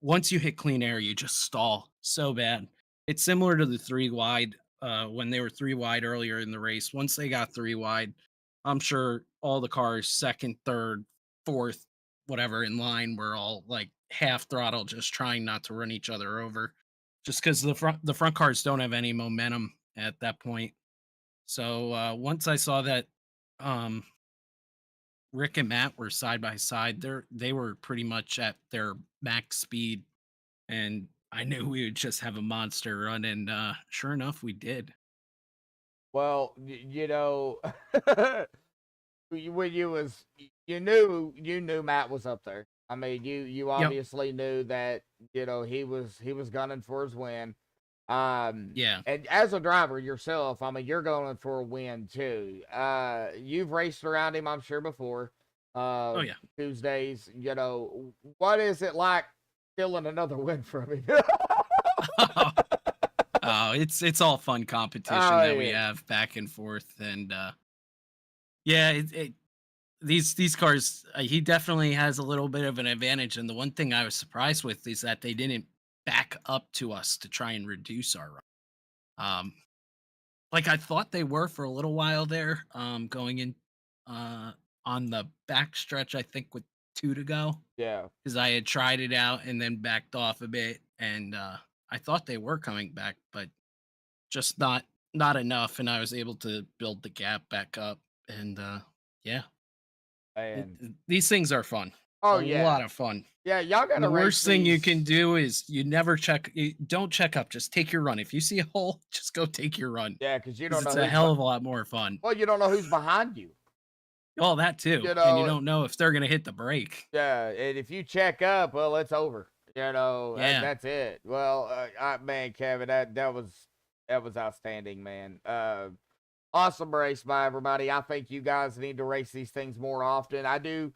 once you hit clean air, you just stall so bad. It's similar to the 3 wide when they were 3 wide earlier in the race. Once they got 3 wide, I'm sure all the cars second, third, fourth, whatever in line were all like half throttle, just trying not to run each other over, just because the front cars don't have any momentum at that point. So once I saw that um, Rick and Matt were side by side, they were pretty much at their max speed, and I knew we would just have a monster run, and sure enough, we did. Well, you know, when you knew Matt was up there. I mean, you Yep. obviously knew that, he was gunning for his win. Yeah. And as a driver yourself, I mean, you're going for a win too. You've raced around him, I'm sure, before. Oh yeah. Tuesdays, what is it like stealing another win from him? Oh, it's all fun competition Oh, that we yeah. have back and forth, and yeah, these cars, he definitely has a little bit of an advantage. And the one thing I was surprised with is that they didn't back up to us to try and reduce our run. Like I thought they were for a little while there, going in on the back stretch, I think with 2 to go, Yeah. because I had tried it out and then backed off a bit, and I thought they were coming back, but just not enough, and I was able to build the gap back up, and yeah, And these things are fun. oh A yeah. lot of fun. Yeah, y'all And gotta the race worst thing you these. can do is don't check up, just take your run. If you see a hole, just go take your run. Yeah, because you 'Cause don't it's know a hell of a lot more fun. well, you don't know who's behind you. All that too. You And you know, don't know if they're gonna hit the brake. yeah, and if you check up, well, it's over. Yeah. That's it. Well, man, Kevin, that was outstanding, man. Awesome race by everybody. I think you guys need to race these things more often. I do,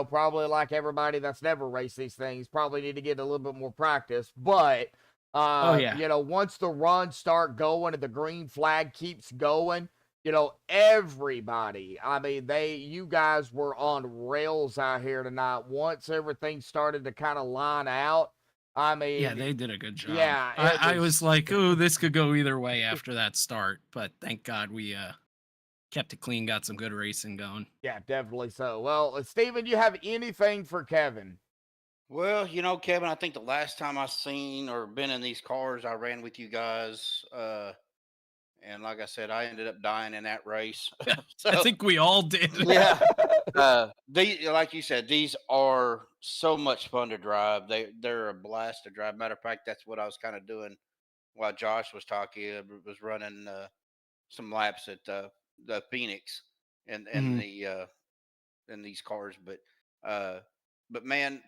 probably like everybody that's never raced these things, probably need to get a little bit more practice. But, Oh yeah. once the runs start going and the green flag keeps going, everybody, I mean, you guys were on rails out here tonight. Once everything started to kind of line out, I mean, Yeah, they did a good job. yeah, I was like, oh, this could go either way after that start, but thank God we kept it clean, got some good racing going. yeah, definitely so. Well, Steven, you have anything for Kevin? Well, Kevin, I think the last time I seen or been in these cars, I ran with you guys. And like I said, I ended up dying in that race. So, I think we all did. yeah. Like you said, these are so much fun to drive. They're a blast to drive. Matter of fact, that's what I was kind of doing while Josh was talking. I was running some laps at the Phoenix and Mhm. in these cars. But man,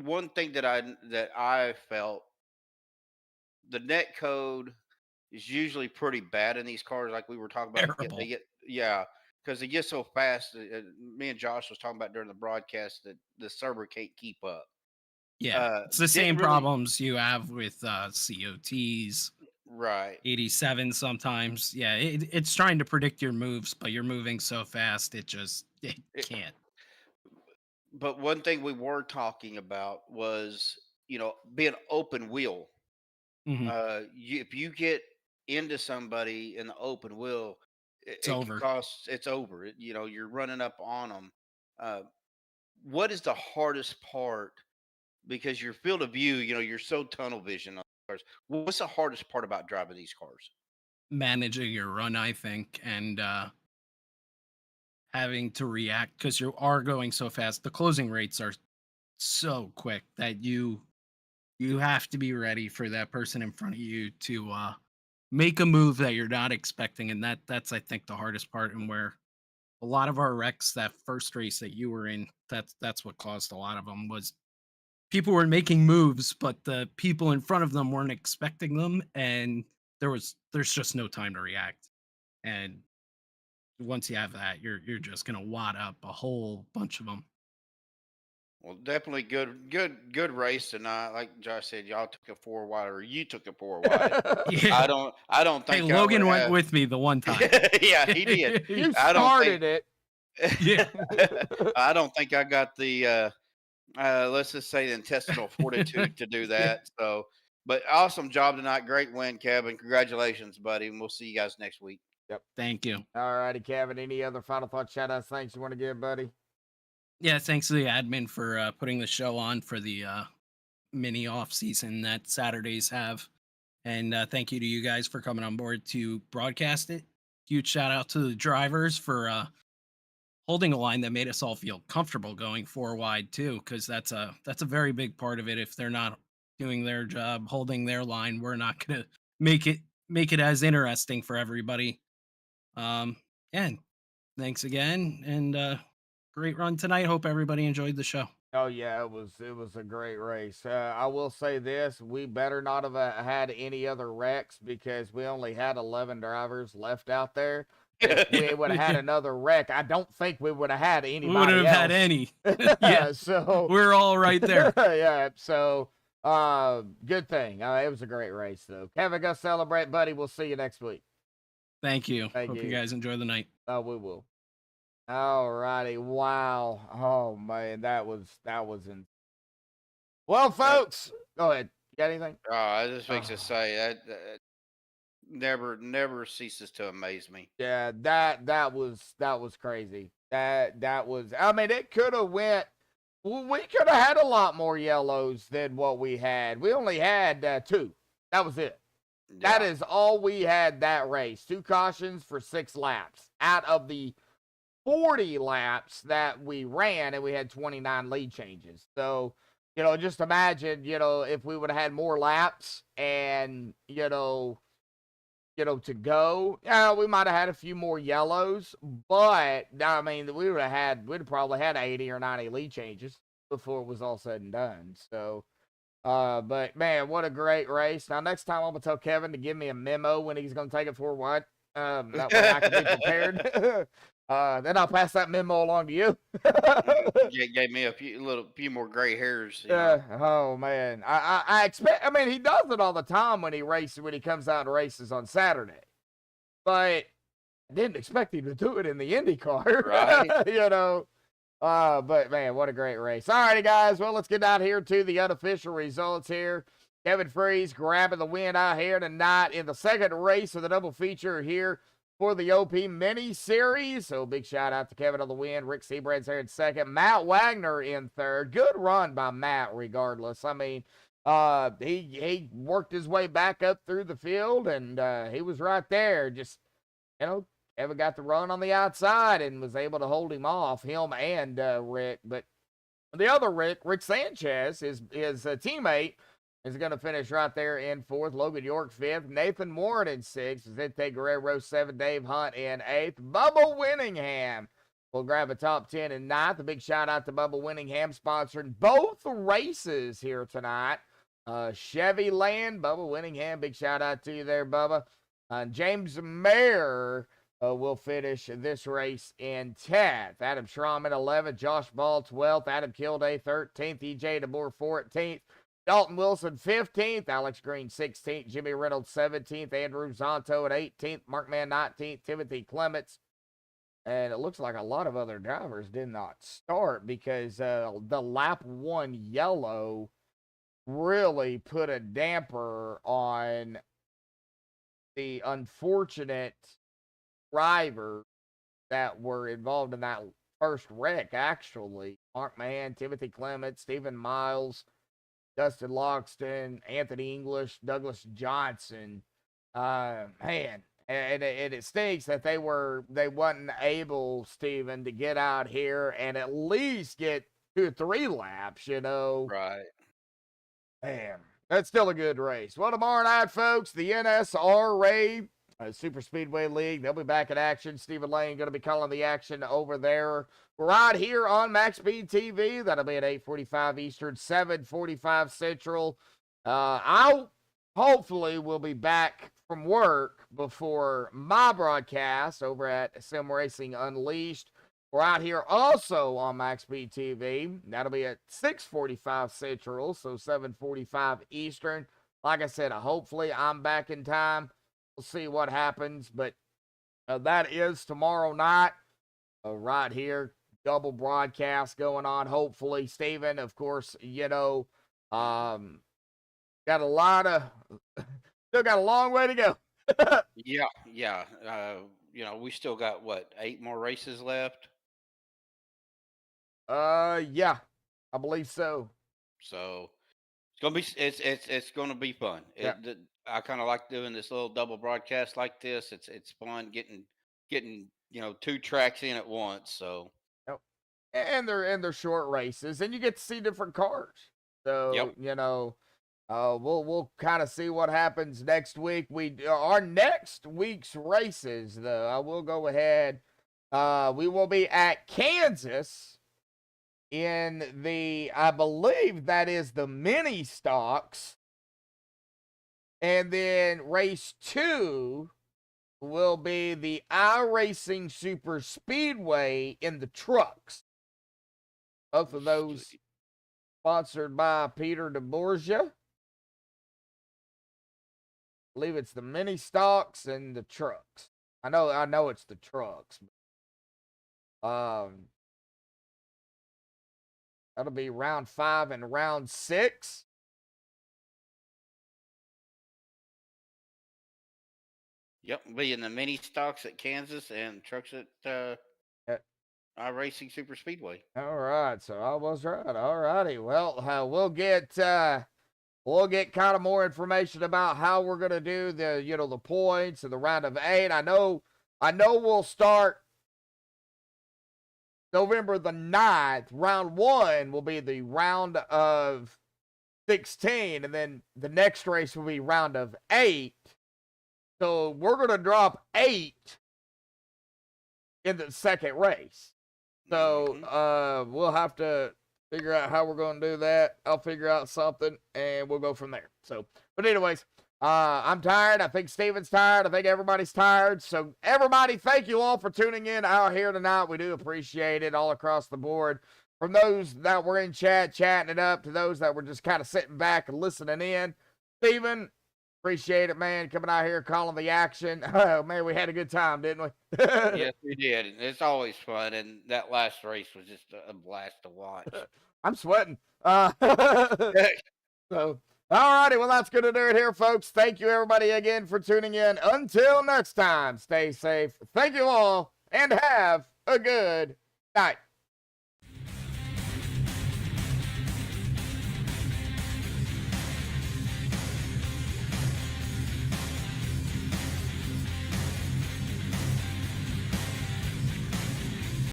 one thing that I felt, the net code is usually pretty bad in these cars, like we were talking about. Terrible. Yeah, because they get so fast. Me and Josh was talking about during the broadcast that the server can't keep up. Yeah. It's the Didn't same really problems you have with COTs, right. 87 sometimes. Yeah, it's trying to predict your moves, but you're moving so fast it It, can't. but one thing we were talking about was being open wheel. Mhm. If you get into somebody in the open wheel, It's it can over. cost. It's over. You're running up on them. Uh, what is the hardest part? Because your field of view, you're so tunnel vision on cars. What's the hardest part about driving these cars? Managing your run, I think, and having to react because you are going so fast. The closing rates are so quick that you have to be ready for that person in front of you to make a move that you're not expecting, and that's I think the hardest part, and where a lot of our wrecks that first race that you were in, that's what caused a lot of them, was people were making moves, but the people in front of them weren't expecting them, and there's just no time to react. And once you have that, you're just gonna wad up a whole bunch of them. Well, definitely good race tonight. Like Josh said, y'all took a 4 wide, or you took a 4 wide. Yeah. I don't Hey, think I would Logan went have. with me the one time. Yeah, he did. You I don't think. started it. Yeah. I don't think I got the let's just say the intestinal fortitude to do that. So, but awesome job tonight. Great win, Kevin. Congratulations, buddy. And we'll see you guys next week. Yep. Thank you. All righty, Kevin. Any other final thoughts, shout outs, thanks you want to give, buddy? Yeah, thanks to the admin for putting the show on for the mini off season that Saturdays have. And thank you to you guys for coming on board to broadcast it. Huge shout out to the drivers for holding a line that made us all feel comfortable going 4 wide too, because that's a very big part of it. If they're not doing their job, holding their line, we're not gonna make it as interesting for everybody. And thanks again, and great run tonight. Hope everybody enjoyed the show. Oh yeah, it was a great race. I will say this: we better not have had any other wrecks because we only had 11 drivers left out there. If we would have had another wreck, I don't think we would have had anybody. We wouldn't have had any. Yeah, so we're all right there. Yeah, so good thing. It was a great race though. Kevin, go celebrate, buddy. We'll see you next week. Thank you. Thank Hope you. you guys enjoy the night. Oh, we will. All righty. Wow. Oh man, that was Well, folks, go ahead. You got anything? I just makes us say that never ceases to amaze me. Yeah, that was crazy. That was. I mean, it could have went. We could have had a lot more yellows than what we had. We only had 2. That was it. Yeah. That is all we had that race. 2 cautions for 6 laps out of the 40 laps that we ran, and we had 29 lead changes. So, just imagine, if we would have had more laps and, to go, we might have had a few more yellows, but I mean, we'd probably had 80 or 90 lead changes before it was all said and done. So, but man, what a great race. Now, next time I'm going to tell Kevin to give me a memo when he's going to take it for what, that way I can be prepared. Then I'll pass that memo along to you. Gave me a few more gray hairs. Yeah. Oh man. I expect. I mean, he does it all the time when he comes out and races on Saturday. But I didn't expect him to do it in the Indy car. Right. But man, what a great race. All righty, guys. Well, let's get out here to the unofficial results here. Kevin Freeze grabbing the win out here tonight in the second race of the double feature here for the OP Mini Series. So big shout out to Kevin on the win. Rick Seabrand's there in second. Matt Wagner in third. Good run by Matt regardless. I mean, he worked his way back up through the field, and he was right there. Just, Kevin got the run on the outside and was able to hold him off, him and Rick. But the other Rick Sanchez, his teammate, is going to finish right there in fourth. Logan York fifth. Nathan Warren in sixth. Zente Guerrero seventh. Dave Hunt in eighth. Bubba Winningham will grab a top 10 in ninth. A big shout out to Bubba Winningham sponsoring both races here tonight. Chevy Land, Bubba Winningham. Big shout out to you there, Bubba. James Mayer will finish this race in 10th. Adam Schramm in 11th. Josh Ball 12th. Adam Kilday 13th. EJ DeBoer 14th. Dalton Wilson 15th, Alex Green 16th, Jimmy Reynolds 17th, Andrew Zonto at 18th, Mark Mann 19th, Timothy Clements. And it looks like a lot of other drivers did not start because the lap 1 yellow really put a damper on the unfortunate drivers that were involved in that first wreck, actually. Mark Mann, Timothy Clements, Stephen Miles, Dustin Loxton, Anthony English, Douglas Johnson, man, and it stinks that they wasn't able, Steven, to get out here and at least get 2 or 3 laps, Right. Man, that's still a good race. Well, tomorrow night, folks, the NSRA Superspeedway League, they'll be back in action. Stephen Lane going to be calling the action over there right here on MaxspeedTV. That'll be at 8:45 Eastern, 7:45 Central. I hopefully will be back from work before my broadcast over at Sim Racing Unleashed. We're out here also on MaxspeedTV. That'll be at 6:45 Central, so 7:45 Eastern. Like I said, hopefully I'm back in time. We'll see what happens, but that is tomorrow night right here. double broadcast going on, hopefully. Steven, of course, got a lot of, still got a long way to go. Yeah. We still got what, 8 more races left. Yeah, I believe so. So it's gonna be fun. Yeah. I kind of like doing this little double broadcast like this. It's fun getting 2 tracks in at once. So Yep. And they're short races, and you get to see different cars. So we'll kind of see what happens next week. Our next week's races, though, I will go ahead. We will be at Kansas in I believe that is the MiniStocks, and then race 2 will be the iRacing Superspeedway in the trucks. Both of those sponsored by Peter DeBorgia. I believe it's the MiniStocks and the trucks. I know it's the trucks. That'll be round 5 and round 6. Yep, be in the MiniStocks at Kansas and trucks at iRacing Super Speedway. All right, so I was right. All righty. Well, we'll get kind of more information about how we're gonna do the points and the round of 8. I know we'll start November the 9th. Round 1 will be the round of 16, and then the next race will be round of 8. So we're going to drop 8 in the second race. So we'll have to figure out how we're going to do that. I'll figure out something, and we'll go from there. So, but anyways, I'm tired. I think Steven's tired. I think everybody's tired. So everybody, thank you all for tuning in out here tonight. We do appreciate it all across the board. From those that were in chat, chatting it up, to those that were just kind of sitting back and listening in. Steven, appreciate it, man, coming out here, calling the action. Oh, man, we had a good time, didn't we? Yes, we did. It's always fun, and that last race was just a blast to watch. I'm sweating. So, all righty, well, that's going to do it here, folks. Thank you, everybody, again for tuning in. Until next time, stay safe. Thank you all, and have a good night.